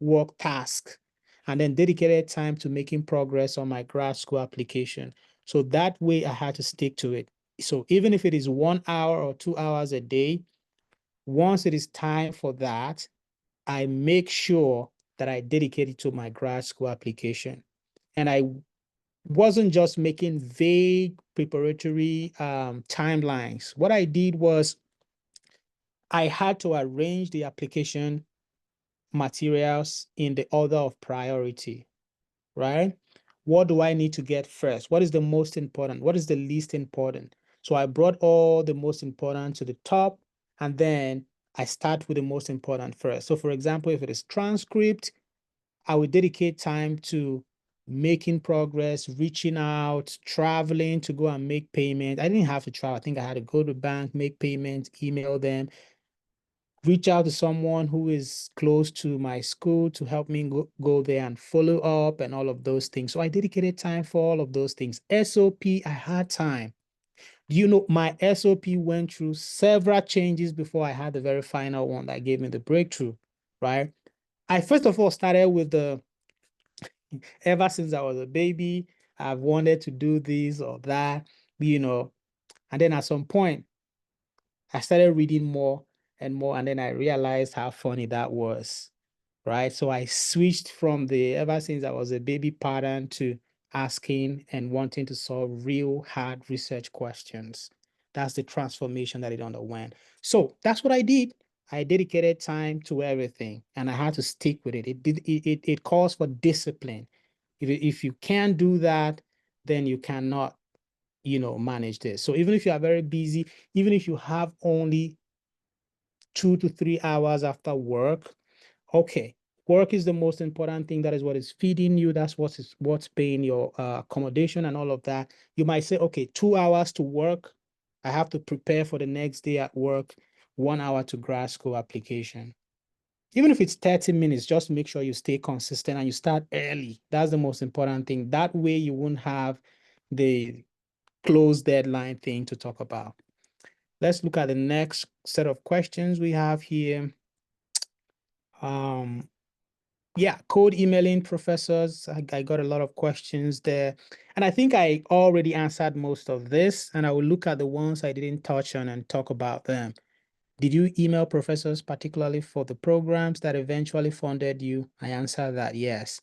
[SPEAKER 1] work task and then dedicated time to making progress on my grad school application. So that way I had to stick to it. So even if it is 1 hour or 2 hours a day, once it is time for that, I make sure that I dedicate it to my grad school application. And I wasn't just making vague preparatory timelines. What I did was I had to arrange the application materials in the order of priority, right? What do I need to get first? What is the most important? What is the least important? So I brought all the most important to the top, and then I start with the most important first. So for example, if it is transcript, I would dedicate time to making progress, reaching out, traveling to go and make payment. I didn't have to travel. I think I had to go to the bank, make payments, email them, reach out to someone who is close to my school to help me go there and follow up and all of those things. So I dedicated time for all of those things. SOP, I had time. You know, my SOP went through several changes before I had the very final one that gave me the breakthrough, right? I first of all started with ever since I was a baby, I've wanted to do this or that, you know, and then at some point, I started reading more and more, and then I realized how funny that was, right? So I switched from the ever since I was a baby pattern to asking and wanting to solve real hard research questions. That's the transformation that it underwent. So that's what I did. I dedicated time to everything, and I had to stick with it. It calls for discipline. If you can't do that, then you cannot, manage this. So even if you are very busy, even if you have only 2 to 3 hours after work, okay, work is the most important thing. That is what is feeding you. That's what's paying your accommodation and all of that. You might say, okay, 2 hours to work. I have to prepare for the next day at work. 1 hour to grad school application. Even if it's 30 minutes, just make sure you stay consistent and you start early. That's the most important thing. That way you won't have the close deadline thing to talk about. Let's look at the next set of questions we have here. Yeah, cold emailing professors. I got a lot of questions there. And I think I already answered most of this, and I will look at the ones I didn't touch on and talk about them. Did you email professors particularly for the programs that eventually funded you? I answered that yes,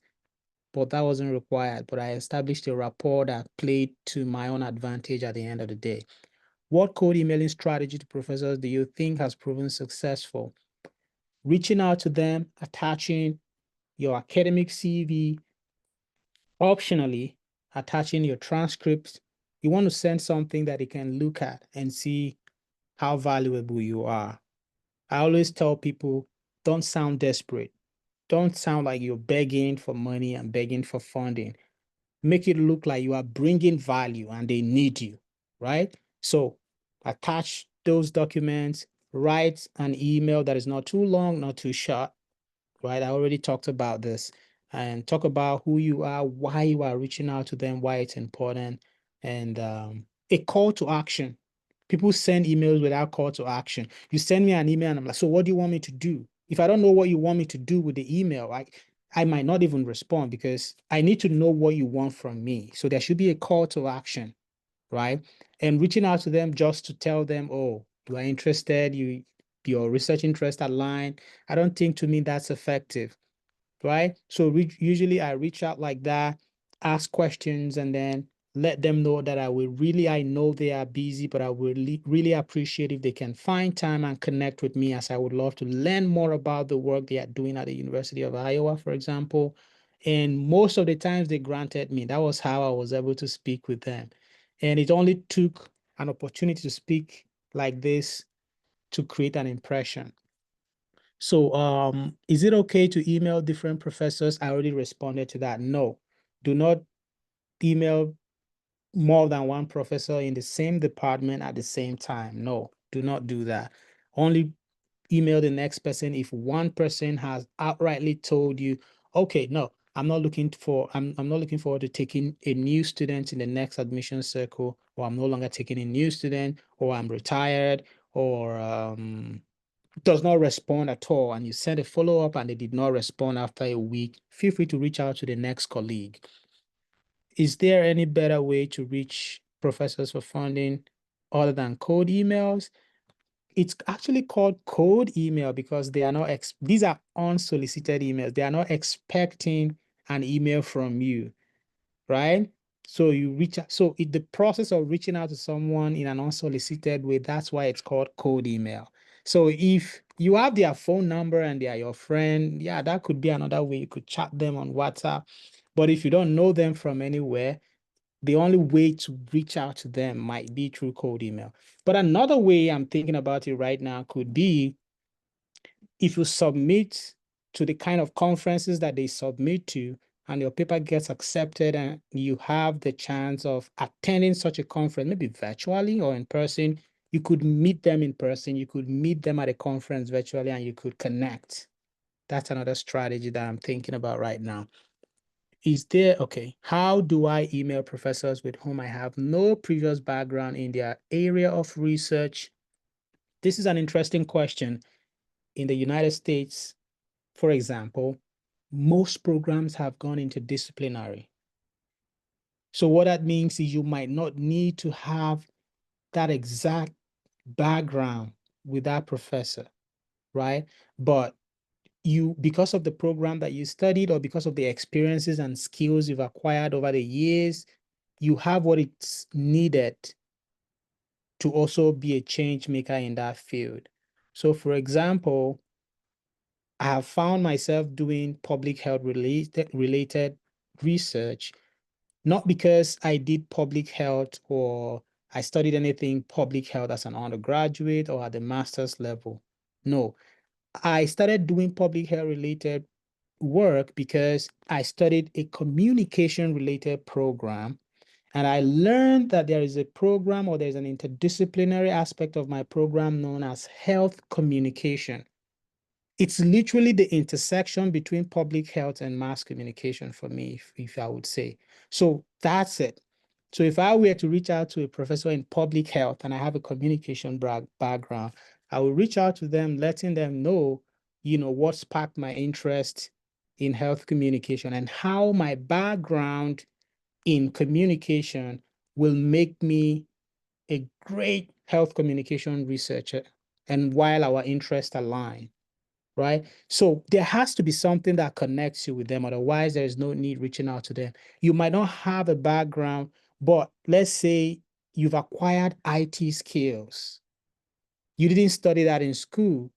[SPEAKER 1] but that wasn't required. But I established a rapport that played to my own advantage at the end of the day. What cold emailing strategy to professors do you think has proven successful? Reaching out to them, attaching your academic CV, optionally attaching your transcripts. You want to send something that they can look at and see how valuable you are. I always tell people, don't sound desperate. Don't sound like you're begging for money and begging for funding. Make it look like you are bringing value and they need you, right? So attach those documents, write an email that is not too long, not too short, right? I already talked about this, and talk about who you are, why you are reaching out to them, why it's important, and a call to action. People send emails without call to action. You send me an email and I'm like, so what do you want me to do? If I don't know what you want me to do with the email, I might not even respond because I need to know what you want from me. So there should be a call to action, right? And reaching out to them just to tell them, oh, you are interested, your research interest align. I don't think, to me, that's effective, right? So usually I reach out like that, ask questions, and then let them know that I know they are busy, but I would really appreciate if they can find time and connect with me, as I would love to learn more about the work they are doing at the University of Iowa, for example. And most of the times they granted me. That was how I was able to speak with them. And it only took an opportunity to speak like this to create an impression. So, is it okay to email different professors? I already responded to that. No, do not email more than one professor in the same department at the same time. No, do not do that. Only email the next person if one person has outrightly told you, okay, no, I'm not looking forward to taking a new student in the next admission circle, or I'm no longer taking a new student, or I'm retired, or does not respond at all, and you send a follow-up and they did not respond after a week, feel free to reach out to the next colleague. Is there any better way to reach professors for funding other than cold emails? It's actually called cold email because they are not these are unsolicited emails. They are not expecting an email from you, right? So you reach out. So the process of reaching out to someone in an unsolicited way, that's why it's called cold email. So if you have their phone number and they are your friend, yeah, that could be another way you could chat them on WhatsApp. But if you don't know them from anywhere, the only way to reach out to them might be through cold email. But another way I'm thinking about it right now could be if you submit to the kind of conferences that they submit to, and your paper gets accepted and you have the chance of attending such a conference, maybe virtually or in person, you could meet them in person, you could meet them at a conference virtually, and you could connect. That's another strategy that I'm thinking about right now. Okay, how do I email professors with whom I have no previous background in their area of research? This is an interesting question. In the United States, for example, most programs have gone interdisciplinary. So what that means is you might not need to have that exact background with that professor, right? But because of the program that you studied or because of the experiences and skills you've acquired over the years, you have what it's needed to also be a change maker in that field. So for example, I have found myself doing public health related research, not because I did public health or I studied anything public health as an undergraduate or at the master's level. No, I started doing public health related work because I studied a communication related program, and I learned that there is a program or there's an interdisciplinary aspect of my program known as health communication. It's literally the intersection between public health and mass communication for me, if I would say. So that's it. So if I were to reach out to a professor in public health and I have a communication background, I will reach out to them, letting them know, what sparked my interest in health communication and how my background in communication will make me a great health communication researcher, and while our interests align, right? So there has to be something that connects you with them. Otherwise, there is no need reaching out to them. You might not have a background, but let's say you've acquired IT skills. You didn't study that in school,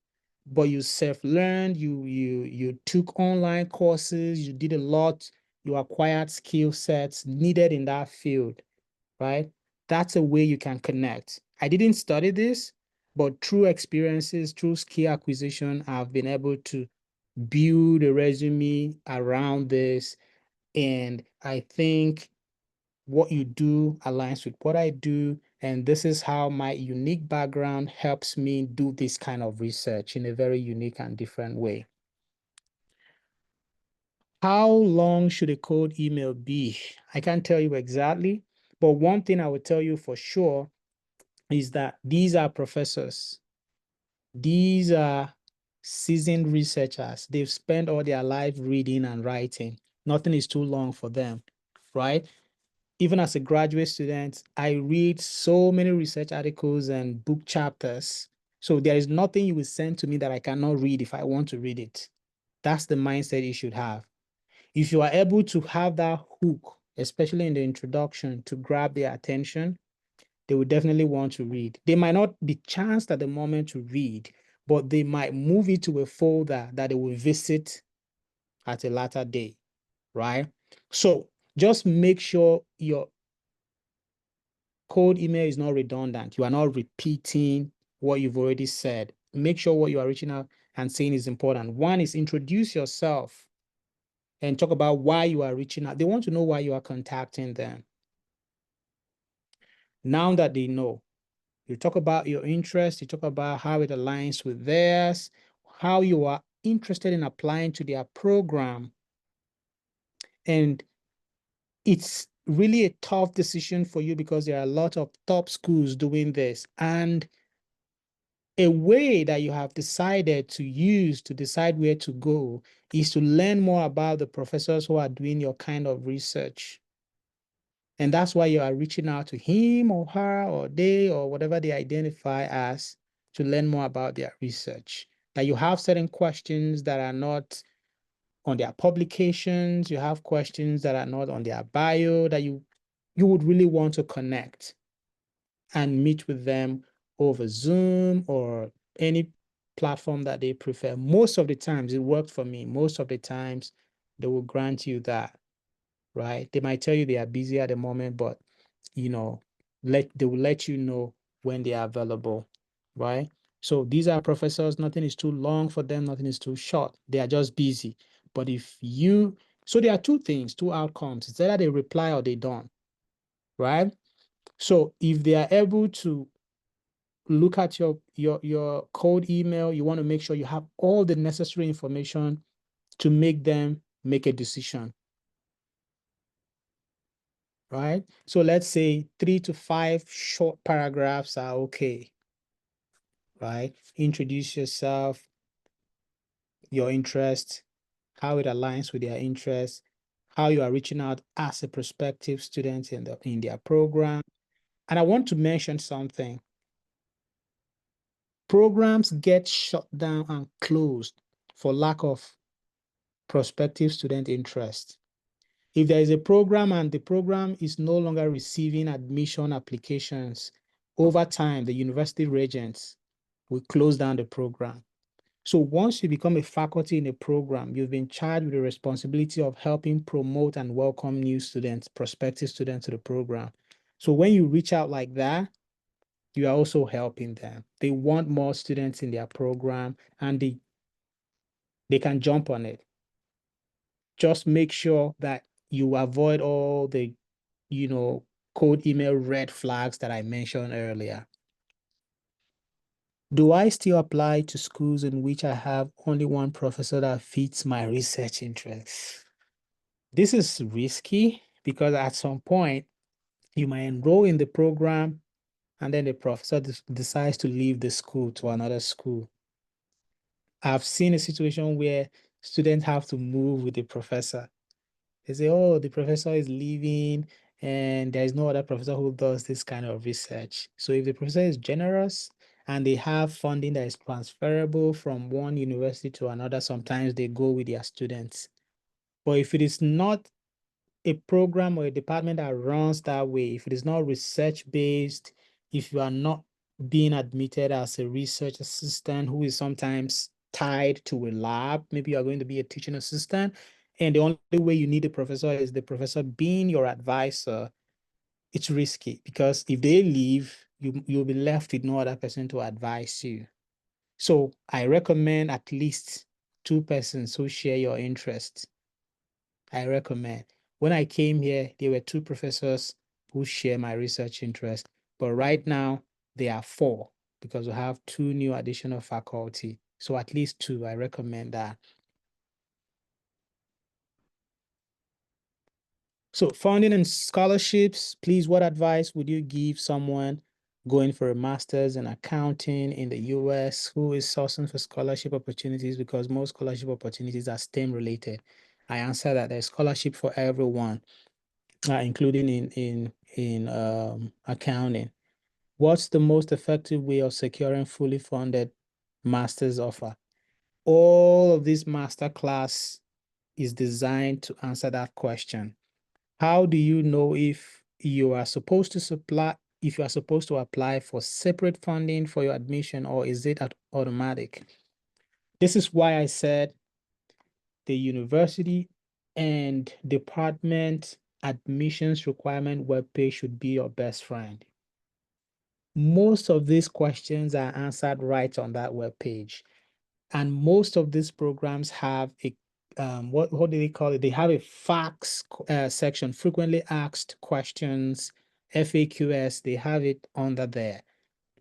[SPEAKER 1] but you self-learned, you took online courses, you did a lot, you acquired skill sets needed in that field, right? That's a way you can connect. I didn't study this, but through experiences, through skill acquisition, I've been able to build a resume around this. And I think what you do aligns with what I do. And this is how my unique background helps me do this kind of research in a very unique and different way. How long should a cold email be? I can't tell you exactly, but one thing I will tell you for sure is that these are professors. These are seasoned researchers. They've spent all their life reading and writing. Nothing is too long for them, right? Even as a graduate student, I read so many research articles and book chapters. So there is nothing you will send to me that I cannot read if I want to read it. That's the mindset you should have. If you are able to have that hook, especially in the introduction, to grab their attention, they will definitely want to read. They might not be chanced at the moment to read, but they might move it to a folder that they will visit at a later date, right? So just make sure your cold email is not redundant. You are not repeating what you've already said. Make sure what you are reaching out and saying is important. One is introduce yourself and talk about why you are reaching out. They want to know why you are contacting them. Now that they know, you talk about your interest, you talk about how it aligns with theirs, how you are interested in applying to their program. And it's really a tough decision for you because there are a lot of top schools doing this. And a way that you have decided to use to decide where to go is to learn more about the professors who are doing your kind of research. And that's why you are reaching out to him or her or they or whatever they identify as to learn more about their research. That you have certain questions that are not on their publications, you have questions that are not on their bio that you you would really want to connect and meet with them over Zoom or any platform that they prefer. Most of the times, it worked for me. Most of the times, they will grant you that, right? They might tell you they are busy at the moment, but they will let you know when they are available, right? So these are professors, nothing is too long for them, nothing is too short. They are just busy. But so there are two outcomes. It's either they reply or they don't, right? So if they are able to look at your cold email, you want to make sure you have all the necessary information to make them make a decision, right? So let's say 3 to 5 short paragraphs are okay, right? Introduce yourself, your interest, how it aligns with their interests, how you are reaching out as a prospective student in their program. And I want to mention something. Programs get shut down and closed for lack of prospective student interest. If there is a program and the program is no longer receiving admission applications, over time, the university regents will close down the program. So once you become a faculty in a program, you've been charged with the responsibility of helping promote and welcome new students, prospective students to the program. So when you reach out like that, you are also helping them. They want more students in their program and they can jump on it. Just make sure that you avoid all the, cold email red flags that I mentioned earlier. Do I still apply to schools in which I have only one professor that fits my research interests? This is risky because at some point you might enroll in the program and then the professor decides to leave the school to another school. I've seen a situation where students have to move with the professor. They say, oh, the professor is leaving and there's no other professor who does this kind of research. So if the professor is generous and they have funding that is transferable from one university to another, sometimes they go with their students. But if it is not a program or a department that runs that way, if it is not research-based, if you are not being admitted as a research assistant who is sometimes tied to a lab, maybe you are going to be a teaching assistant, and the only way you need a professor is the professor being your advisor, it's risky because if they leave, you'll be left with no other person to advise you. So I recommend at least 2 persons who share your interests. I recommend. When I came here, there were 2 professors who share my research interest, but right now there are 4 because we have 2 new additional faculty. So at least 2, I recommend that. So funding and scholarships, please, what advice would you give someone going for a master's in accounting in the US who is sourcing for scholarship opportunities because most scholarship opportunities are STEM related? I answer that there's scholarship for everyone, including in accounting. What's the most effective way of securing fully funded master's offer? All of this masterclass is designed to answer that question. How do you know if you are supposed to apply for separate funding for your admission, or is it automatic? This is why I said the university and department admissions requirement webpage should be your best friend. Most of these questions are answered right on that webpage. And most of these programs have a what do they call it? They have a facts section, frequently asked questions, FAQs. They have it under there.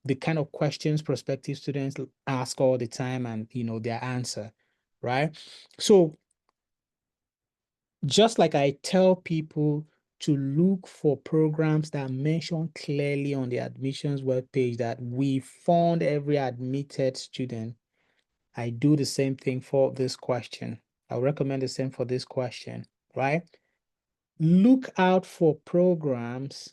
[SPEAKER 1] The kind of questions prospective students ask all the time, and their answer, right? So just like I tell people to look for programs that mention clearly on the admissions webpage that we fund every admitted student, I do the same thing for this question. I recommend the same for this question, right? Look out for programs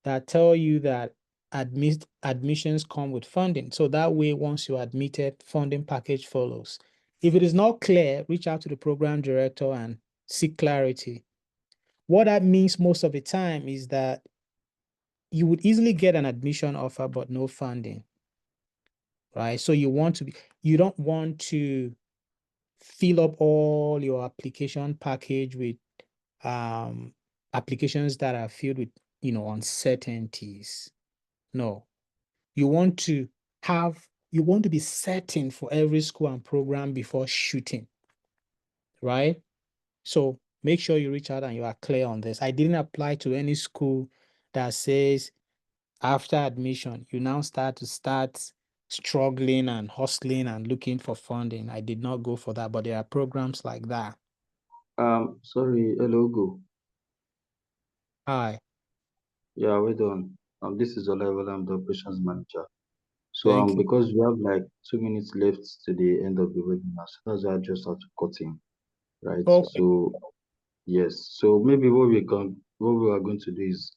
[SPEAKER 1] that tell you that admissions come with funding. So that way, once you're admitted, funding package follows. If it is not clear, reach out to the program director and seek clarity. What that means most of the time is that you would easily get an admission offer, but no funding, right? So you don't want to fill up all your application package with applications that are filled with, uncertainties. No, you want to be certain for every school and program before shooting, right? So make sure you reach out and you are clear on this. I didn't apply to any school that says after admission, you now start struggling and hustling and looking for funding. I did not go for that, but there are programs like that.
[SPEAKER 3] Sorry, hello, Go.
[SPEAKER 1] Hi,
[SPEAKER 3] Yeah, well done. This is Oliver. I'm the operations manager. So,
[SPEAKER 1] thank you.
[SPEAKER 3] because we have like 2 minutes left to the end of the webinar, so that's why I just have to cut in, right?
[SPEAKER 1] Okay.
[SPEAKER 3] So, yes. So maybe what we are going to do is,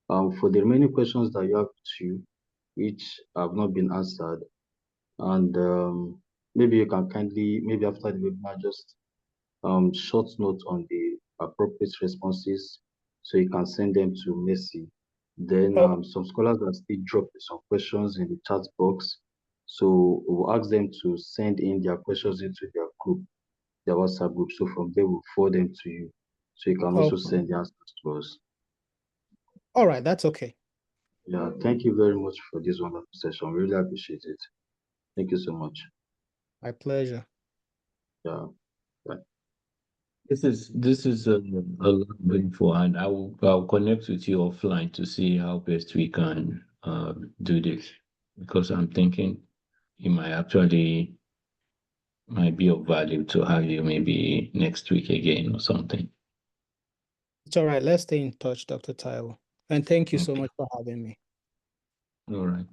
[SPEAKER 3] for the remaining questions that you have to, which have not been answered, and maybe you can kindly, maybe after the webinar, just short note on the appropriate responses so you can send them to Messi. Then
[SPEAKER 1] Oh,
[SPEAKER 3] some scholars are still dropping some questions in the chat box. So we'll ask them to send in their questions into their group, their WhatsApp group. So from there, we'll forward them to you. So you can also
[SPEAKER 1] okay.
[SPEAKER 3] send the answers to us.
[SPEAKER 1] All right, that's okay.
[SPEAKER 3] Yeah, thank you very much for this wonderful session. Really appreciate it. Thank you so much.
[SPEAKER 1] My pleasure.
[SPEAKER 3] Yeah. Bye.
[SPEAKER 2] This is a lot going for, and I'll connect with you offline to see how best we can do this, because I'm thinking it might be of value to have you maybe next week again or something.
[SPEAKER 1] It's all right. Let's stay in touch, Dr. Taiwo. And thank you so
[SPEAKER 2] Okay.
[SPEAKER 1] much for having me.
[SPEAKER 2] All right.